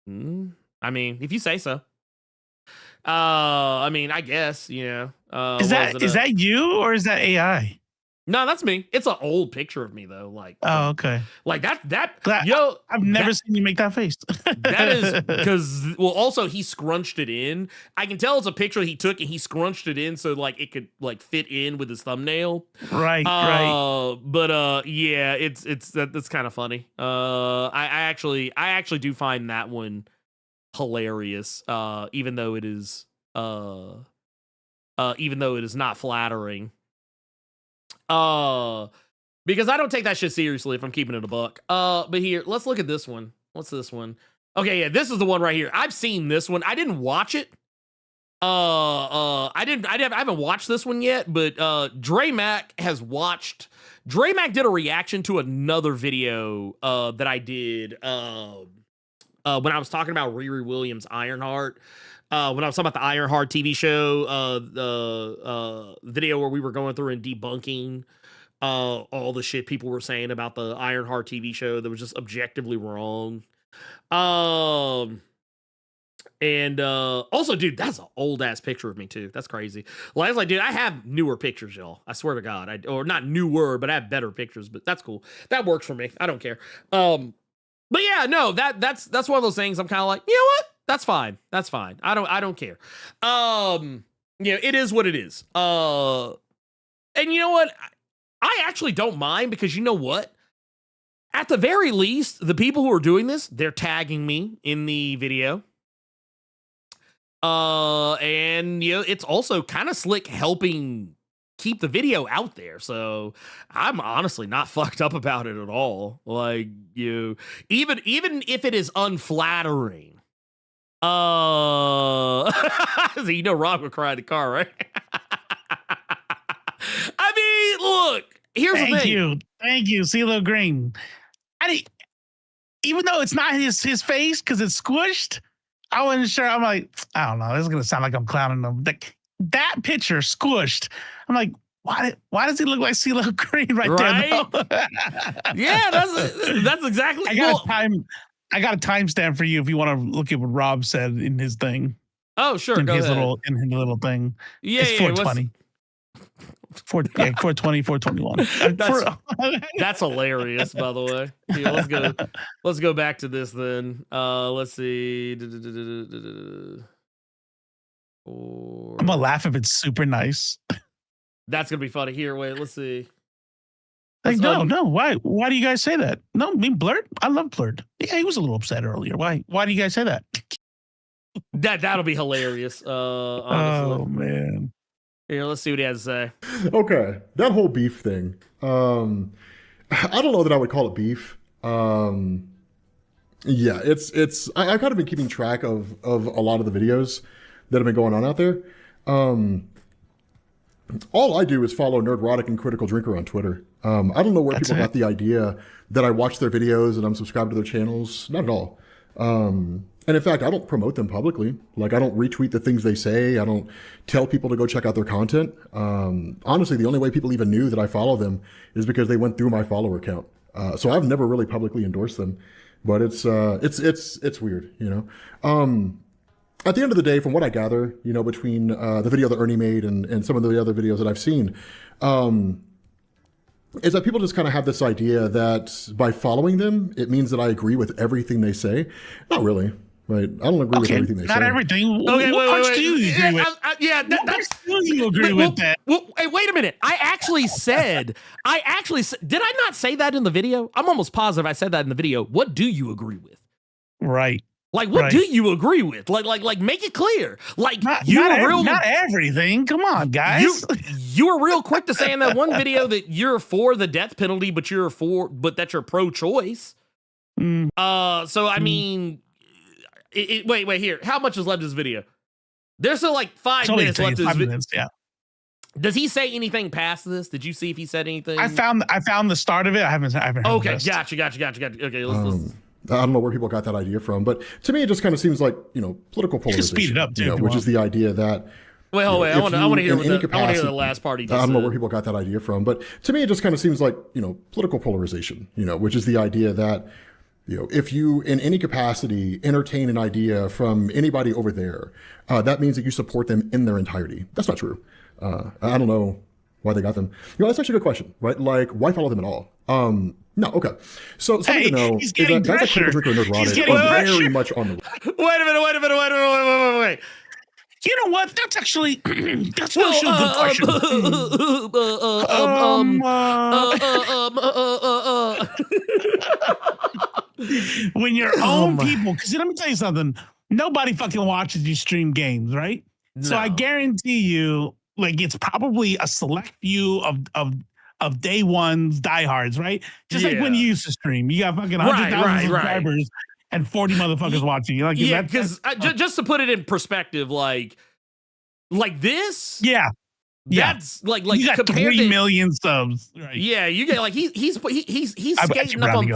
I mean, if you say so. I mean, I guess, you know. Is that you or is that AI? No, that's me. It's an old picture of me though. Like, oh, okay. Like that. I've never seen you make that face. That is because, well, also he scrunched it in. I can tell it's a picture he took and he scrunched it in so like it could like fit in with his thumbnail. Right. But yeah, that's kind of funny. I actually do find that one hilarious. Even though it is not flattering. Because I don't take that shit seriously if I'm keeping it a buck. But here, let's look at this one. What's this one? Okay, yeah, this is the one right here. I've seen this one. I didn't watch it. I haven't watched this one yet, but Dre Mac has watched. Dre Mac did a reaction to another video that I did when I was talking about Riri Williams' Ironheart. When I was talking about the Ironheart TV show, the video where we were going through and debunking all the shit people were saying about the Ironheart TV show that was just objectively wrong. And also, dude, that's an old ass picture of me too. That's crazy. Like, I was like, dude, I have newer pictures, y'all. I swear to God, or not newer, but I have better pictures. But that's cool. That works for me. I don't care. But yeah, no, that's one of those things. I'm kind of like, you know what? That's fine. That's fine. I don't care. You know, it is what it is. And you know what? I actually don't mind because you know what? At the very least, the people who are doing this, they're tagging me in the video. And you know, it's also kind of slick helping keep the video out there. So I'm honestly not fucked up about it at all. Like, you even if it is unflattering. So you know Rob would cry in the car, right? I mean, look, here's the thing. Thank you, CeeLo Green. Even though it's not his face because it's squished, I wasn't sure. I'm like, I don't know. This is gonna sound like I'm clowning him. That picture squished. I'm like, why does he look like CeeLo Green right there? Yeah, that's exactly. I got a timestamp for you if you want to look at what Rob said in his thing. Oh, sure. In his little thing. Yeah, it's 420. 420, 421. That's hilarious, by the way. Yeah, let's go back to this then. Let's see. I'm gonna laugh if it's super nice. That's gonna be funny. Here, wait, let's see. Like, no. Why do you guys say that? No, I mean Blerd. I love Blerd. Yeah, he was a little upset earlier. Why do you guys say that? That'll be hilarious. Honestly. Oh man. Here, let's see what he has to say. Okay, that whole beef thing. I don't know that I would call it beef. Yeah, it's. I've kind of been keeping track of a lot of the videos that have been going on out there. All I do is follow Nerdrotic and Critical Drinker on Twitter. I don't know where people got the idea that I watch their videos and I'm subscribed to their channels. Not at all. And in fact, I don't promote them publicly. Like, I don't retweet the things they say. I don't tell people to go check out their content. Honestly, the only way people even knew that I follow them is because they went through my follower count. So I've never really publicly endorsed them, but it's weird, you know? At the end of the day, from what I gather, you know, between the video that Ernie made and some of the other videos that I've seen, is that people just kind of have this idea that by following them, it means that I agree with everything they say. Not really. Right, I don't agree with everything they say. Not everything. Okay, what parts wait. do you agree with? That's. Do you agree with that? Well, hey, wait a minute. I actually said. Did I not say that in the video? I'm almost positive I said that in the video. What do you agree with? Right. Like, what do you agree with? Like, make it clear. Like, not everything. Come on, guys. You were real quick to say in that one video that you're for the death penalty, but that you're pro-choice. So I mean. Wait here. How much is left of this video? There's still like 5 minutes left of this video. Yeah. Does he say anything past this? Did you see if he said anything? I found the start of it. I haven't heard okay, the gotcha. Okay, let's I don't know where people got that idea from, but to me, it just kind of seems like, political polarization. Speed it up, too, which is the idea that. Wait. I want to hear the last part he just I don't know said. where people got that idea from, but to me, it just kind of seems like, political polarization, which is the idea that, if you in any capacity entertain an idea from anybody over there, that means that you support them in their entirety. That's not true. I don't know why they got them. That's actually a good question, right? Like, why follow them at all? No, okay. So something to know is that guys like Critical Drinker and Nerdrotic are very much on the. Wait a minute. You know what? That's actually that's actually a good question. When your own people, because let me tell you something, nobody fucking watches you stream games, right? No. So I guarantee you, like, it's probably a select few of day one's diehards, right? Just like when you used to stream, you got fucking 100,000 subscribers and 40 motherfuckers watching you. Like, because just to put it in perspective, like this, that's like you got 3 million subs, right? Yeah, you get like he's skating up on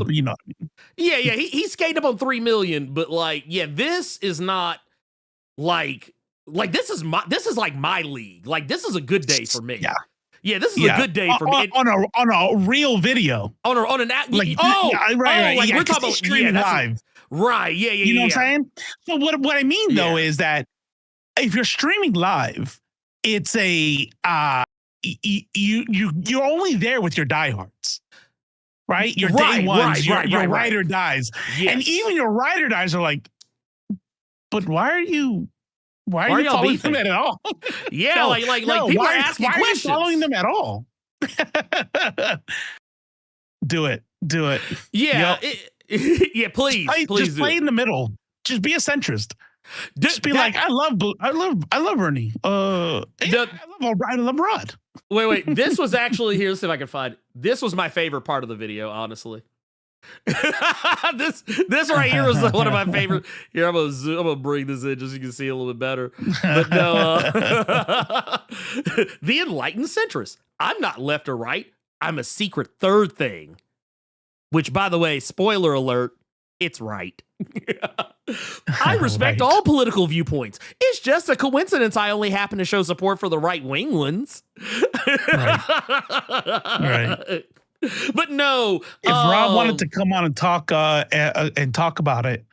he's skating up on 3 million, but like this is not like this is like my league. Like, this is a good day for me. Yeah, this is a good day for me. On a real video. On an right. Like, we're talking about streaming live. Right. Yeah. You know what I'm saying? So what I mean though is that if you're streaming live, it's a you're only there with your diehards. Right? Your day ones, your ride or dies. Yes. And even your ride or dies are like, but why are you following them at all? Yeah, like people are asking questions. Why are you following them at all? Do it. Yeah. Please. Just play in the middle. Just be a centrist. Just be like, I love Ernie. I love Rod. Wait. This was actually, here, let's see if I can find it. This was my favorite part of the video, honestly. this right here was one of my favorite. Here, I'm gonna bring this in just so you can see a little bit better. But no, the enlightened centrist. I'm not left or right. I'm a secret third thing. Which, by the way, spoiler alert, it's right. I respect all political viewpoints. It's just a coincidence I only happen to show support for the right-wing ones. Right. But no. If Rob wanted to come on and talk about it,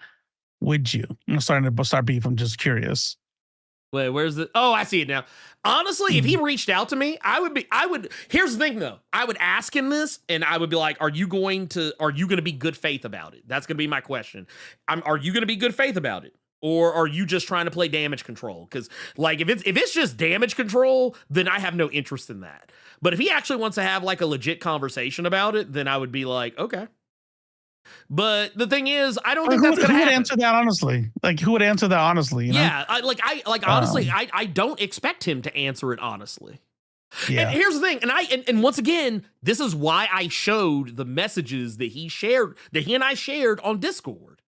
would you? I'm starting to start beef. I'm just curious. Wait, where's the? Oh, I see it now. Honestly, if he reached out to me, I would. Here's the thing, though. I would ask him this, and I would be like, "Are you going to be good faith about it?" That's going to be my question. Are you going to be good faith about it, or are you just trying to play damage control? Because, like, if it's just damage control, then I have no interest in that. But if he actually wants to have like a legit conversation about it, then I would be like, okay. But the thing is, I don't think that's going to happen. Who would answer that honestly? Like, who would answer that honestly? You know? Yeah, honestly, I don't expect him to answer it honestly. Yeah. And here's the thing, and once again, this is why I showed the messages that he and I shared on Discord,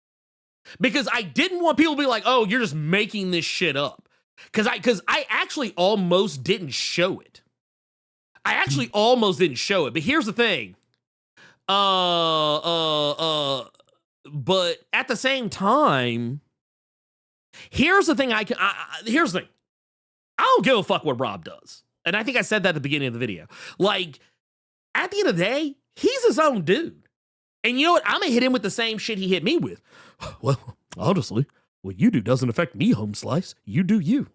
because I didn't want people to be like, "Oh, you're just making this shit up," because I actually almost didn't show it. But here's the thing. But at the same time, here's the thing. Here's the thing. I don't give a fuck what Rob does. And I think I said that at the beginning of the video. Like, at the end of the day, he's his own dude. And you know what? I'm going to hit him with the same shit he hit me with. Well, honestly, what you do doesn't affect me, Home Slice. You do you.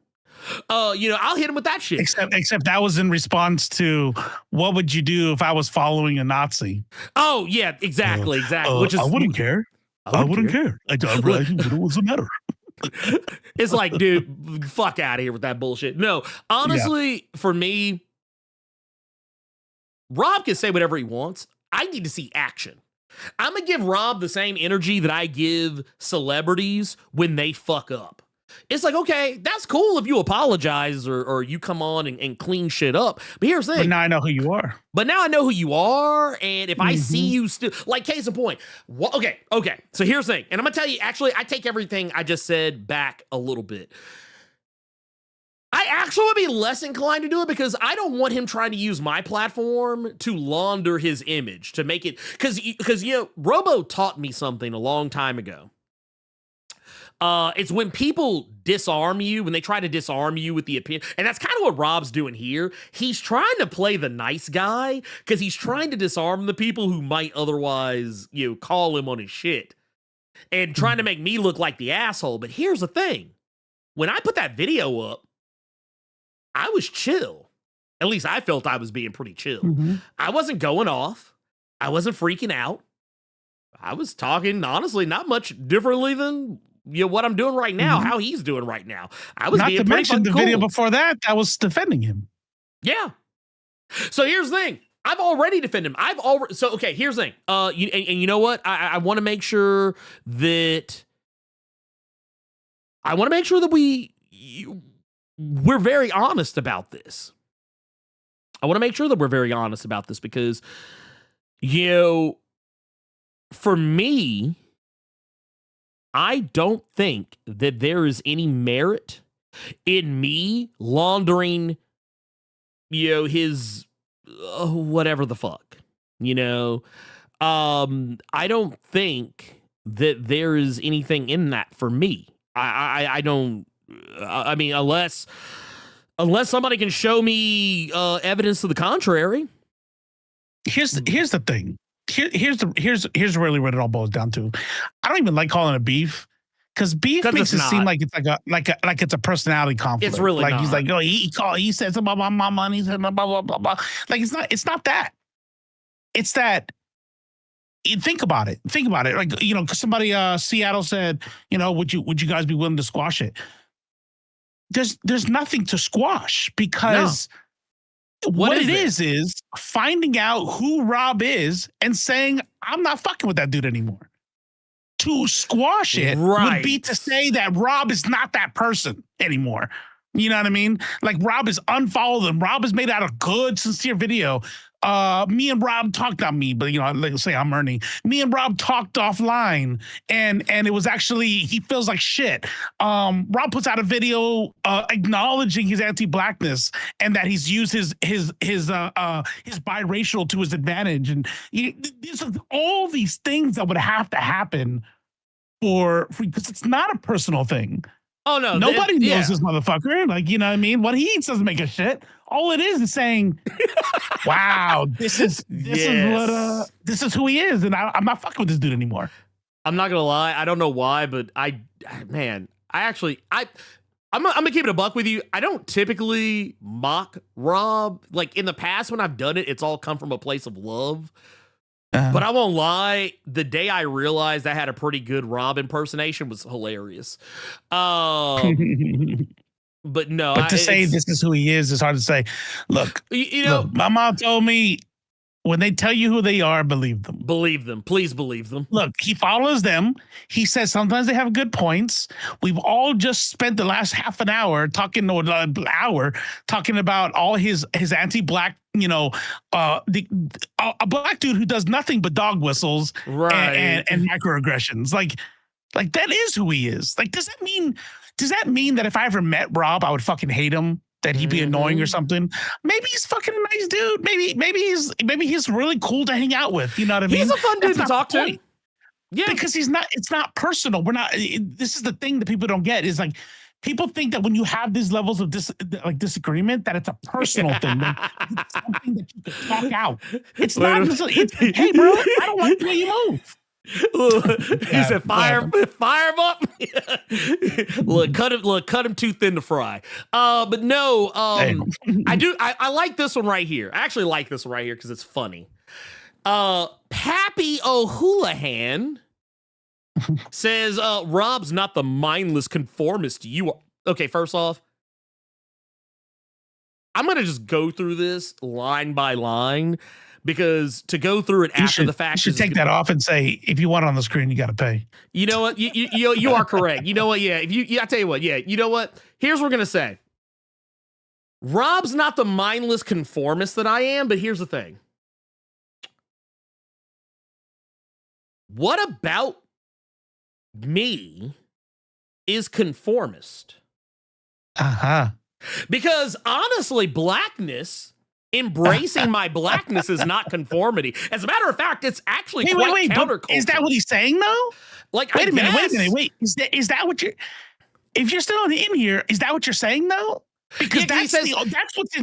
I'll hit him with that shit. Except that was in response to what would you do if I was following a Nazi? Oh yeah, exactly. Which is I wouldn't care. I wouldn't care. What's the matter? It's like, dude, fuck out of here with that bullshit. No, honestly, for me, Rob can say whatever he wants. I need to see action. I'm gonna give Rob the same energy that I give celebrities when they fuck up. It's like, okay, that's cool if you apologize or you come on and clean shit up. But here's the thing. But now I know who you are. And if I see you still, like, case in point. Okay. So here's the thing. And I'm going to tell you, actually, I take everything I just said back a little bit. I actually would be less inclined to do it because I don't want him trying to use my platform to launder his image, to make it, because Robo taught me something a long time ago. It's when people disarm you, when they try to disarm you with the opinion, and that's kind of what Rob's doing here. He's trying to play the nice guy because he's trying to disarm the people who might otherwise, call him on his shit and trying to make me look like the asshole. But here's the thing. When I put that video up, I was chill. At least I felt I was being pretty chill. Mm-hmm. I wasn't going off. I wasn't freaking out. I was talking, honestly, not much differently than what I'm doing right now, how he's doing right now. I was not being to mention the video before that was defending him. Yeah. So here's the thing. I've already defended him. Okay, here's the thing. And you know what? I want to make sure that we're very honest about this. I want to make sure that we're very honest about this because, for me, I don't think that there is any merit in me laundering, his whatever the fuck, I don't think that there is anything in that for me. I don't. I mean, unless somebody can show me evidence to the contrary. Here's the thing. Here's really what it all boils down to. I don't even like calling it beef because beef makes it seem like it's like it's a personality conflict. It's really like not. He's like, oh, he said something about my mama and he said blah blah blah blah. Like it's not that. It's that. Think about it. Like because somebody Seattle said, would you guys be willing to squash it? There's nothing to squash because. No. What it is finding out who Rob is and saying, I'm not fucking with that dude anymore. To squash it would be to say that Rob is not that person anymore. You know what I mean? Like Rob is unfollowed him. Rob has made out a good, sincere video. Me and Rob talked, not me, but let's say I'm Ernie. Me and Rob talked offline, and it was actually he feels like shit. Rob puts out a video acknowledging his anti-blackness and that he's used his biracial to his advantage, and these are all these things that would have to happen because it's not a personal thing. Oh no! Nobody knows this motherfucker. Like, you know what I mean? What he eats doesn't make a shit. All it is saying, "Wow, this is who he is," and I'm not fucking with this dude anymore. I'm not gonna lie. I don't know why, but I'm gonna keep it a buck with you. I don't typically mock Rob. Like in the past, when I've done it, it's all come from a place of love. But I won't lie, the day I realized I had a pretty good Rob impersonation was hilarious. But no. But to say this is who he is hard to say. Look, look, my mom told me, when they tell you who they are, believe them. Believe them. Please believe them. Look, he follows them. He says sometimes they have good points. We've all just spent the last half an hour talking about all his anti-black, a black dude who does nothing but dog whistles and microaggressions. Like that is who he is. Like, does that mean that if I ever met Rob, I would fucking hate him? That he'd be annoying or something? Maybe he's fucking a nice dude. Maybe he's really cool to hang out with. You know what I mean? He's a fun dude to talk to. Yeah, because it's not personal. This is the thing that people don't get is like, people think that when you have these levels of disagreement, that it's a personal thing. Like, it's something that you can talk out. It's not. It's, hey, bro, I don't like the way you move. He said, "Fire him up." Look, cut him too thin to fry. But no, I like this one right here. I actually like this one right here because it's funny. Pappy O'Houlihan says, Rob's not the mindless conformist you are. Okay, first off, I'm going to just go through this line by line because to go through it after the fact. You should take that off and say, if you want it on the screen, you got to pay. You know what? You are correct. You know what? Yeah. I tell you what. Yeah. You know what? Here's what we're going to say. Rob's not the mindless conformist that I am, but here's the thing. What about me is conformist? Because honestly, blackness, embracing my blackness is not conformity. As a matter of fact, it's actually quite counterculture. Is that what he's saying though? Like, wait a minute. Is that what you're, if you're still in here, is that what you're saying though? Because that's what's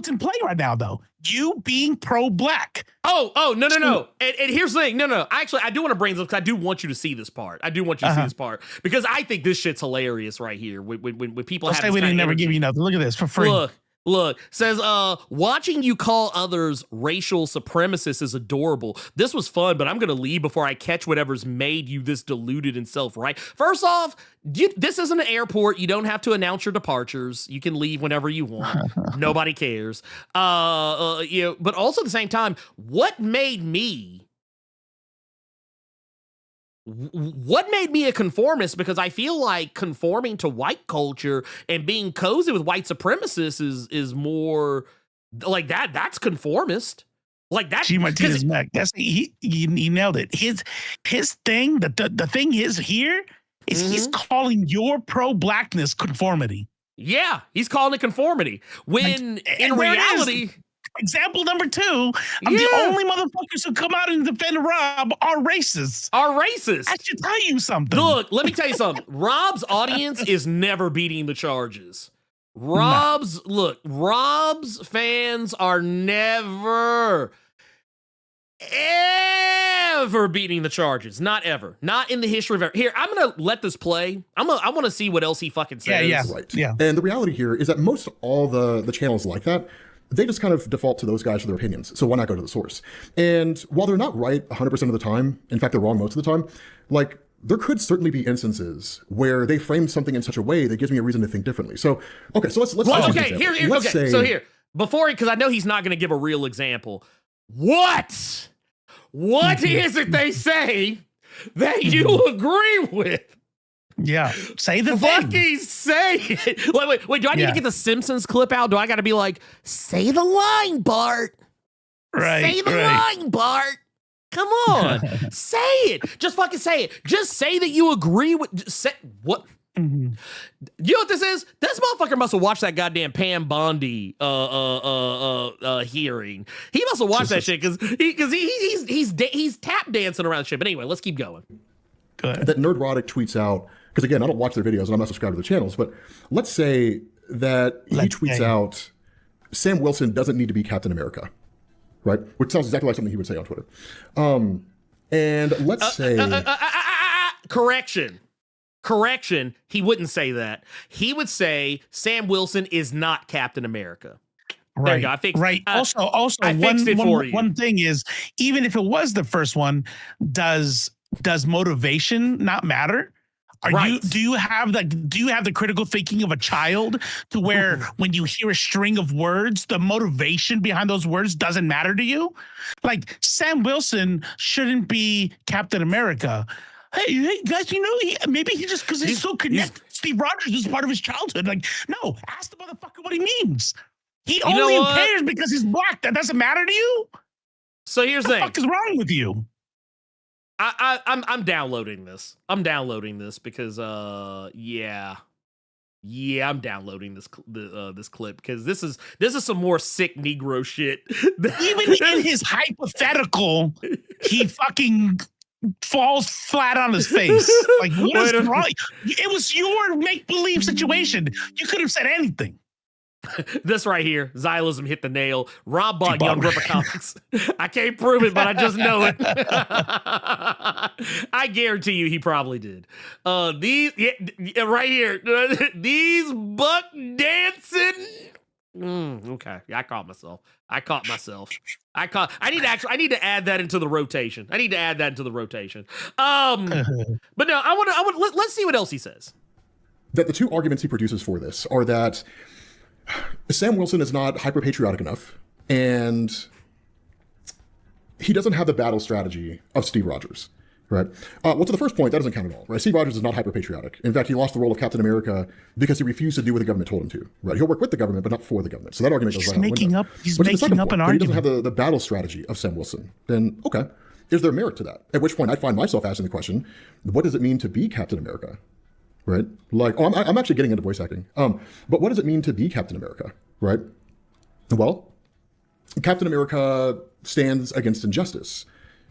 in play right now though. You being pro-black. Oh, no. And here's the thing. No. Actually, I do want to bring this up because I do want you to see this part. I do want you to see this part because I think this shit's hilarious right here. When people have say we didn't never give you nothing. Look at this for free. Look, says, watching you call others racial supremacists is adorable. This was fun, but I'm going to leave before I catch whatever's made you this deluded and self-right. First off, this isn't an airport. You don't have to announce your departures. You can leave whenever you want. Nobody cares. But also at the same time, what made me a conformist? Because I feel like conforming to white culture and being cozy with white supremacists is more like that. That's conformist. Like that. G Martinez Mac. That's he nailed it. His thing. The thing is here is he's calling your pro-blackness conformity. Yeah, he's calling it conformity. When in reality. Example number 2, the only motherfuckers who come out and defend Rob are racists. I should tell you something. Look, let me tell you something. Rob's audience is never beating the charges. Rob's fans are never, ever beating the charges. Not ever. Not in the history of ever. Here, I'm going to let this play. I want to see what else he fucking says. Yeah. Right. Yeah. And the reality here is that most all the channels like that, they just kind of default to those guys for their opinions. So why not go to the source? And while they're not right 100% of the time, in fact, they're wrong most of the time, like there could certainly be instances where they frame something in such a way that gies me a reason to think differently. So, okay, so let's here, before, because I know he's not going to give a real example. What is it they say that you agree with? Yeah, say the fucking thing. Say it. Wait. Do I need to get the Simpsons clip out? Do I got to be like, say the line, Bart? Right. Say the line, Bart. Come on, say it. Just fucking say it. Just say that you agree with. Say what? You know what this is? This motherfucker must have watched that goddamn Pam Bondi hearing. He must have watched that shit because he's tap dancing around shit. But anyway, let's keep going. Go ahead. That Nerdrotic tweets out, because again, I don't watch their videos and I'm not subscribed to the channels, but let's say that he tweets out, Sam Wilson doesn't need to be Captain America, right? Which sounds exactly like something he would say on Twitter. And let's say... Correction, he wouldn't say that. He would say Sam Wilson is not Captain America. Right. There you go. I fixed, right. Also, I fixed it for you. One thing is, even if it was the first one, does motivation not matter? Do you have the critical thinking of a child to where when you hear a string of words, the motivation behind those words doesn't matter to you? Like Sam Wilson shouldn't be Captain America. Hey guys, maybe he just because he's so connected. Steve Rogers is part of his childhood. Like, no, ask the motherfucker what he means. He only cares because he's black. That doesn't matter to you. So here's the thing. What the fuck is wrong with you? I'm downloading this. I'm downloading this because I'm downloading this clip because this is some more sick Negro shit. Even in his hypothetical, he fucking falls flat on his face. Like, what is wrong? It was your make-believe situation. You could have said anything. This right here, Xylism hit the nail. Rob bought Young Ripper comics. I can't prove it, but I just know it. I guarantee you he probably did. These right here, these buck dancing. Okay, yeah, I caught myself. I need to add that into the rotation. But no, let's see what else he says. That the two arguments he produces for this are that Sam Wilson is not hyper-patriotic enough, and he doesn't have the battle strategy of Steve Rogers, right? Well, to the first point, that doesn't count at all, right? Steve Rogers is not hyper-patriotic. In fact, he lost the role of Captain America because he refused to do what the government told him to, right? He'll work with the government, but not for the government. So that argument goes right out the window. He's making up an argument. He doesn't have the battle strategy of Sam Wilson. Then, okay, is there merit to that? At which point I find myself asking the question, what does it mean to be Captain America? Right? Like, I'm actually getting into voice acting. But what does it mean to be Captain America? Right? Well, Captain America stands against injustice.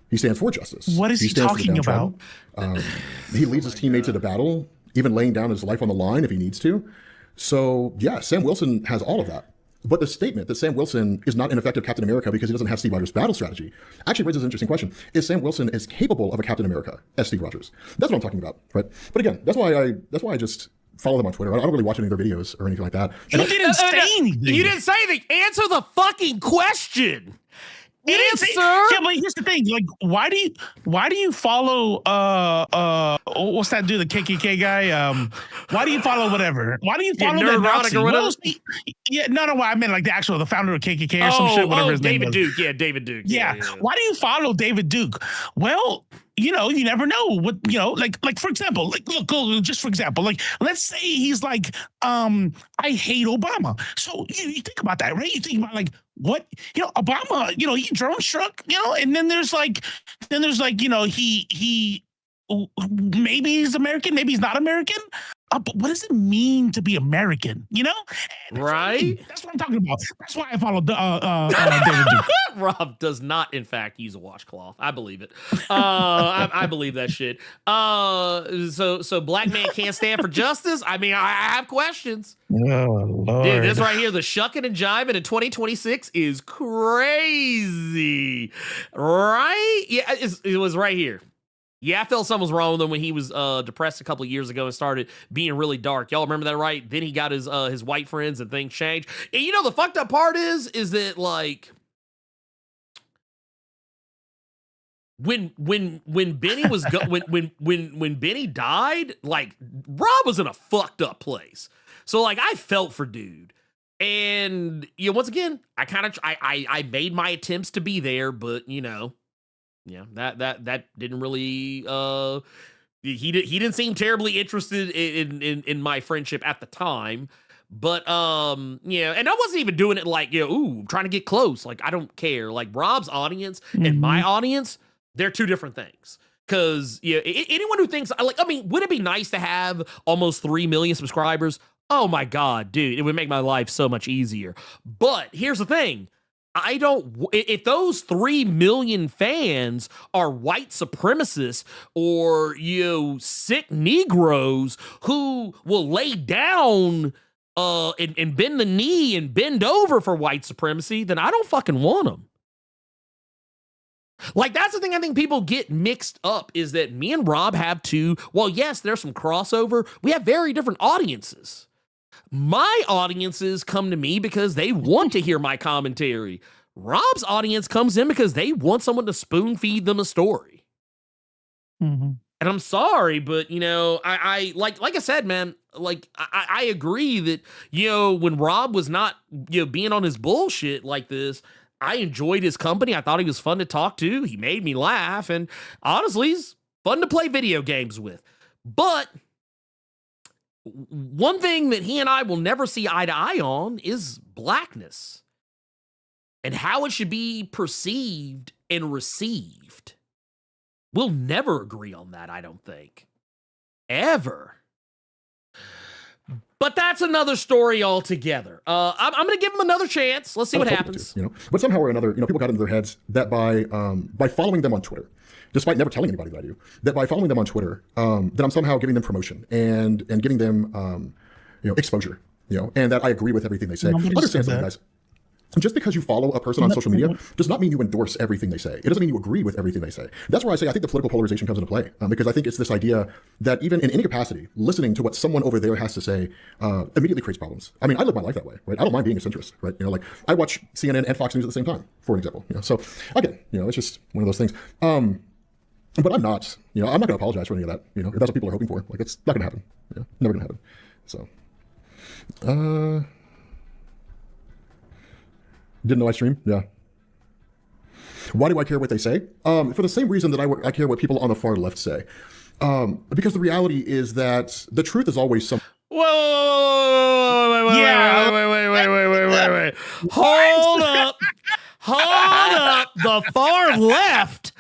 He stands for justice. What is he talking about? He leads his teammates into battle, even laying down his life on the line if he needs to. So, yeah, Sam Wilson has all of that. But the statement that Sam Wilson is not an effective Captain America because he doesn't have Steve Rogers' battle strategy actually raises an interesting question. Is Sam Wilson as capable of a Captain America as Steve Rogers? That's what I'm talking about, right? But again, that's why I just follow them on Twitter. I don't really watch any of their videos or anything like that. You didn't say anything. You didn't say anything. Answer the fucking question. Yeah, but here's the thing. Like, why do you follow what's that dude, the KKK guy? Why do you follow whatever? Why do you follow that Nazi? No, I meant like the founder of KKK or some shit, whatever his name was. Duke. Yeah, David Duke. Yeah. Why do you follow David Duke? Well, you never know what, like for example, just for example, like, let's say he's like, I hate Obama. So you think about that, right? You think about like, what, Obama, he drone struck, and then there's like, he maybe he's American, maybe he's not American. But what does it mean to be American? Right? That's what I'm talking about. That's why I follow David Duke. Rob does not, in fact, use a washcloth. I believe it. I believe that shit. So black man can't stand for justice. I mean, I have questions. Oh, Lord. Dude, this right here, the shucking and jiving in 2026 is crazy. Right? Yeah, it was right here. Yeah, I felt something was wrong with him when he was depressed a couple of years ago and started being really dark. Y'all remember that, right? Then he got his white friends and things changed. And the fucked up part is that like when Benny was when Benny died, like Rob was in a fucked up place. So like I felt for dude. And once again, I made my attempts to be there, but yeah, that didn't really he didn't seem terribly interested in my friendship at the time. But yeah, and I wasn't even doing it like, trying to get close. Like, I don't care. Like Rob's audience and my audience, they're two different things. Cause anyone who thinks would it be nice to have almost 3 million subscribers? Oh my God, dude, it would make my life so much easier. But here's the thing. If those 3 million fans are white supremacists or, sick Negroes who will lay down and bend the knee and bend over for white supremacy, then I don't fucking want them. Like, that's the thing I think people get mixed up is that me and Rob have yes, there's some crossover. We have very different audiences. My audiences come to me because they want to hear my commentary. Rob's audience comes in because they want someone to spoon feed them a story. Mm-hmm. And I'm sorry, but I like I said, man, like I agree that when Rob was not being on his bullshit like this, I enjoyed his company. I thought he was fun to talk to. He made me laugh, and honestly, he's fun to play video games with. But one thing that he and I will never see eye to eye on is blackness and how it should be perceived and received. We'll never agree on that, I don't think. Ever. But that's another story altogether. I'm going to give him another chance. Let's see what happens. But somehow or another, people got into their heads that by following them on Twitter, despite never telling anybody that I do, that by following them on Twitter, that I'm somehow giving them promotion and giving them, exposure. and that I agree with everything they say. Nobody Understand said something, that. guys. Just because you follow a person on social media does not mean you endorse everything they say. It doesn't mean you agree with everything they say. That's where I say I think the political polarization comes into play, because I think it's this idea that even in any capacity, listening to what someone over there has to say immediately creates problems. I mean, I live my life that way, right? I don't mind being a centrist, right? Like I watch CNN and Fox News at the same time, for an example. So again, it's just one of those things. But I'm not, I'm not going to apologize for any of that. If that's what people are hoping for, like it's not going to happen. Never going to happen. So, didn't know I stream? Yeah. Why do I care what they say? For the same reason that I care what people on the far left say. Because the reality is that the truth is always some. Wait. Hold up. The far left,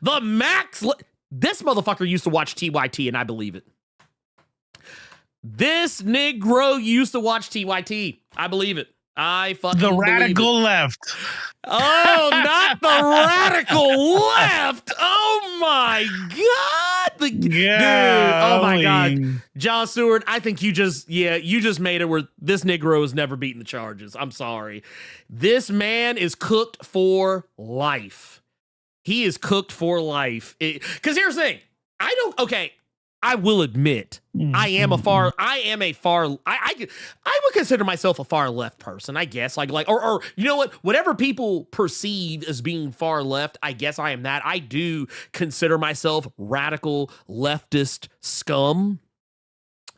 the max. This motherfucker used to watch TYT, and I believe it. This Negro used to watch TYT. I believe it. I fucking The believe radical it. left. Oh, not the radical left. Oh my God. Dude, oh my God. John Stewart, I think you just made it where this Negro is never beating the charges. I'm sorry. This man is cooked for life. He is cooked for life. Because here's the thing. I will admit, I would consider myself a far left person, I guess. Or you know what? Whatever people perceive as being far left, I guess I am that. I do consider myself radical leftist scum.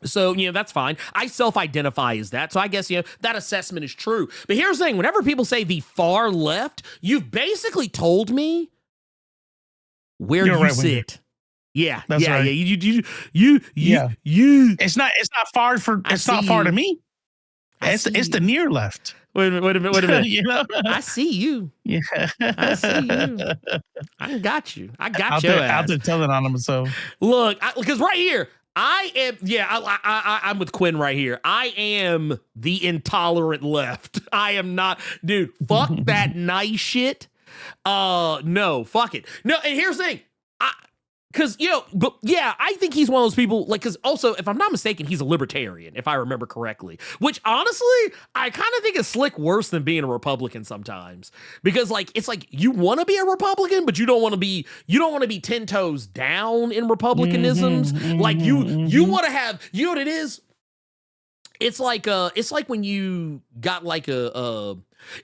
So, that's fine. I self-identify as that. So I guess, that assessment is true. But here's the thing. Whenever people say the far left, you've basically told me where you right, sit. Yeah, that's yeah, right. You. It's not far to me. It's the near left. Wait a minute. I see you. Yeah, I see you. I got you. I got you. Out there telling on himself. Look, because right here, I am. Yeah, I'm with Quinn right here. I am the intolerant left. I am not, dude. Fuck that nice shit. No, fuck it. No, and here's the thing. Because, I think he's one of those people, because also, if I'm not mistaken, he's a libertarian, if I remember correctly. Which, honestly, I kind of think is slick worse than being a Republican sometimes. Because, it's like, you want to be a Republican, but you don't want to be 10 toes down in Republicanisms. You want to have, you know what it is? It's like when you got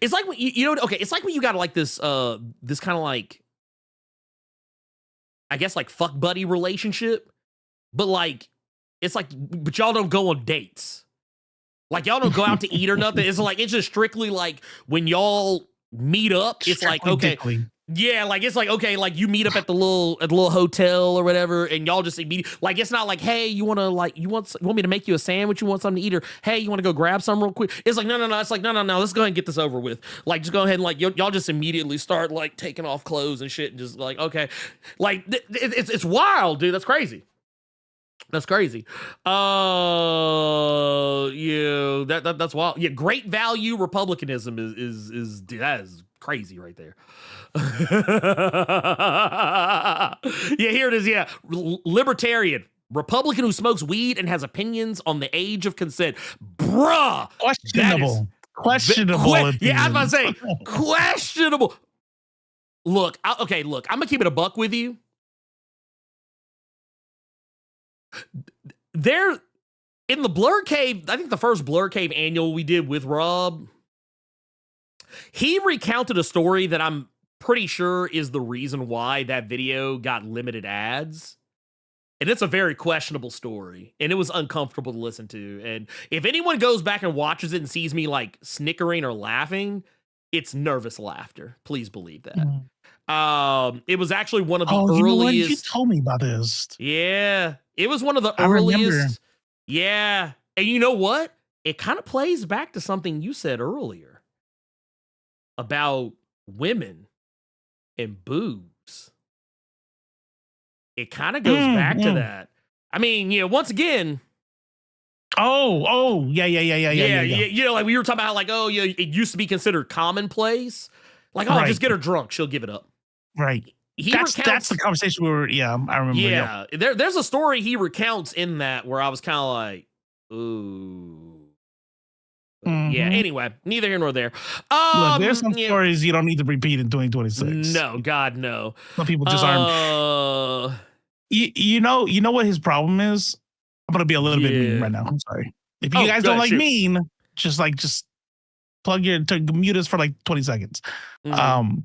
it's like when it's like when you got this kind of I guess fuck buddy relationship, but but y'all don't go on dates. Y'all don't go out to eat or nothing. It's just strictly when y'all meet up, it's okay. Yeah, it's okay, you meet up at the little hotel or whatever, and y'all just immediately it's not hey, you want me to make you a sandwich, you want something to eat, or hey, you want to go grab something real quick. It's no, it's no, let's go ahead and get this over with. Just go ahead and y'all just immediately start taking off clothes and shit and just okay. It's wild, dude. That's crazy. That's crazy. That's wild. Yeah, great value republicanism is that is crazy right there. Yeah, here it is. Yeah, libertarian, Republican who smokes weed and has opinions on the age of consent. Bruh, questionable. Yeah, I was about to say questionable. Look, I'm gonna keep it a buck with you. There, in the Blerd Cave, I think the first Blerd Cave annual we did with Rob, he recounted a story that I'm pretty sure is the reason why that video got limited ads. And it's a very questionable story, and it was uncomfortable to listen to. And if anyone goes back and watches it and sees me snickering or laughing, it's nervous laughter. Please believe that. It was actually one of the earliest. You told me about this. Yeah, it was one of the earliest. Remember. Yeah, and you know what? It kind of plays back to something you said earlier about women and boobs. It kind of goes back to that. I mean, once again. Yeah. We were talking about how it used to be considered commonplace. Right. Just get her drunk, she'll give it up. Right. That's the conversation we were. Yeah, I remember. Yeah, there's a story he recounts in that where I was kind of Ooh. Mhm. Yeah. Anyway, neither here nor there. Look, there's some yeah. stories you don't need to repeat in 2026. No, God, no. Some people just aren't. You know what his problem is? I'm gonna be a little bit mean Yeah. right now. I'm sorry. If you Oh, guys go don't ahead, like shoot. mean, just plug your to mute us for like 20 seconds. Mhm.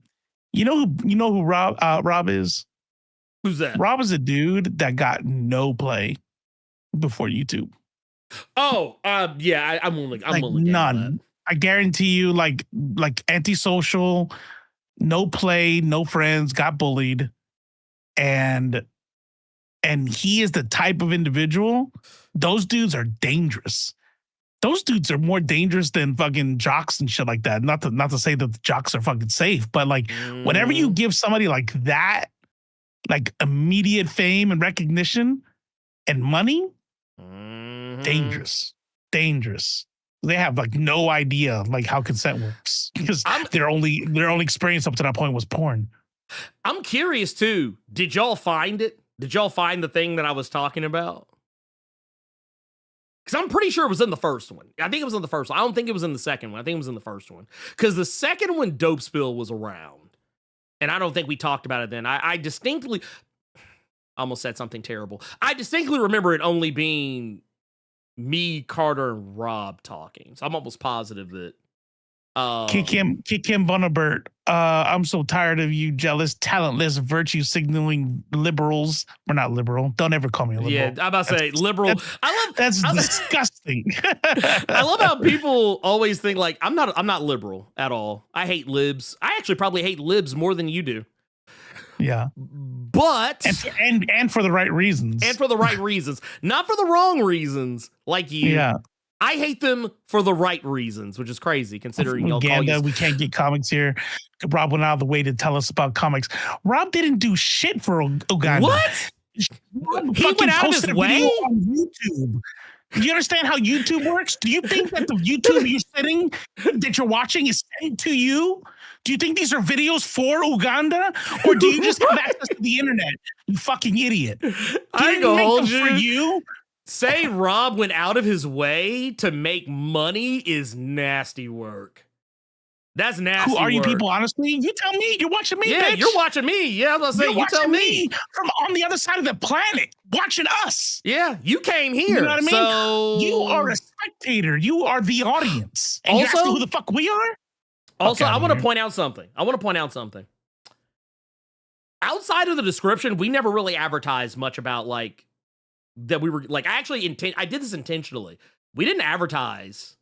You know who Rob is? Who's that? Rob is a dude that got no play before YouTube. Oh, yeah, I'm willing. I'm Like willing to handle none. I guarantee you, like antisocial, no play, no friends, got bullied, and he is the type of individual. Those dudes are dangerous. Those dudes are more dangerous than fucking jocks and shit like that. Not to say that the jocks are fucking safe, but like whenever you give somebody like that, like immediate fame and recognition and money, dangerous. They have like no idea like how consent works because their only experience up to that point was porn. I'm curious too. Did y'all find it? Did y'all find the thing that I was talking about? Because I'm pretty sure it was in the first one. I think it was in the first one. I don't think it was in the second one. I think it was in the first one. Because the second one, Dope Spill, was around. And I don't think we talked about it then. I distinctly almost said something terrible. I distinctly remember it only being me, Carter, and Rob talking. So I'm almost positive that Kick him Bunabert. I'm so tired of you jealous, talentless, virtue signaling liberals. We're not liberal. Don't ever call me a liberal. Yeah, I'm about to say liberal. That's disgusting. I love how people always think like I'm not liberal at all. I hate libs. I actually probably hate libs more than you do. Yeah. But and for the right reasons. And for the right reasons. Not for the wrong reasons like you. Yeah. I hate them for the right reasons, which is crazy considering y'all call you. We can't get comics here. Rob went out of the way to tell us about comics. Rob didn't do shit for Uganda. What? Rob He went out of his way on YouTube. Do you understand how YouTube works? Do you think that the YouTube that you're watching is sent to you? Do you think these are videos for Uganda? Or do you just have access to the internet? You fucking idiot. I ain't gonna hold for you. Say Rob went out of his way to make money is nasty work. That's nasty. Who are you work. people, honestly? You tell me. You're watching me, Yeah, bitch. you're watching me. Yeah, I was gonna say, you tell me. From on the other side of the planet, watching us. Yeah, you came here. You know what I mean? So you are a spectator. You are the audience. And also, you ask me who the fuck we are? Also, I want to point out something. Outside of the description, we never really advertised much about like that we were like I did this intentionally. We didn't advertise.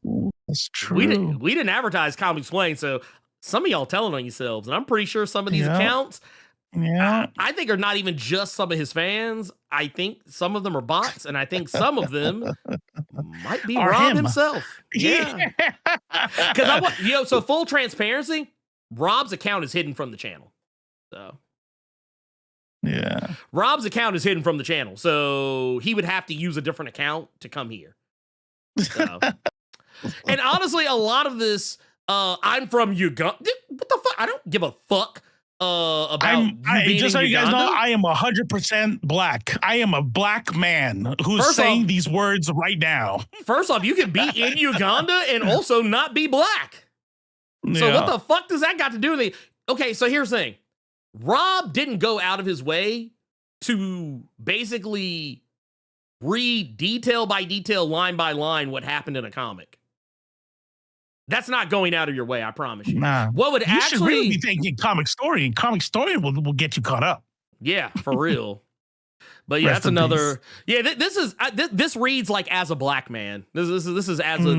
That's true. We didn't advertise Comic Explain, so some of y'all telling on yourselves, and I'm pretty sure some of these accounts I think are not even just some of his fans. I think some of them are bots, and I think some of them might be Rob himself. Yeah. Because so full transparency, Rob's account is hidden from the channel. So yeah. Rob's account is hidden from the channel, so he would have to use a different account to come here. So. And honestly, a lot of this, I'm from Uganda. What the fuck? I don't give a fuck about you being just so in you guys Uganda. know, I am 100% black. I am a black man who's saying these words right now. First off, you can be in Uganda and also not be black. So what the fuck does that got to do with it? Okay, so here's the thing. Rob didn't go out of his way to basically read detail by detail, line by line what happened in a comic. That's not going out of your way, I promise you. Nah. What would you should really be thinking Comic Story, and Comic Story will get you caught up. Yeah, for real. But yeah, that's another. Yeah, this reads like as a black man. This is as a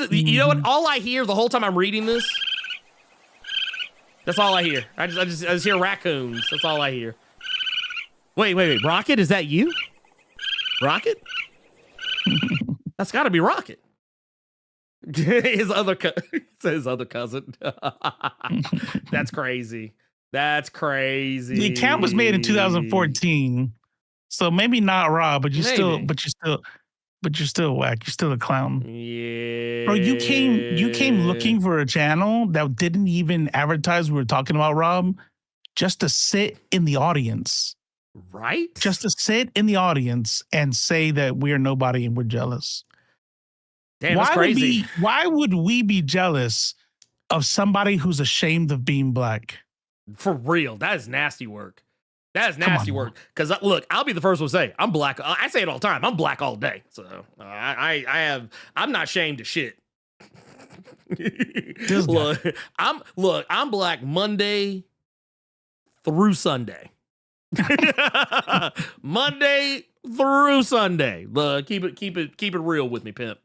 you know what? All I hear the whole time I'm reading this. That's all I hear. I just hear raccoons. That's all I hear. Wait. Rocket, is that you? Rocket? That's got to be Rocket. his other cousin. That's crazy. That's crazy. The account was made in 2014, so maybe not Rob, but you're still whack. You're still a clown. Yeah, bro. You came looking for a channel that didn't even advertise we were talking about Rob, just to sit in the audience, right? Just to sit in the audience and say that we're nobody and we're jealous. Damn, that's crazy. Why would we be jealous of somebody who's ashamed of being black? For real, that is nasty work. That is nasty work. Because look, I'll be the first one to say I'm black. I say it all the time. I'm black all day. So I'm not ashamed of shit. I'm black Monday through Sunday. Monday through Sunday. Keep it real with me, pimp.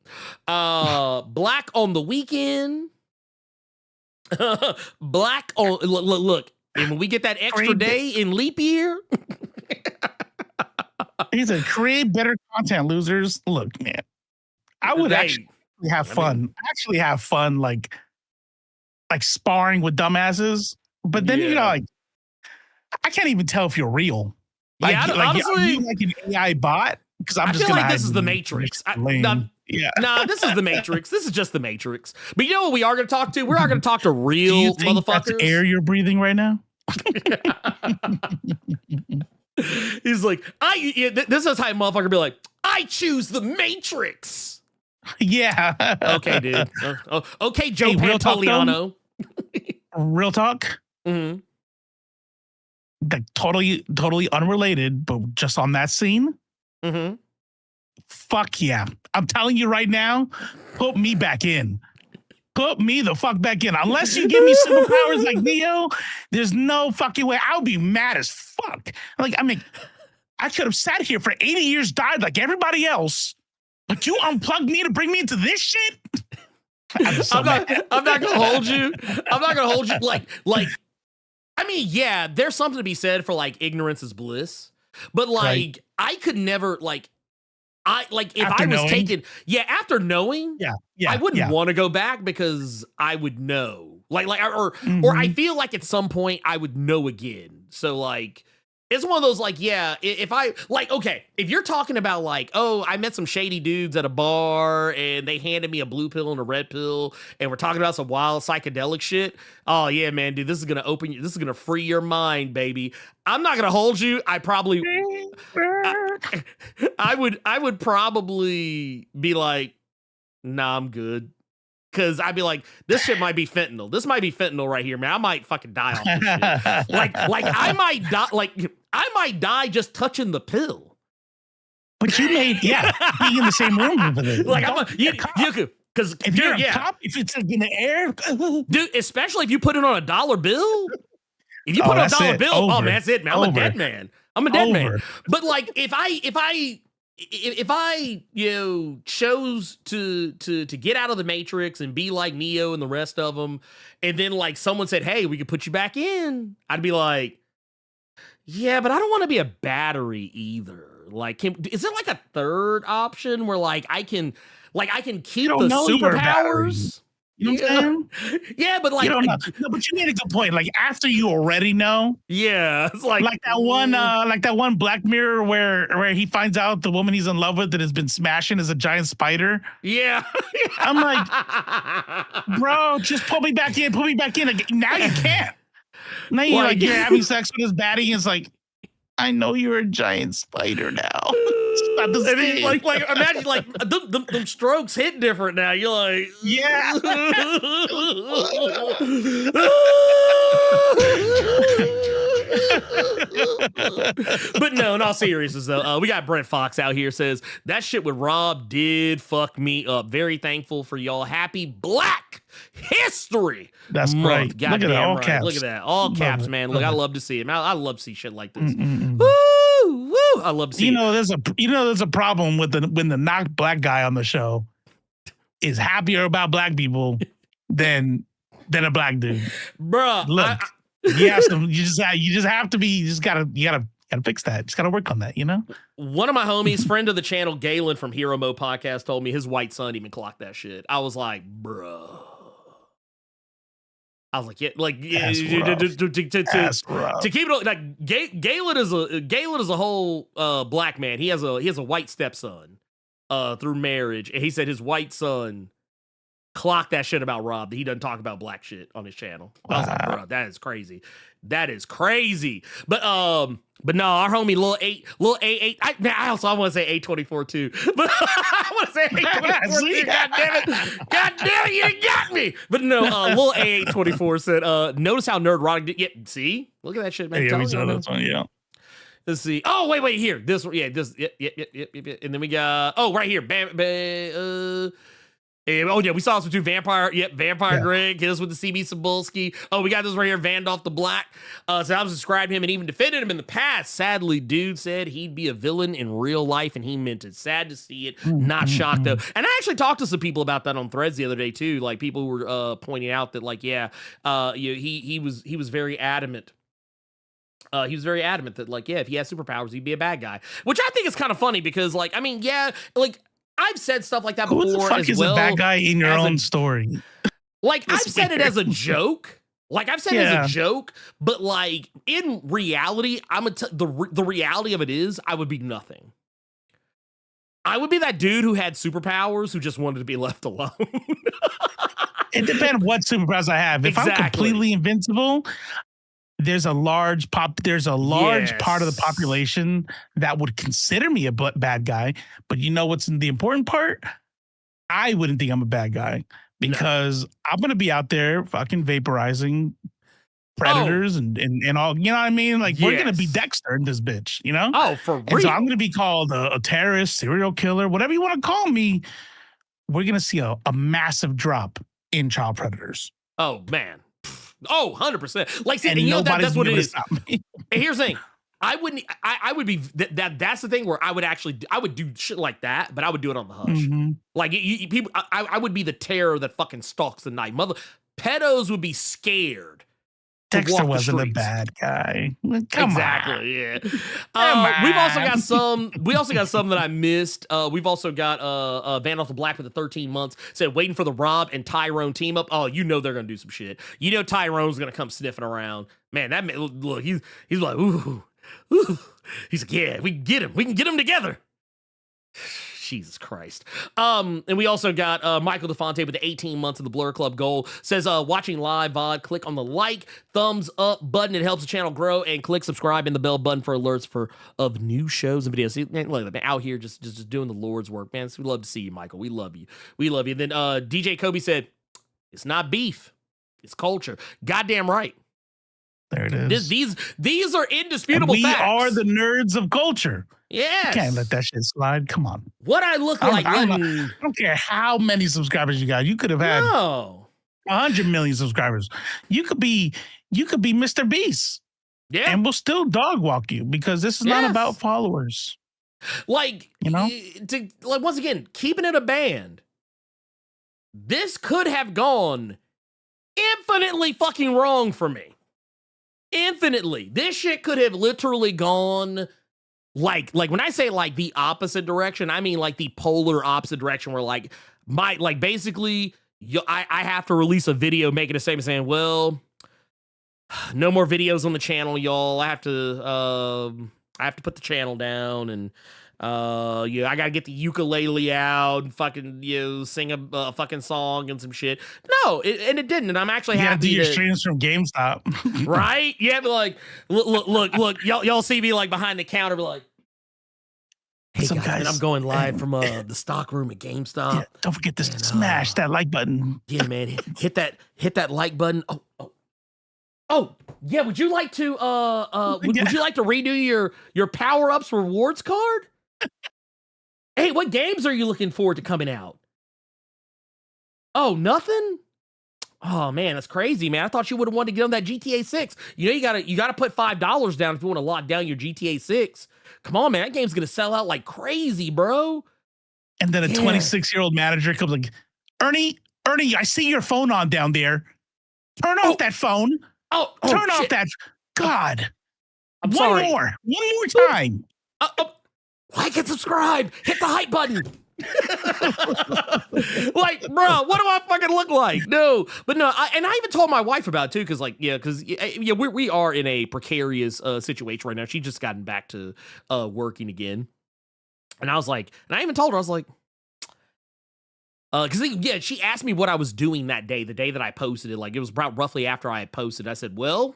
Black on the weekend. Black on look. And when we get that extra day in leap year, he said, "Create better content, losers." Look, man, I would actually have fun. Actually, have fun, like sparring with dumbasses. But then you know, like, I can't even tell if you're real. Like, honestly, are you like an AI bot? Because I feel like this is the Matrix. Nah, this is the Matrix. This is just the Matrix. But you know what we are going to talk to? We're not going to talk to real Do you think motherfuckers. That's air you're breathing right now? He's like, this is how motherfucker be like, I choose the Matrix. Yeah. Okay, dude. Okay, Joe Pantoliano. Real talk? Mm-hmm. Like totally unrelated, but just on that scene. Mm-hmm. Fuck yeah. I'm telling you right now, put me back in. Put me the fuck back in. Unless you give me superpowers like Neo, there's no fucking way. I'll be mad as fuck. Like, I mean, I could have sat here for 80 years, died like everybody else, but you unplugged me to bring me into this shit? I'm not gonna hold you. I'm not gonna hold you. Like, I mean, yeah, there's something to be said for like ignorance is bliss. But like, right. I could never after knowing, I wouldn't want to go back because I would know, or I feel like at some point I would know again. So like, it's one of those like, yeah, if I like, okay, if you're talking about like, oh, I met some shady dudes at a bar and they handed me a blue pill and a red pill and we're talking about some wild psychedelic shit. Oh yeah, man, dude, this is going to free your mind, baby. I'm not going to hold you. I would probably be like, nah, I'm good. Cause I'd be like, this shit might be fentanyl. This might be fentanyl right here, man. I might fucking die off this shit. like I might die. Like I might die just touching the pill. But you made, being in the same room with it. Like you could, because if you're a cop, if it's in the air, dude, especially if you put it on a dollar bill. If you put it on a dollar bill, oh man, that's it, man. I'm a dead man. I'm a dead man. But like, if I chose to get out of the Matrix and be like Neo and the rest of them, and then like someone said, hey, we could put you back in, I'd be like, yeah, but I don't want to be a battery either. Like, is there like a third option where like I can keep the superpowers? You know what I'm saying? Yeah, but like, you don't know. No, but you made a good point. Like after you already know, it's like that one Black Mirror where he finds out the woman he's in love with that has been smashing is a giant spider. Yeah, I'm like, bro, just put me back in. Like, now you can't. Now you're like you're having sex with his baddie. And it's like, I know you're a giant spider now. It's not the same. Like imagine like them strokes hit different now. You're like, yeah. But no, in all seriousness though, we got Brent Fox out here says that shit with Rob did fuck me up. Very thankful for y'all. Happy Black History. That's month. right. God Look at that, all caps. Look at that, all caps, man. Look, I love to see it. I love to see shit like this. Mm-mm. Woo! I love to see. There's a problem with when the not black guy on the show is happier about black people than a black dude. Bruh, look. You gotta fix that. Just gotta work on that, you know? One of my homies, friend of the channel, Galen from Hero Mo Podcast, told me his white son even clocked that shit. I was like, bruh. I was like, to keep it like Galen is a whole black man. He has a white stepson through marriage, and he said his white son clock that shit about Rob that he doesn't talk about black shit on his channel. I was like, bro, that is crazy. That is crazy. But no, our homie Lil A8. I also want to say 824 too. But I want to say 824 too. God damn it. God damn it, you got me. But no, Lil A824 said, notice how Nerd Roddick did. Yep, see? Look at that shit, man. Yeah, we saw that one, yeah. Let's see. Oh, wait, here. This, yeah, this, yep. And then we got, right here. We saw this with two Vampire Greg, hit us with the CB Cebulski. Oh, we got this right here, Vandolph the Black. So I've described him and even defended him in the past. Sadly, dude said he'd be a villain in real life, and he meant it. Sad to see it. Not shocked, though. And I actually talked to some people about that on Threads the other day, too. Like, people were pointing out that, like, he was very adamant. He was very adamant that, like, if he has superpowers, he'd be a bad guy. Which I think is kind of funny because, like, I mean, I've said stuff like that before as well. Who the fuck is a bad guy in your own story? Like, I've said it as a joke. Like, I've said it as a joke, but, like, in reality, the reality of it is I would be nothing. I would be that dude who had superpowers who just wanted to be left alone. It depends what superpowers I have. If I'm completely invincible, there's a large part of the population that would consider me a bad guy. But you know what's the important part? I wouldn't think I'm a bad guy because I'm going to be out there fucking vaporizing predators and all, you know what I mean? Like, we're going to be Dexter in this bitch, you know? Oh, for real. And so I'm going to be called a terrorist, serial killer, whatever you want to call me. We're going to see a massive drop in child predators. Oh, man. Oh, 100%. Like, and that's what it is. And here's the thing. I would be that's the thing where I would do shit like that, but I would do it on the hush. Mm-hmm. Like, people, I would be the terror that fucking stalks the night. Pedos would be scared. Dexter wasn't a bad guy. Come exactly, on. Yeah. We've also got some. We also got some that I missed. We've also got Vandalph the Black with the 13 months said waiting for the Rob and Tyrone team up. Oh, you know they're gonna do some shit. You know Tyrone's gonna come sniffing around. Man, look, he's like, ooh. He's like, yeah, we can get him. We can get him together. Jesus Christ. And we also got Michael DeFonte with the 18 months of the Blur Club goal. Says, watching live VOD, click on the like, thumbs up button. It helps the channel grow. And click subscribe and the bell button for alerts of new shows and videos. See, man, look, man, out here just doing the Lord's work, man. So we love to see you, Michael. We love you. We love you. Then DJ Kobe said, it's not beef. It's culture. Goddamn right. There it is. These are indisputable facts. We are the nerds of culture. Yes. You can't let that shit slide. Come on. What I look like. I don't care how many subscribers you got. You could have had 100 million subscribers. You could be Mr. Beast. Yeah. And we'll still dog walk you because this is not about followers. Like, you know, once again, keeping it a band. This could have gone infinitely fucking wrong for me. Infinitely. This shit could have literally gone like when I say like the opposite direction, I mean like the polar opposite direction where like basically I have to release a video making a statement saying, well, no more videos on the channel, y'all. I have to put the channel down and I gotta get the ukulele out and fucking sing a fucking song and some shit. No, it didn't, and I'm actually happy. Do your streams from GameStop, right? Yeah, but like, look, y'all see me like behind the counter, be like, hey guys, and I'm going live from the stock room at GameStop. Yeah, don't forget to smash that like button. Yeah, man, hit that like button. Oh, yeah. Would you like to would you like to redo your power ups rewards card? Hey, what games are you looking forward to coming out? Oh, nothing? Oh man, that's crazy, man. I thought you would have wanted to get on that GTA 6. You know, you gotta put $5 down if you want to lock down your GTA 6. Come on, man. That game's gonna sell out like crazy, bro. And then a 26-year-old manager comes like, Ernie, I see your phone on down there. Turn off that phone. Turn off that. God. I'm sorry. One more time. Like and subscribe. Hit the hype button. Like, bro, what do I fucking look like? No, but no. I even told my wife about it too, because we are in a precarious situation right now. She just gotten back to working again, and I was like, and I even told her, I was like, Because yeah, she asked me what I was doing that day, the day that I posted it. Like it was about roughly after I had posted. I said, well,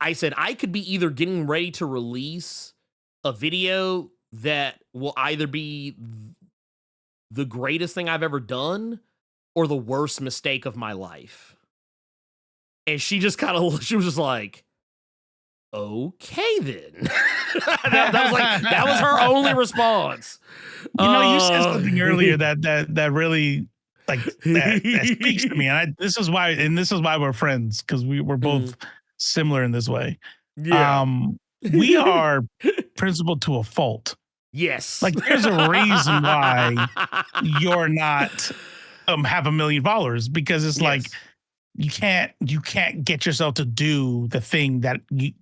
I could be either getting ready to release a video that will either be the greatest thing I've ever done or the worst mistake of my life. And she just she was just like, okay then. that was her only response. You said something earlier that really like that speaks to me, and this is why we're friends, because we're both similar in this way. Yeah. We are principled to a fault. Yes. Like there's a reason why you're not have 1 million followers, because it's like you can't get yourself to do the thing that you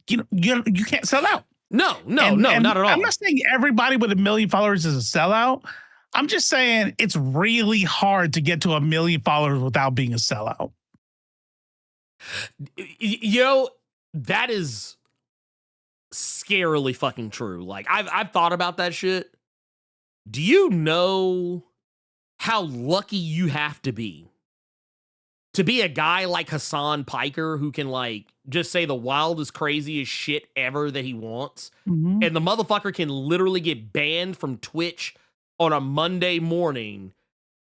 can't sell out. No, not at all. I'm not saying everybody with 1 million followers is a sellout. I'm just saying it's really hard to get to 1 million followers without being a sellout. That is scarily fucking true. Like I've thought about that shit. Do you know how lucky you have to be a guy like Hassan Piker who can like just say the wildest, craziest shit ever that he wants, and the motherfucker can literally get banned from Twitch on a Monday morning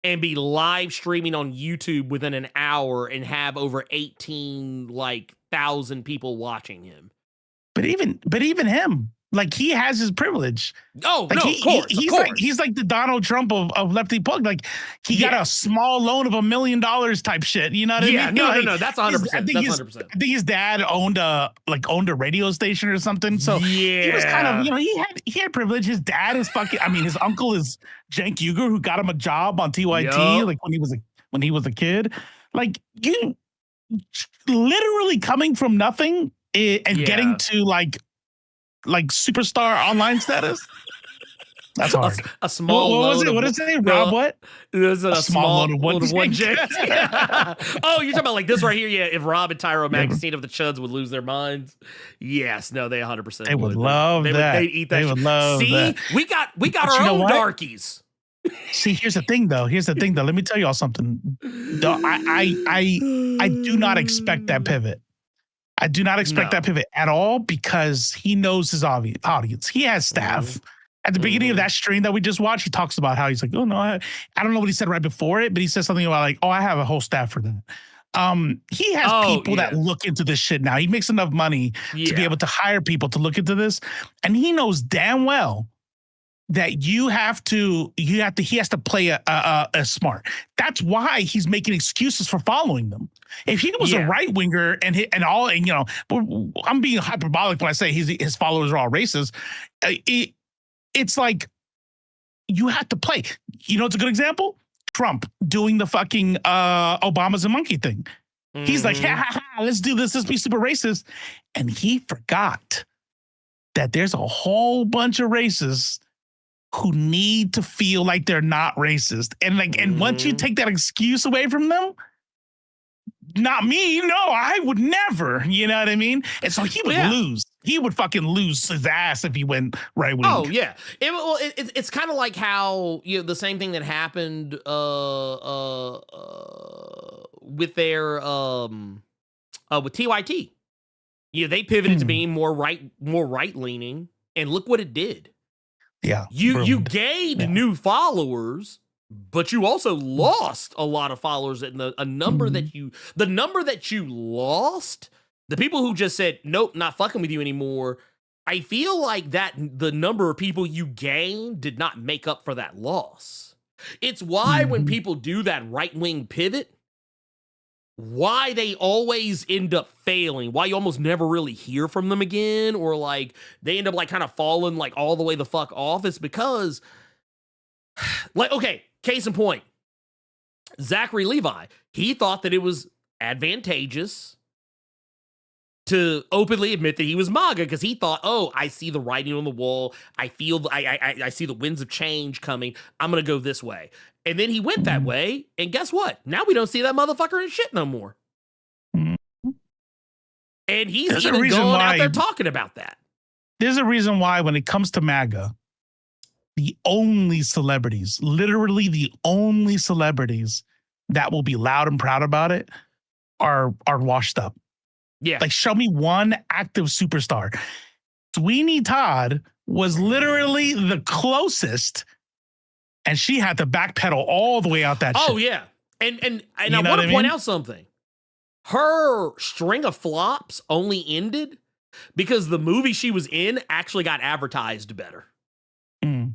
and be live streaming on YouTube within an hour and have over 18,000 people watching him? But even him, like he has his privilege. Oh, like no, of course. He's like the Donald Trump of Lefty Pug. Like he got a small loan of $1 million type shit. You know what I mean? No, that's 100%. I think his dad owned a radio station or something. So he was kind of, he had privilege. His dad is fucking. I mean, his uncle is Cenk Uygur, who got him a job on TYT, like when he was a kid. Like you, literally coming from nothing and getting to like superstar online status. That's hard. A small load. What is it? Rob, what? It was a small load of one J. Oh, you're talking about like this right here? Yeah. If Rob and Tyro Magazine of the Chuds would lose their minds. Yes. No, they 100% They would love that. They'd eat that. They would love that. We got our own darkies. See, here's the thing though. Let me tell y'all something. I do not expect that pivot. I do not expect that pivot at all, because he knows his audience. He has staff. At the beginning of that stream that we just watched, he talks about how he's like, oh no, I don't know what he said right before it, but he said something about like, oh, I have a whole staff for that. He has people that look into this shit now. He makes enough money to be able to hire people to look into this. And he knows damn well that he has to play a smart. That's why he's making excuses for following them. If he was a right winger and I'm being hyperbolic when I say his followers are all racist. It's like you have to play. It's a good example. Trump doing the fucking Obama's a monkey thing. He's like, let's do this. Let's be super racist, and he forgot that there's a whole bunch of racists who need to feel like they're not racist. And once you take that excuse away from them, not me, no, I would never, you know what I mean? And so he would lose. He would fucking lose his ass if he went right wing. Oh, yeah. It's kind of like how, the same thing that happened with their, with TYT. They pivoted to being more right-leaning, and look what it did. Yeah. You gained new followers, but you also lost a lot of followers. And the number that you lost, the people who just said, nope, not fucking with you anymore, I feel like that the number of people you gained did not make up for that loss. It's why when people do that right-wing pivot, why they always end up failing, why you almost never really hear from them again, or like they end up like kind of falling like all the way the fuck off, is because, like, okay, case in point, Zachary Levi, he thought that it was advantageous to openly admit that he was MAGA, because he thought, oh, I see the writing on the wall, I feel I see the winds of change coming, I'm gonna go this way. And then he went that way, and guess what? Now we don't see that motherfucker in shit no more. And he's even going out there talking about that. There's a reason why when it comes to MAGA, the only celebrities, literally the only celebrities that will be loud and proud about it are washed up. Yeah. Like, show me one active superstar. Sweeney Todd was literally the closest, and she had to backpedal all the way out that shit. Oh, yeah. And I know want what to I point mean? out something. Her string of flops only ended because the movie she was in actually got advertised better. Mm.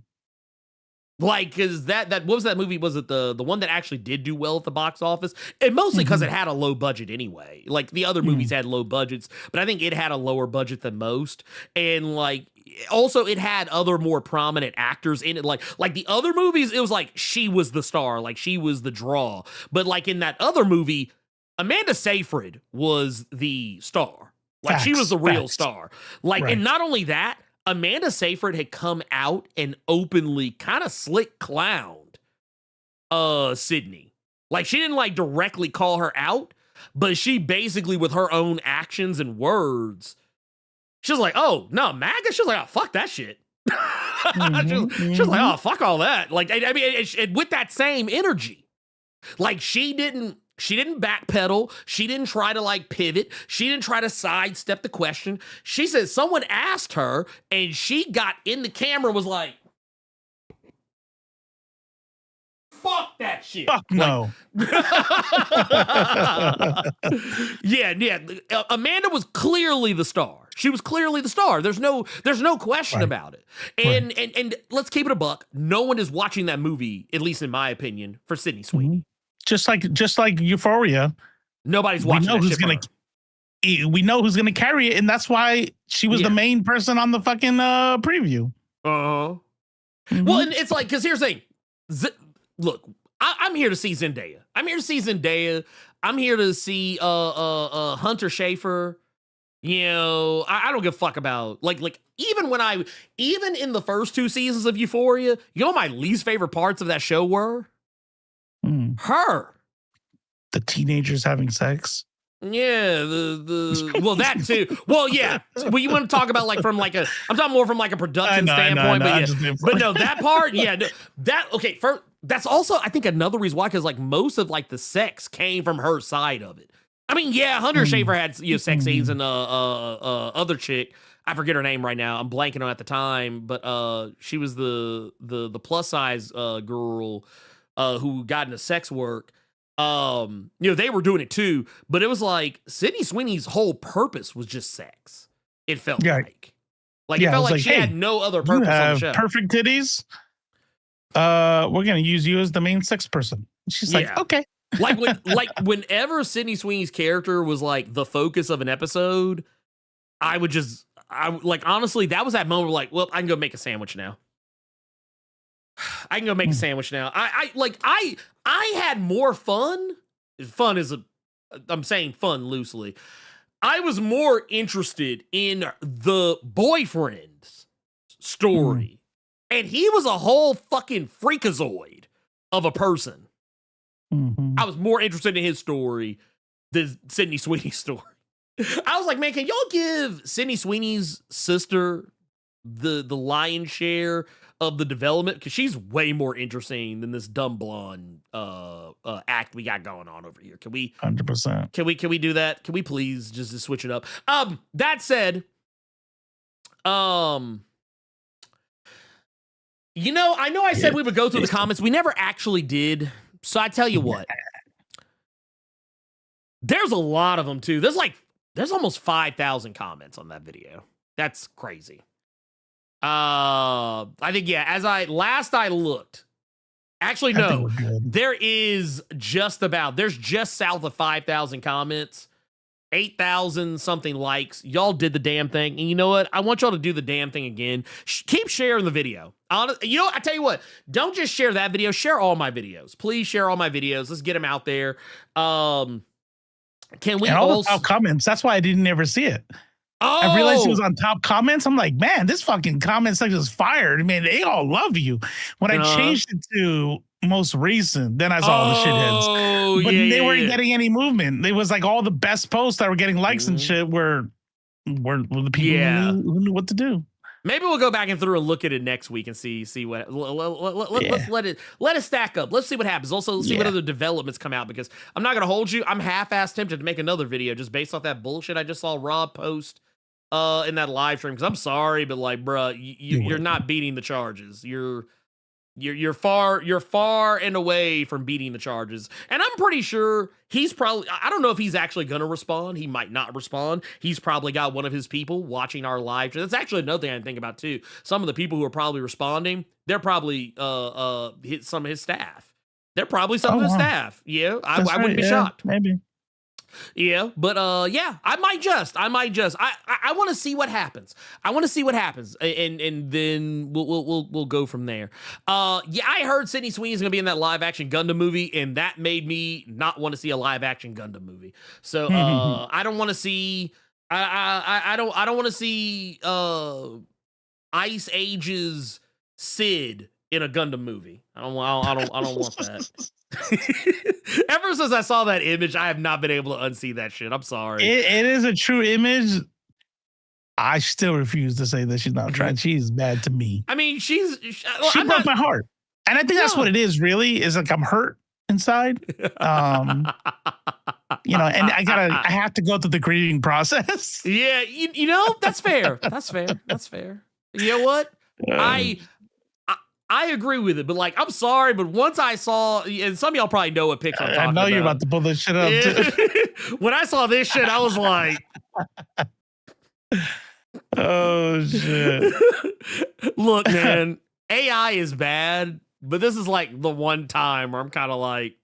Like, because that what was that movie? Was it the one that actually did do well at the box office? And mostly because it had a low budget anyway. Like, the other movies had low budgets, but I think it had a lower budget than most. And like, also it had other more prominent actors in it. Like the other movies, it was like she was the star, like she was the draw. But like in that other movie, Amanda Seyfried was the star. Like, she was the real star. Like, Right. and not only that, Amanda Seyfried had come out and openly kind of slick clowned Sydney. Like, she didn't like directly call her out, but she basically, with her own actions and words, she was like, oh, no, MAGA? She was like, oh, fuck that shit. She was like, oh, fuck all that. Like, I mean, with that same energy. Like, she didn't backpedal. She didn't try to like pivot. She didn't try to sidestep the question. She said someone asked her and she got in the camera, was like, fuck that shit. Fuck no. Yeah. Amanda was clearly the star. She was clearly the star. There's no question Right. about it. And let's keep it a buck. No one is watching that movie, at least in my opinion, for Sydney Sweeney. Just like Euphoria, Nobody's watching that shit for her. we know who's gonna carry it, and that's why she was the main person on the fucking preview. Well, and it's like, because here's the thing. Look, I'm here to see Zendaya. I'm here to see Hunter Schafer. You know, I don't give a fuck about like even in the first 2 seasons of Euphoria, you know what my least favorite parts of that show were? Her. The teenagers having sex. Yeah, well, that too. Well, yeah. Well, you want to talk about like from like I'm talking more from like a production standpoint, but no, that part, yeah, no, okay. That's also, I think, another reason why, because like most of like the sex came from her side of it. I mean, yeah, Hunter Schafer had sex scenes and other chick. I forget her name right now. I'm blanking on at the time, but she was the plus size girl who got into sex work. They were doing it too, but it was like Sydney Sweeney's whole purpose was just sex. It felt like it felt like she had no other purpose on the show. Perfect titties. We're gonna use you as the main sex person. She's like, okay. Whenever Sydney Sweeney's character was like the focus of an episode, I honestly, that was that moment where like, well, I can go make a sandwich now. I had more fun. Fun is I'm saying fun loosely. I was more interested in the boyfriend's story. And he was a whole fucking freakazoid of a person. I was more interested in his story than Sydney Sweeney's story. I was like, man, can y'all give Sydney Sweeney's sister the lion's share of the development? Because she's way more interesting than this dumb blonde act we got going on over here. Can we 100%? Can we do that? Can we please just switch it up? That said, I know I said we would go through the comments. We never actually did. So I tell you what, there's a lot of them too. There's almost 5,000 comments on that video. That's crazy. I think, yeah, last I looked, actually, no, there's just south of 5,000 comments, 8,000 something likes. Y'all did the damn thing. And you know what? I want y'all to do the damn thing again. Keep sharing the video. I tell you what, don't just share that video. Share all my videos. Please share all my videos. Let's get them out there. Can we all the top comments? That's why I didn't ever see it. I realized it was on top comments. I'm like, man, this fucking comment section is fired. Man, they all love you. When I changed it to most recent, then I saw all the shitheads. But they weren't getting any movement. It was like all the best posts that were getting likes and shit were the people who knew what to do. Maybe we'll go back and through and look at it next week and see what. Let's let it stack up. Let's see what happens. Also, let's see what other developments come out, because I'm not gonna hold you. I'm half-ass tempted to make another video just based off that bullshit I just saw Rob post in that live stream. Because I'm sorry, but like, bruh, you're not beating the charges. You're far and away from beating the charges. And I'm pretty sure he's probably, I don't know if he's actually going to respond. He might not respond. He's probably got one of his people watching our live. That's actually another thing I think about too. Some of the people who are probably responding, they're probably some of his staff. They're probably some of his staff. Yeah, I wouldn't be shocked. Maybe. Yeah, but I might just. I want to see what happens. I want to see what happens, and then we'll go from there. I heard Sydney Sweeney's gonna be in that live action Gundam movie, and that made me not want to see a live action Gundam movie. So I don't want to see. I don't want to see Ice Age's Sid in a Gundam movie. I don't want that. Ever since I saw that image, I have not been able to unsee that shit. I'm sorry. It is a true image. I still refuse to say that she's not trying. She's bad to me. I mean, she broke my heart, and I think that's what it is. Really, is like I'm hurt inside. And I have to go through the grieving process. Yeah, you know, that's fair. That's fair. You know what? I agree with it, but like, I'm sorry, but once I saw, and some of y'all probably know what picture I'm talking about. I know you're about to pull this shit up. Too. When I saw this shit, I was like, oh shit. Look, man, AI is bad, but this is like the one time where I'm kind of like,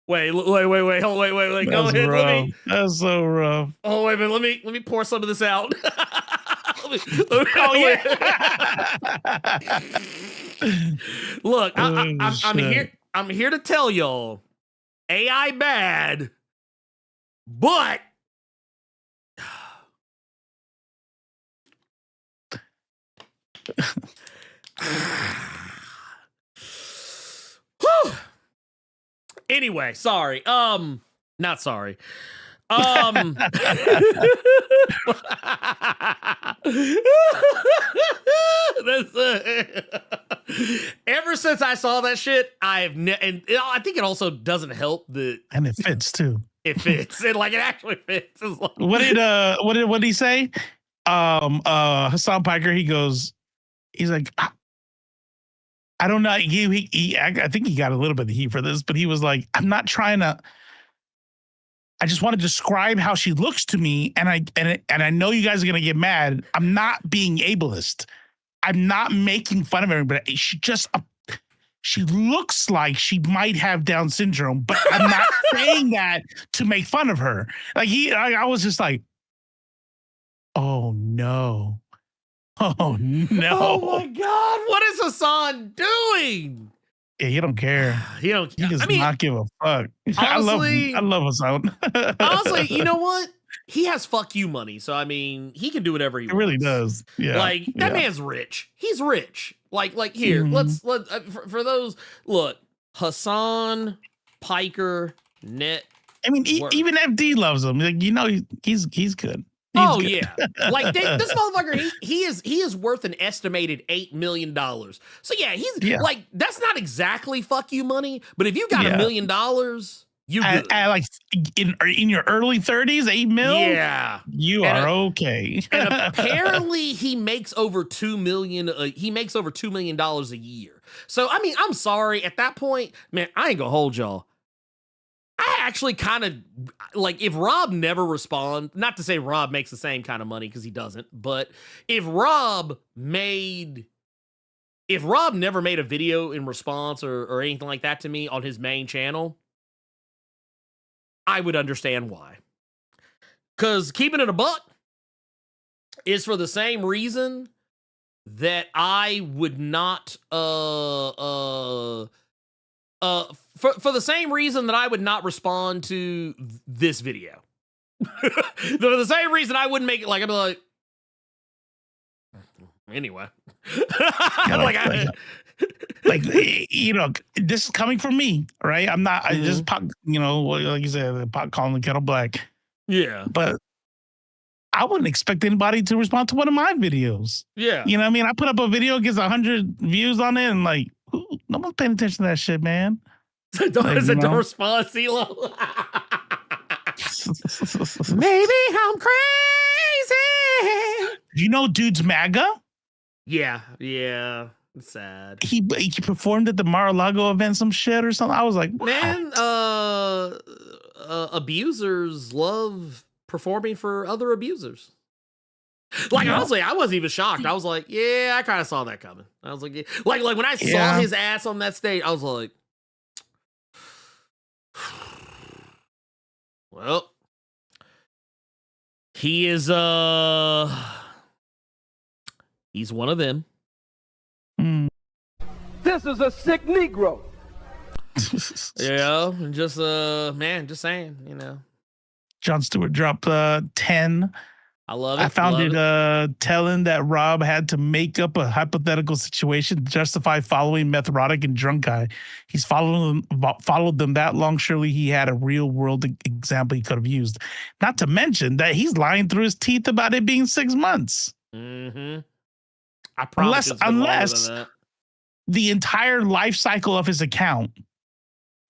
wait, hold, wait. Go ahead. Rough. That's so rough. Oh, wait a minute. Let me pour some of this out. Look, I'm here to tell y'all, AI bad, but anyway, sorry. Not sorry. Ever since I saw that shit, and I think it also doesn't help that, and it fits too. It fits. It actually fits. Like, what did he say? Hassan Piker. He's like, I don't know. I think he got a little bit of heat for this, but he was like, I'm not trying to. I just want to describe how she looks to me, and I know you guys are gonna get mad. I'm not being ableist. I'm not making fun of everybody. She looks like she might have Down syndrome, but I'm not saying that to make fun of her. Like I was just like, oh no. Oh no. Oh my God. What is Hassan doing? Yeah, he don't care. He does not give a fuck. Honestly, I love Hassan. Honestly, you know what? He has fuck you money, so I mean, he can do whatever he wants. He really does. Yeah. Like that man's rich. He's rich. Like here, let's for those, look, Hassan Piker net. I mean, even FD loves him. Like, you know, he's good. Oh good. Yeah, like this motherfucker, he is worth an estimated $8 million. So yeah, he's like, that's not exactly fuck you money, but if you got $1 million, you good. Like in your early 30s, $8 million. Yeah, you are okay. And apparently, he makes over $2 million. He makes over $2 million a year. So I mean, I'm sorry. At that point, man, I ain't gonna hold y'all. I actually kind of like, if Rob never responds, not to say Rob makes the same kind of money, because he doesn't, but if Rob never made a video in response or anything like that to me on his main channel, I would understand why. Because keeping it a buck is for the same reason that I would not for the same reason that I would not respond to this video. For the same reason I wouldn't make it, like, I'd be like, anyway. Like, you know, this is coming from me, right? I'm not, I just, pot, you know, like you said, pot calling the kettle black. Yeah. But I wouldn't expect anybody to respond to one of my videos. Yeah. You know what I mean? I put up a video, gets 100 views on it, and like, no one's paying attention to that shit, man. Don't respond, CeeLo. Maybe I'm crazy. You know dude's MAGA? Yeah. It's sad. He performed at the Mar-a-Lago event, some shit or something. I was like, wow. Man, abusers love performing for other abusers. Like, honestly, I wasn't even shocked. I was like, yeah, I kind of saw that coming. I was like, yeah. like when I saw his ass on that stage, I was like, well, he is he's one of them. This is a sick Negro. Yeah, just man, just saying, you know. Jon Stewart dropped 10. I love it. I found it telling that Rob had to make up a hypothetical situation to justify following meth Roddick and Drunk Guy. He's followed them that long. Surely he had a real world example he could have used. Not to mention that he's lying through his teeth about it being 6 months. Mm-hmm. I promise. Unless the entire life cycle of his account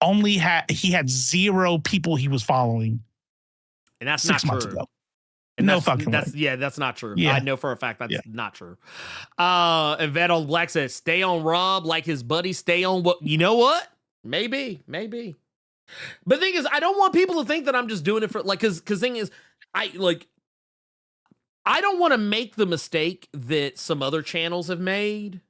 he had 0 people he was following. And that's 6 not months true. ago. And no fucking way. Yeah, that's not true. Yeah. I know for a fact that's not true. And Vet on Black says, stay on Rob like his buddy stay on what? You know what? Maybe. But the thing is, I don't want people to think that I'm just doing it for like, because thing is, I don't want to make the mistake that some other channels have made.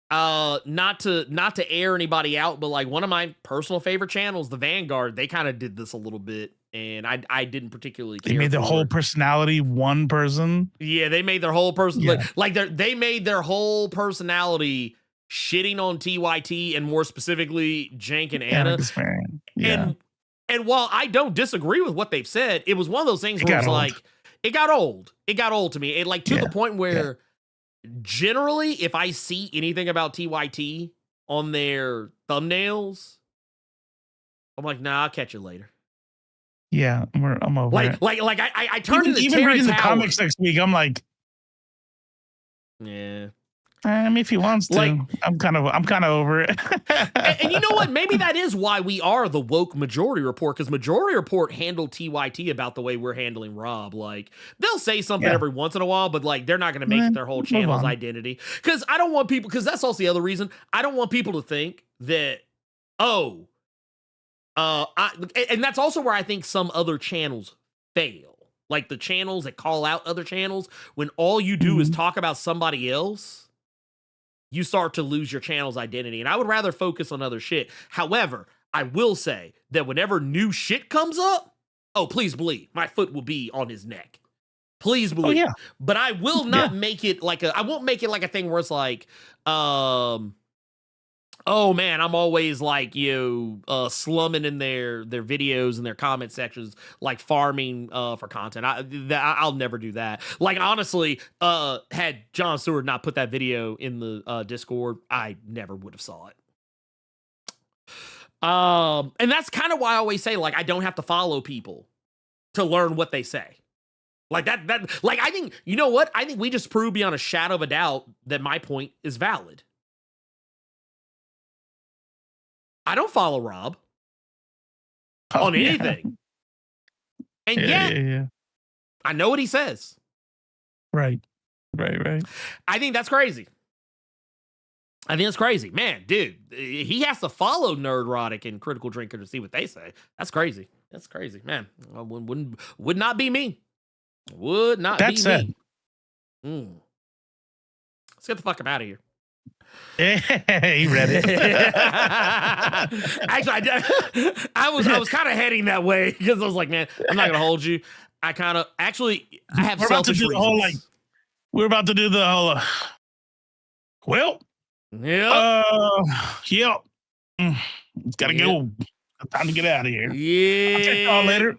Not to air anybody out, but like one of my personal favorite channels, The Vanguard, they kind of did this a little bit, and I didn't particularly care. They made their whole personality one person. Yeah, they made their whole person they made their whole personality shitting on TYT and more specifically Jank and Anna. Yeah. And while I don't disagree with what they've said, it was one of those things where it's like it got old. It got old to me. It like to the point where generally, if I see anything about TYT on their thumbnails, I'm like, nah, I'll catch you later. Yeah, I'm over it. Like I turned into even reading the comics next week. I'm like, yeah. I mean, if he wants to, like, I'm kind of over it. and you know what? Maybe that is why we are the woke Majority Report, because Majority Report handled TYT about the way we're handling Rob. Like, they'll say something every once in a while, but like they're not going to make it their whole channel's identity. Because I don't want people, because that's also the other reason. I don't want people to think that, and that's also where I think some other channels fail. Like the channels that call out other channels, when all you do is talk about somebody else, you start to lose your channel's identity. And I would rather focus on other shit. However, I will say that whenever new shit comes up, oh, please believe my foot will be on his neck. Please believe. Oh, yeah. But I will not make it like I won't make it like a thing where it's like, oh man, I'm always like, slumming in their videos and their comment sections, like farming for content. I'll never do that. Like, honestly, had Jon Stewart not put that video in the Discord, I never would have saw it. And that's kind of why I always say, like, I don't have to follow people to learn what they say. Like that, like, I think, you know what? I think we just proved beyond a shadow of a doubt that my point is valid. I don't follow Rob on anything. And yet, I know what he says. Right. I think that's crazy. Man, dude, he has to follow Nerd Roddick and Critical Drinker to see what they say. That's crazy. Man. Would not be me. Would not be me. Let's get the fuck out of here. He read it. Actually, I was kind of heading that way because I was like, man, I'm not gonna hold you. I have selfish reasons. We're about to do the whole. It's gotta go. Time to get out of here. Yeah, I'll check y'all later.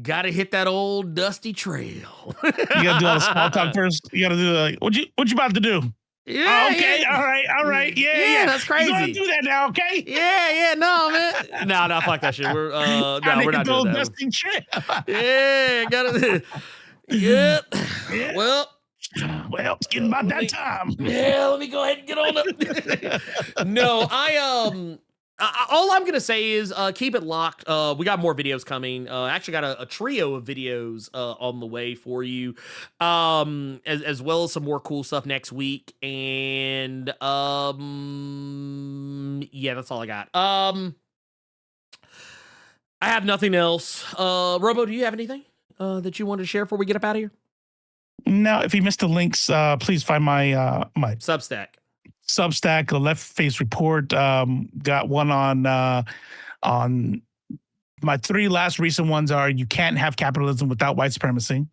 Gotta hit that old dusty trail. You gotta do all the small talk first. You gotta do what you about to do? Yeah, Okay, yeah. all right. Yeah, Yeah, that's crazy. You gonna do that now, okay? Yeah, no, man. No, fuck that shit. We're no, we're not doing that. Dusting trip. Yeah, got it. Yep. Yeah. Well, it's getting about that time. Yeah, let me go ahead and get on up. No, all I'm gonna say is keep it locked. We got more videos coming. Actually got a trio of videos on the way for you, as well as some more cool stuff next week. And yeah, that's all I got. I have nothing else. Robo, do you have anything that you wanted to share before we get up out of here? No, if you missed the links, please find my my Substack, the Left Face Report. Got one on my three last recent ones are You Can't Have Capitalism Without White Supremacy,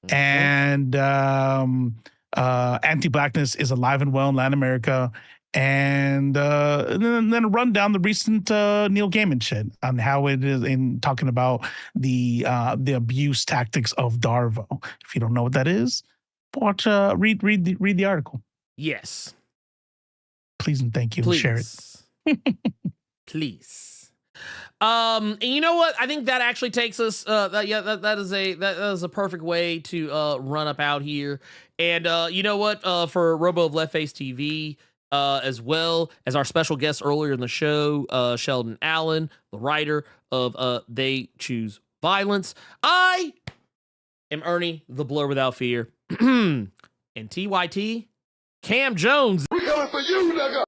and Anti-Blackness is Alive and Well in Latin America, and then run down the recent Neil Gaiman shit on how it is in talking about the abuse tactics of Darvo. If you don't know what that is, watch read the article. Yes. Please and thank you. Please. Share it. Please. And you know what? I think that actually takes us. That is a perfect way to run up out here. And you know what? For Robo of Left Face TV, as well as our special guest earlier in the show, Sheldon Allen, the writer of They Choose Violence. I am Ernie, the Blerd Without Fear, and TYT, Cam Jones. We coming for you, nigga.